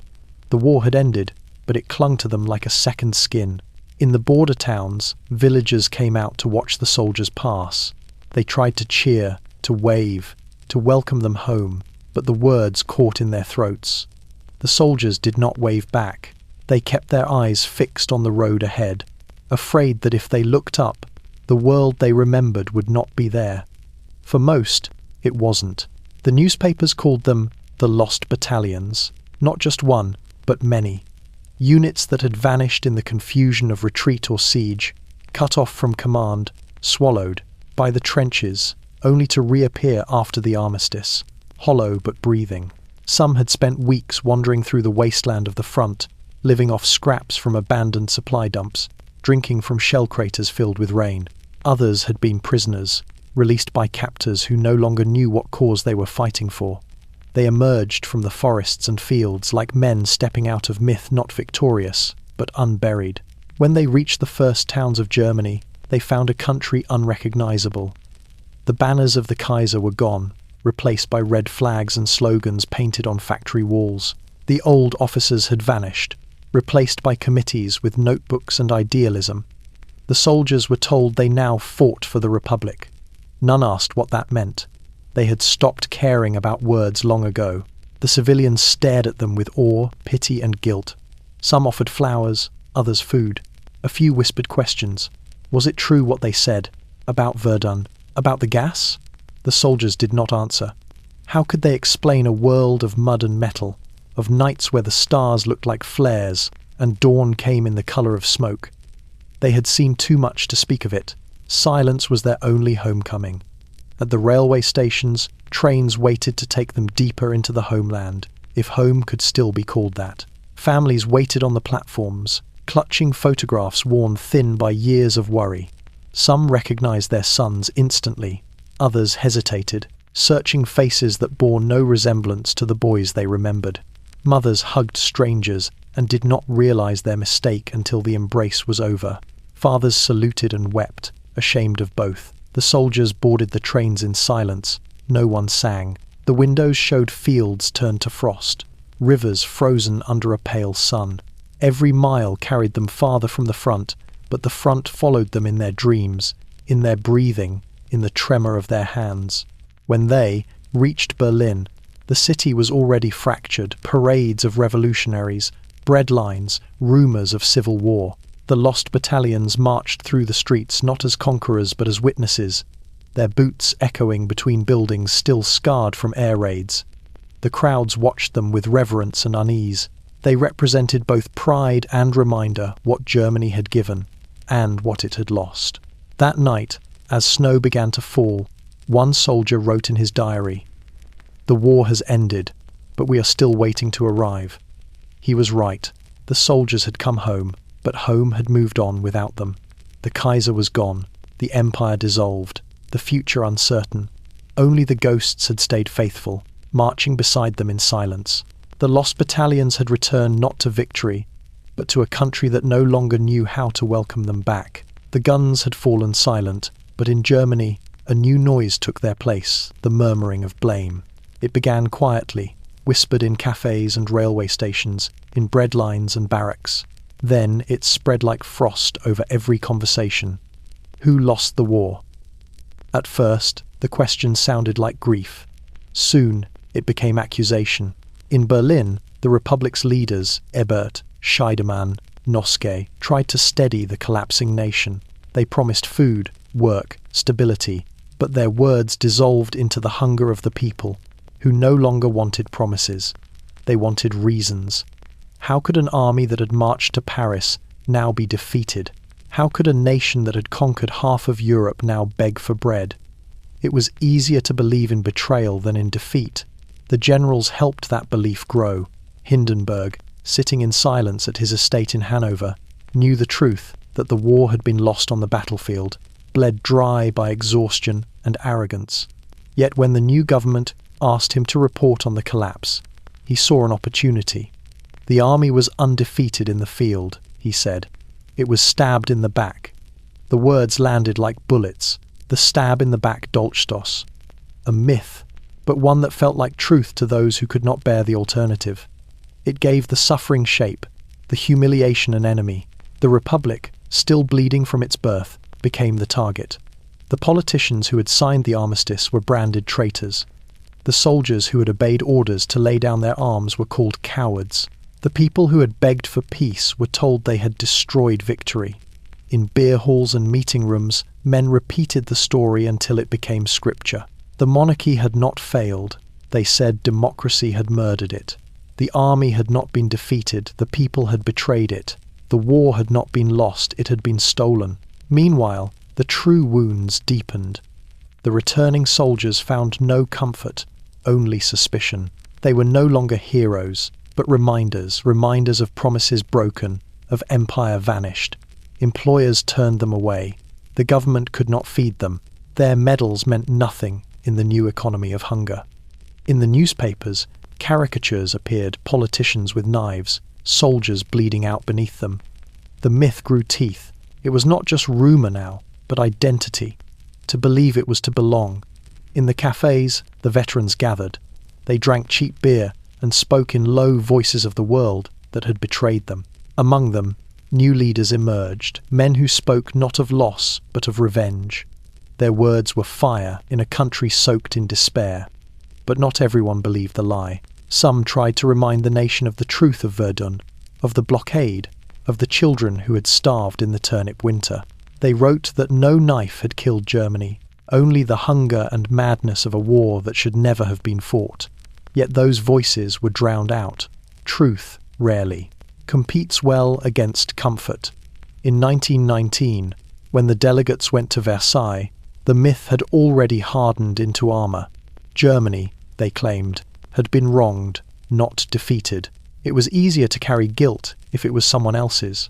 The war had ended, but it clung to them like a second skin. In the border towns, villagers came out to watch the soldiers pass. They tried to cheer, to wave, to welcome them home, but the words caught in their throats. The soldiers did not wave back. They kept their eyes fixed on the road ahead, afraid that if they looked up, the world they remembered would not be there. For most, it wasn't. The newspapers called them the Lost Battalions. Not just one, but many. Units that had vanished in the confusion of retreat or siege, cut off from command, swallowed by the trenches, only to reappear after the armistice, hollow but breathing. Some had spent weeks wandering through the wasteland of the front, living off scraps from abandoned supply dumps, drinking from shell craters filled with rain. Others had been prisoners, released by captors who no longer knew what cause they were fighting for. They emerged from the forests and fields like men stepping out of myth, not victorious, but unburied. When they reached the first towns of Germany, they found a country unrecognizable. The banners of the Kaiser were gone, replaced by red flags and slogans painted on factory walls. The old officers had vanished, replaced by committees with notebooks and idealism. The soldiers were told they now fought for the Republic. None asked what that meant. They had stopped caring about words long ago. The civilians stared at them with awe, pity and guilt. Some offered flowers, others food. A few whispered questions. Was it true what they said? About Verdun? About the gas? The soldiers did not answer. How could they explain a world of mud and metal, of nights where the stars looked like flares and dawn came in the colour of smoke? They had seen too much to speak of it. Silence was their only homecoming. At the railway stations, trains waited to take them deeper into the homeland, if home could still be called that. Families waited on the platforms, clutching photographs worn thin by years of worry. Some recognized their sons instantly, others hesitated, searching faces that bore no resemblance to the boys they remembered. Mothers hugged strangers and did not realize their mistake until the embrace was over. Fathers saluted and wept, ashamed of both. The soldiers boarded the trains in silence. No one sang. The windows showed fields turned to frost, rivers frozen under a pale sun. Every mile carried them farther from the front, but the front followed them in their dreams, in their breathing, in the tremor of their hands. When they reached Berlin, the city was already fractured, parades of revolutionaries, bread lines, rumors of civil war. The lost battalions marched through the streets not as conquerors but as witnesses, their boots echoing between buildings still scarred from air raids. The crowds watched them with reverence and unease. They represented both pride and reminder what Germany had given and what it had lost. That night, as snow began to fall, one soldier wrote in his diary, "The war has ended, but we are still waiting to arrive." He was right. The soldiers had come home, but home had moved on without them. The Kaiser was gone, the empire dissolved, the future uncertain. Only the ghosts had stayed faithful, marching beside them in silence. The lost battalions had returned not to victory, but to a country that no longer knew how to welcome them back. The guns had fallen silent, but in Germany, a new noise took their place, the murmuring of blame. It began quietly, whispered in cafes and railway stations, in bread lines and barracks. Then it spread like frost over every conversation. Who lost the war? At first, the question sounded like grief. Soon, it became accusation. In Berlin, the Republic's leaders, Ebert, Scheidemann, Noske, tried to steady the collapsing nation. They promised food, work, stability, but their words dissolved into the hunger of the people, who no longer wanted promises. They wanted reasons. How could an army that had marched to Paris now be defeated? How could a nation that had conquered half of Europe now beg for bread? It was easier to believe in betrayal than in defeat. The generals helped that belief grow. Hindenburg, sitting in silence at his estate in Hanover, knew the truth that the war had been lost on the battlefield, bled dry by exhaustion and arrogance. Yet when the new government asked him to report on the collapse, he saw an opportunity. The army was undefeated in the field, he said. It was stabbed in the back. The words landed like bullets. The stab in the back Dolchstoss. A myth, but one that felt like truth to those who could not bear the alternative. It gave the suffering shape, the humiliation an enemy. The Republic, still bleeding from its birth, became the target. The politicians who had signed the armistice were branded traitors. The soldiers who had obeyed orders to lay down their arms were called cowards. The people who had begged for peace were told they had destroyed victory. In beer halls and meeting rooms, men repeated the story until it became scripture. The monarchy had not failed. They said democracy had murdered it. The army had not been defeated. The people had betrayed it. The war had not been lost. It had been stolen. Meanwhile, the true wounds deepened. The returning soldiers found no comfort, only suspicion. They were no longer heroes, but reminders of promises broken, of empire vanished. Employers turned them away. The government could not feed them. Their medals meant nothing in the new economy of hunger. In the newspapers, caricatures appeared, politicians with knives, soldiers bleeding out beneath them. The myth grew teeth. It was not just rumour now, but identity. To believe it was to belong. In the cafes, the veterans gathered. They drank cheap beer and spoke in low voices of the world that had betrayed them. Among them, new leaders emerged, men who spoke not of loss, but of revenge. Their words were fire in a country soaked in despair. But not everyone believed the lie. Some tried to remind the nation of the truth of Verdun, of the blockade, of the children who had starved in the turnip winter. They wrote that no knife had killed Germany, only the hunger and madness of a war that should never have been fought. Yet those voices were drowned out. Truth, rarely, competes well against comfort. In 1919, when the delegates went to Versailles, the myth had already hardened into armour. Germany, they claimed, had been wronged, not defeated. It was easier to carry guilt if it was someone else's.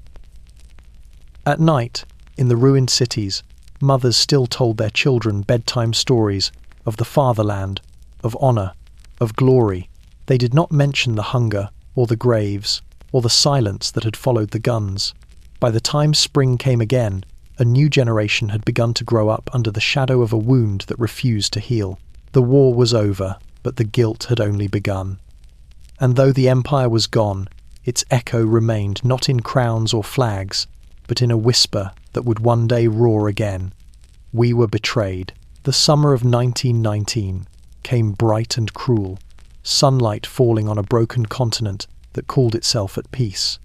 At night, in the ruined cities, mothers still told their children bedtime stories of the fatherland, of honour, of glory. They did not mention the hunger, or the graves, or the silence that had followed the guns. By the time spring came again, a new generation had begun to grow up under the shadow of a wound that refused to heal. The war was over, but the guilt had only begun. And though the empire was gone, its echo remained not in crowns or flags, but in a whisper that would one day roar again. We were betrayed. The summer of 1919 came bright and cruel, sunlight falling on a broken continent that called itself at peace.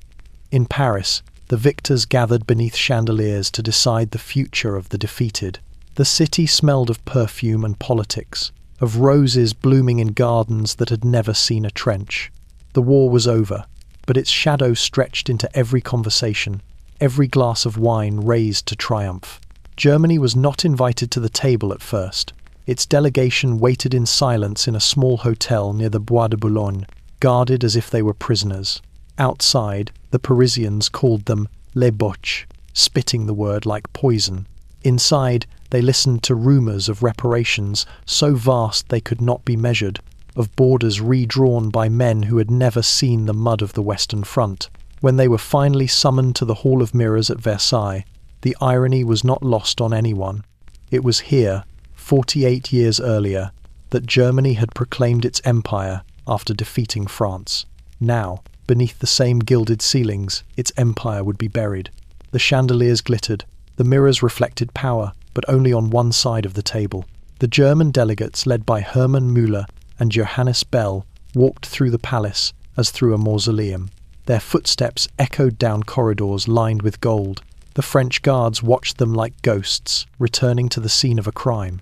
In Paris, the victors gathered beneath chandeliers to decide the future of the defeated. The city smelled of perfume and politics, of roses blooming in gardens that had never seen a trench. The war was over, but its shadow stretched into every conversation, every glass of wine raised to triumph. Germany was not invited to the table at first. Its delegation waited in silence in a small hotel near the Bois de Boulogne, guarded as if they were prisoners. Outside, the Parisians called them les boches, spitting the word like poison. Inside, they listened to rumours of reparations so vast they could not be measured, of borders redrawn by men who had never seen the mud of the Western Front. When they were finally summoned to the Hall of Mirrors at Versailles, the irony was not lost on anyone. It was here, 48 years earlier, that Germany had proclaimed its empire after defeating France. Now, beneath the same gilded ceilings, its empire would be buried. The chandeliers glittered. The mirrors reflected power, but only on one side of the table. The German delegates, led by Hermann Müller and Johannes Bell, walked through the palace as through a mausoleum. Their footsteps echoed down corridors lined with gold. The French guards watched them like ghosts, returning to the scene of a crime.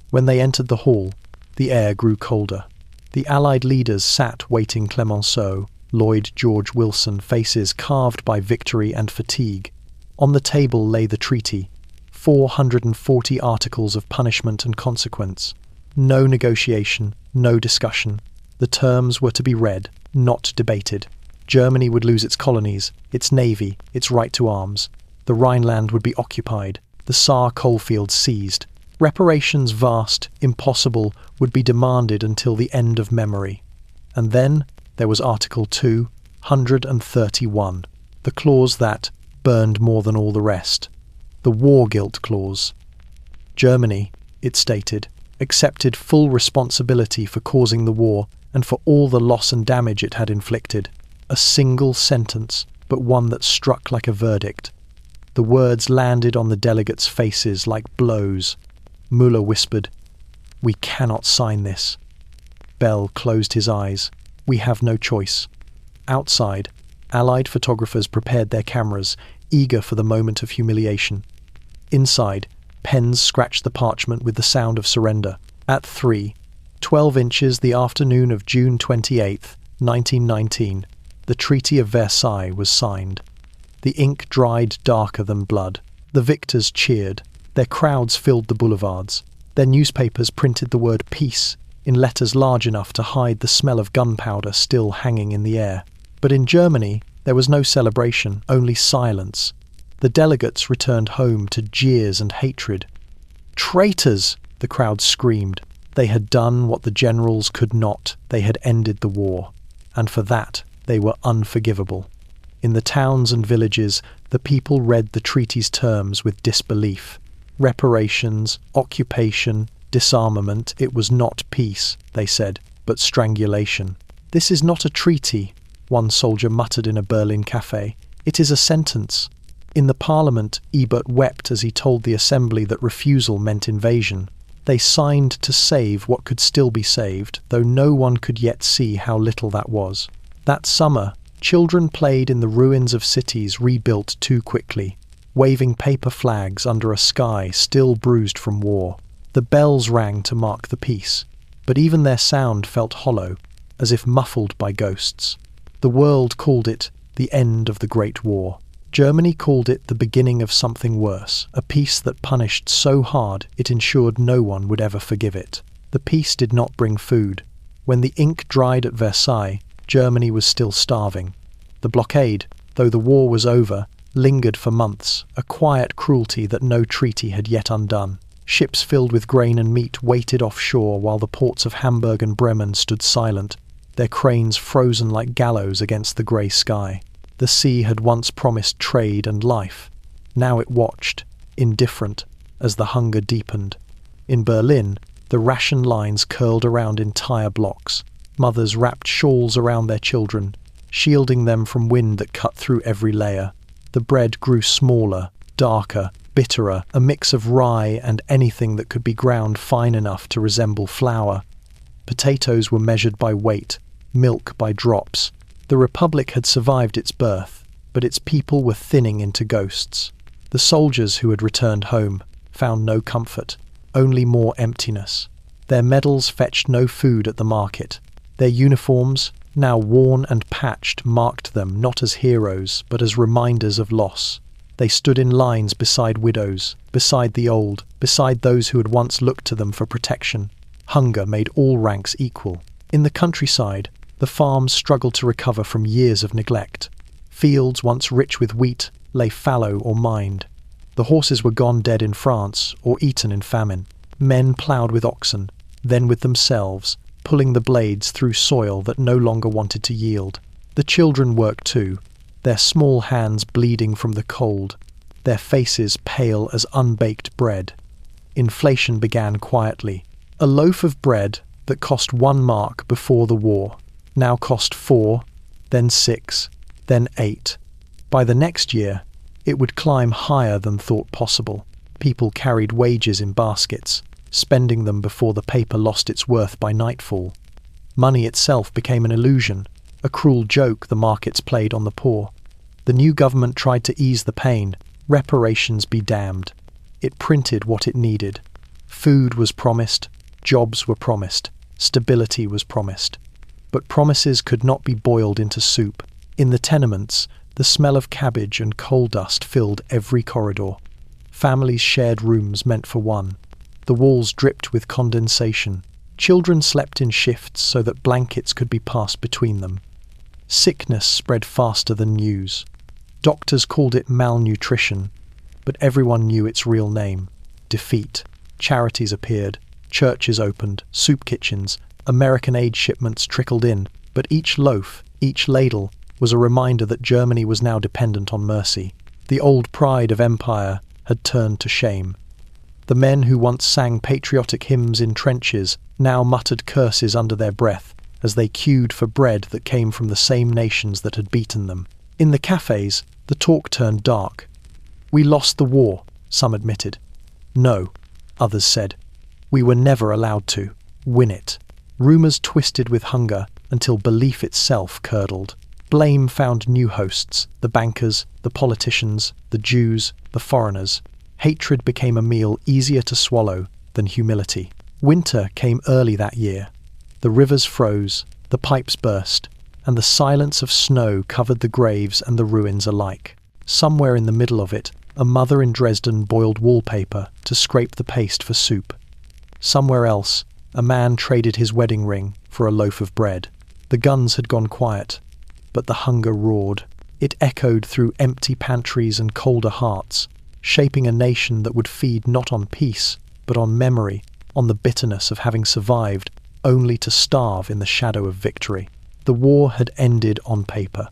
When they entered the hall, the air grew colder. The Allied leaders sat waiting Clemenceau, Lloyd George Wilson, faces carved by victory and fatigue. On the table lay the treaty, 440 articles of punishment and consequence. No negotiation, no discussion. The terms were to be read, not debated. Germany would lose its colonies, its navy, its right to arms. The Rhineland would be occupied, the Saar coalfields seized. Reparations vast, impossible, would be demanded until the end of memory. And then there was Article 231, the clause that burned more than all the rest, the war guilt clause. Germany, it stated, accepted full responsibility for causing the war and for all the loss and damage it had inflicted. A single sentence, but one that struck like a verdict. The words landed on the delegates' faces like blows. Müller whispered, "We cannot sign this." Bell closed his eyes. "We have no choice." Outside, Allied photographers prepared their cameras, eager for the moment of humiliation. Inside, pens scratched the parchment with the sound of surrender. At 3:12 inches the afternoon of June 28, 1919, the Treaty of Versailles was signed. The ink dried darker than blood. The victors cheered. Their crowds filled the boulevards. Their newspapers printed the word peace in letters large enough to hide the smell of gunpowder still hanging in the air. But in Germany, there was no celebration, only silence. The delegates returned home to jeers and hatred. "Traitors!" the crowd screamed. They had done what the generals could not. They had ended the war. And for that, they were unforgivable. In the towns and villages, the people read the treaty's terms with disbelief. Reparations, occupation, disarmament. It was not peace, they said, but strangulation. "This is not a treaty," one soldier muttered in a Berlin cafe. "It is a sentence." In the parliament, Ebert wept as he told the assembly that refusal meant invasion. They signed to save what could still be saved, though no one could yet see how little that was. That summer, children played in the ruins of cities rebuilt too quickly, waving paper flags under a sky still bruised from war. The bells rang to mark the peace, but even their sound felt hollow, as if muffled by ghosts. The world called it the end of the Great War. Germany called it the beginning of something worse, a peace that punished so hard it ensured no one would ever forgive it. The peace did not bring food. When the ink dried at Versailles, Germany was still starving. The blockade, though the war was over, lingered for months, a quiet cruelty that no treaty had yet undone. Ships filled with grain and meat waited offshore while the ports of Hamburg and Bremen stood silent, their cranes frozen like gallows against the grey sky. The sea had once promised trade and life. Now it watched, indifferent, as the hunger deepened. In Berlin, the ration lines curled around entire blocks. Mothers wrapped shawls around their children, shielding them from wind that cut through every layer. The bread grew smaller, darker, bitterer, a mix of rye and anything that could be ground fine enough to resemble flour. Potatoes were measured by weight, milk by drops. The Republic had survived its birth, but its people were thinning into ghosts. The soldiers who had returned home found no comfort, only more emptiness. Their medals fetched no food at the market. Their uniforms, now worn and patched, marked them not as heroes, but as reminders of loss. They stood in lines beside widows, beside the old, beside those who had once looked to them for protection. Hunger made all ranks equal. In the countryside, the farms struggled to recover from years of neglect. Fields once rich with wheat lay fallow or mined. The horses were gone dead in France or eaten in famine. Men ploughed with oxen, then with themselves, pulling the blades through soil that no longer wanted to yield. The children worked too, their small hands bleeding from the cold, their faces pale as unbaked bread. Inflation began quietly. A loaf of bread that cost 1 mark before the war now cost 4, then 6, then 8. By the next year, it would climb higher than thought possible. People carried wages in baskets, spending them before the paper lost its worth by nightfall. Money itself became an illusion, a cruel joke the markets played on the poor. The new government tried to ease the pain. Reparations be damned. It printed what it needed. Food was promised, jobs were promised, stability was promised. But promises could not be boiled into soup. In the tenements, the smell of cabbage and coal dust filled every corridor. Families shared rooms meant for one. The walls dripped with condensation. Children slept in shifts so that blankets could be passed between them. Sickness spread faster than news. Doctors called it malnutrition, but everyone knew its real name: defeat. Charities appeared, churches opened, soup kitchens, American aid shipments trickled in, but each loaf, each ladle, was a reminder that Germany was now dependent on mercy. The old pride of empire had turned to shame. The men who once sang patriotic hymns in trenches now muttered curses under their breath as they queued for bread that came from the same nations that had beaten them. In the cafes, the talk turned dark. "We lost the war," some admitted. "No," others said. "We were never allowed to win it." Rumours twisted with hunger until belief itself curdled. Blame found new hosts: the bankers, the politicians, the Jews, the foreigners. Hatred became a meal easier to swallow than humility. Winter came early that year. The rivers froze, the pipes burst, and the silence of snow covered the graves and the ruins alike. Somewhere in the middle of it, a mother in Dresden boiled wallpaper to scrape the paste for soup. Somewhere else, a man traded his wedding ring for a loaf of bread. The guns had gone quiet, but the hunger roared. It echoed through empty pantries and colder hearts, shaping a nation that would feed not on peace, but on memory, on the bitterness of having survived only to starve in the shadow of victory. The war had ended on paper,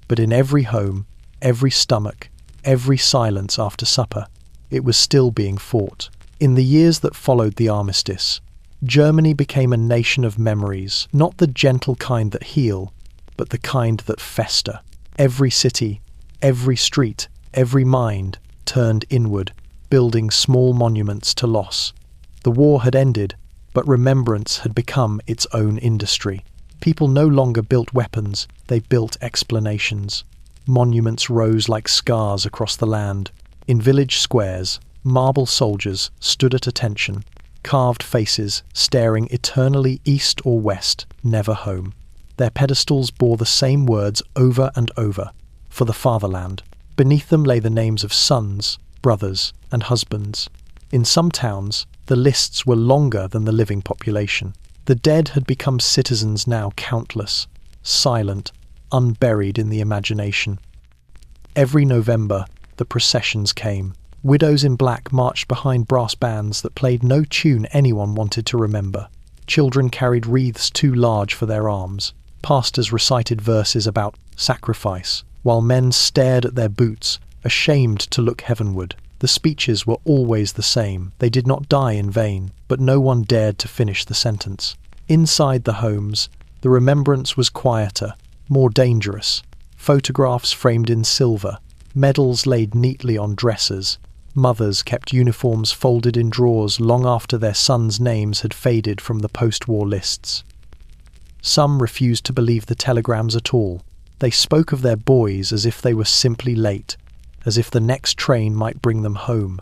but in every home, every stomach, every silence after supper, it was still being fought. In the years that followed the armistice, Germany became a nation of memories, not the gentle kind that heal, but the kind that fester. Every city, every street, every mind turned inward, building small monuments to loss. The war had ended, but remembrance had become its own industry. People no longer built weapons, they built explanations. Monuments rose like scars across the land. In village squares, marble soldiers stood at attention, carved faces staring eternally east or west, never home. Their pedestals bore the same words over and over: for the fatherland. Beneath them lay the names of sons, brothers, and husbands. In some towns, the lists were longer than the living population. The dead had become citizens now countless, silent, unburied in the imagination. Every November, the processions came. Widows in black marched behind brass bands that played no tune anyone wanted to remember. Children carried wreaths too large for their arms. Pastors recited verses about sacrifice, while men stared at their boots, ashamed to look heavenward. The speeches were always the same. They did not die in vain, but no one dared to finish the sentence. Inside the homes, the remembrance was quieter, more dangerous. Photographs framed in silver, medals laid neatly on dressers. Mothers kept uniforms folded in drawers long after their sons' names had faded from the post-war lists. Some refused to believe the telegrams at all. They spoke of their boys as if they were simply late, as if the next train might bring them home.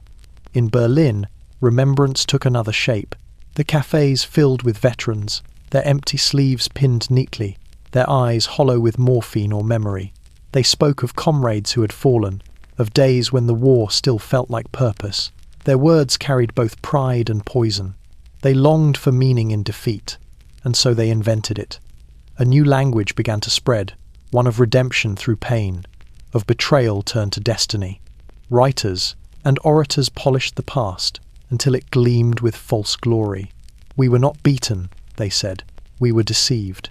In Berlin, remembrance took another shape. The cafes filled with veterans, their empty sleeves pinned neatly, their eyes hollow with morphine or memory. They spoke of comrades who had fallen, of days when the war still felt like purpose. Their words carried both pride and poison. They longed for meaning in defeat, and so they invented it. A new language began to spread, one of redemption through pain, of betrayal turned to destiny. Writers and orators polished the past until it gleamed with false glory. We were not beaten, they said. We were deceived.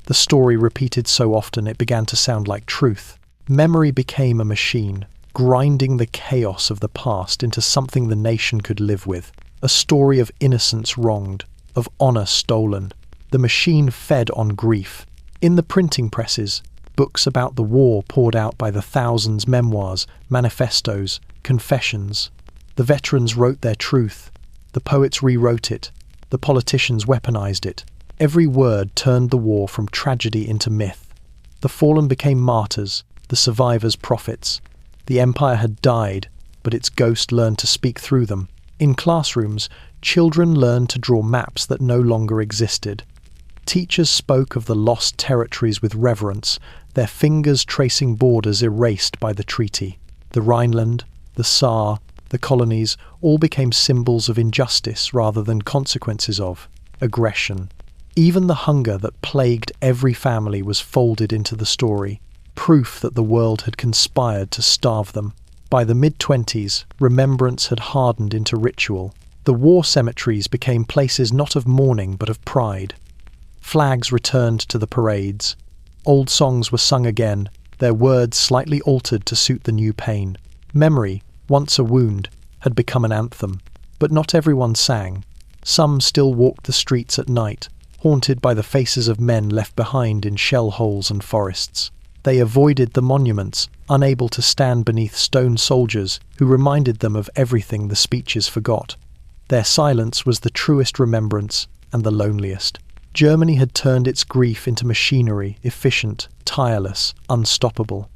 The story repeated so often it began to sound like truth. Memory became a machine, grinding the chaos of the past into something the nation could live with. A story of innocence wronged, of honor stolen. The machine fed on grief. In the printing presses, books about the war poured out by the thousands: memoirs, manifestos, confessions. The veterans wrote their truth. The poets rewrote it. The politicians weaponized it. Every word turned the war from tragedy into myth. The fallen became martyrs, the survivors prophets. The empire had died, but its ghost learned to speak through them. In classrooms, children learned to draw maps that no longer existed. Teachers spoke of the lost territories with reverence, their fingers tracing borders erased by the treaty. The Rhineland, the Saar, the colonies all became symbols of injustice rather than consequences of aggression. Even the hunger that plagued every family was folded into the story, proof that the world had conspired to starve them. By the mid-20s, remembrance had hardened into ritual. The war cemeteries became places not of mourning but of pride. Flags returned to the parades. Old songs were sung again, their words slightly altered to suit the new pain. Memory, once a wound, had become an anthem, but not everyone sang. Some still walked the streets at night, haunted by the faces of men left behind in shell holes and forests. They avoided the monuments, unable to stand beneath stone soldiers who reminded them of everything the speeches forgot. Their silence was the truest remembrance and the loneliest. Germany had turned its grief into machinery, efficient, tireless, unstoppable.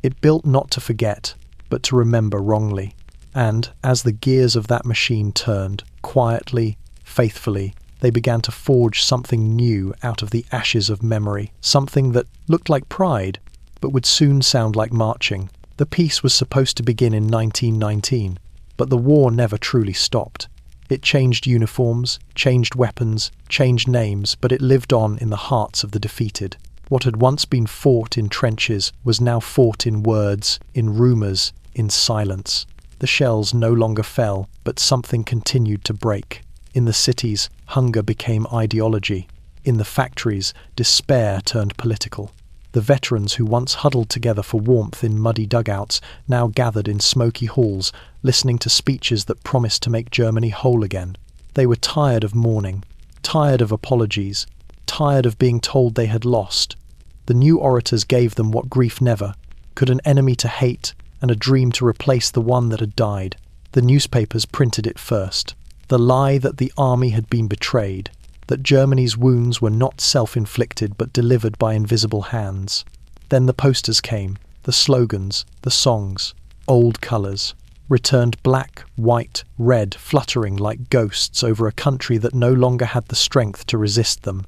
It built not to forget, but to remember wrongly. And, as the gears of that machine turned, quietly, faithfully, they began to forge something new out of the ashes of memory, something that looked like pride, but would soon sound like marching. The peace was supposed to begin in 1919, but the war never truly stopped. It changed uniforms, changed weapons, changed names, but it lived on in the hearts of the defeated. What had once been fought in trenches was now fought in words, in rumours, in silence. The shells no longer fell, but something continued to break. In the cities, hunger became ideology. In the factories, despair turned political. The veterans who once huddled together for warmth in muddy dugouts now gathered in smoky halls, listening to speeches that promised to make Germany whole again. They were tired of mourning, tired of apologies, tired of being told they had lost. The new orators gave them what grief never could: an enemy to hate and a dream to replace the one that had died. The newspapers printed it first. The lie that the army had been betrayed, that Germany's wounds were not self-inflicted but delivered by invisible hands. Then the posters came, the slogans, the songs, old colours, returned black, white, red, fluttering like ghosts over a country that no longer had the strength to resist them.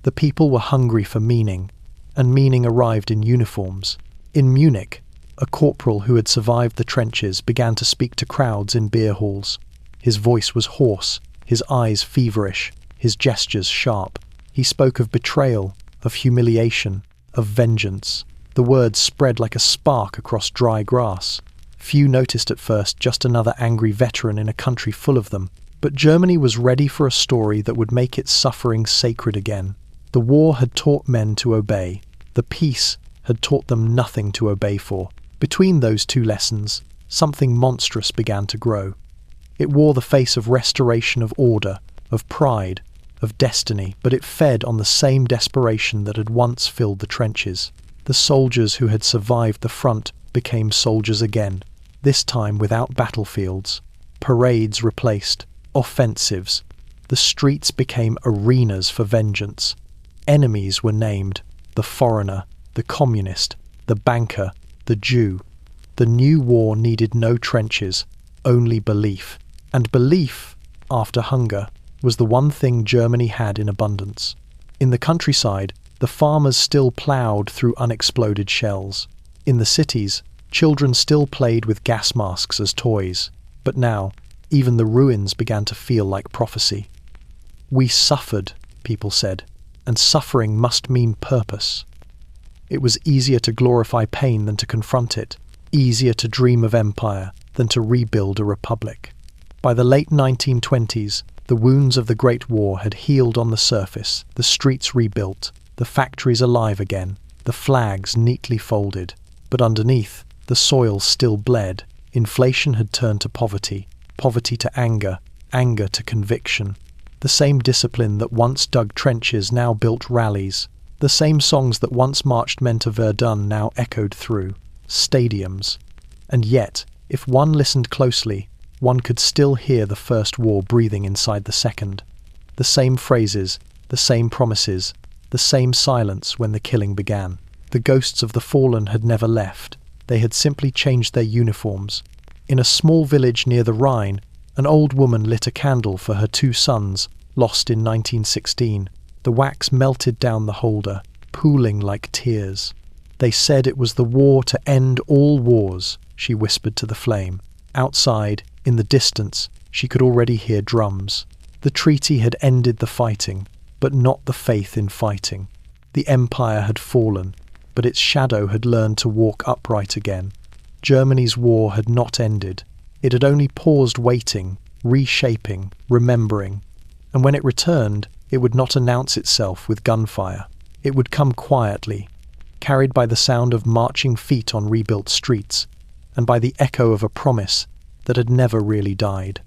The people were hungry for meaning, and meaning arrived in uniforms. In Munich, a corporal who had survived the trenches began to speak to crowds in beer halls. His voice was hoarse, his eyes feverish, his gestures sharp. He spoke of betrayal, of humiliation, of vengeance. The words spread like a spark across dry grass. Few noticed at first just another angry veteran in a country full of them. But Germany was ready for a story that would make its suffering sacred again. The war had taught men to obey. The peace had taught them nothing to obey for. Between those two lessons, something monstrous began to grow. It wore the face of restoration, of order, of pride, of destiny, but it fed on the same desperation that had once filled the trenches. The soldiers who had survived the front became soldiers again, this time without battlefields. Parades replaced offensives. The streets became arenas for vengeance. Enemies were named: the foreigner, the communist, the banker, the Jew. The new war needed no trenches, only belief. And belief, after hunger, was the one thing Germany had in abundance. In the countryside, the farmers still ploughed through unexploded shells. In the cities, children still played with gas masks as toys. But now, even the ruins began to feel like prophecy. We suffered, people said, and suffering must mean purpose. It was easier to glorify pain than to confront it, easier to dream of empire than to rebuild a republic. By the late 1920s, the wounds of the Great War had healed on the surface, the streets rebuilt, the factories alive again, the flags neatly folded. But underneath, the soil still bled. Inflation had turned to poverty, poverty to anger, anger to conviction. The same discipline that once dug trenches now built rallies. The same songs that once marched men to Verdun now echoed through stadiums. And yet, if one listened closely, one could still hear the First War breathing inside the Second. The same phrases, the same promises, the same silence when the killing began. The ghosts of the fallen had never left. They had simply changed their uniforms. In a small village near the Rhine, an old woman lit a candle for her two sons, lost in 1916. The wax melted down the holder, pooling like tears. "They said it was the war to end all wars," she whispered to the flame. Outside, in the distance, she could already hear drums. The treaty had ended the fighting, but not the faith in fighting. The empire had fallen, but its shadow had learned to walk upright again. Germany's war had not ended. It had only paused, waiting, reshaping, remembering. And when it returned, it would not announce itself with gunfire. It would come quietly, carried by the sound of marching feet on rebuilt streets, and by the echo of a promise that had never really died.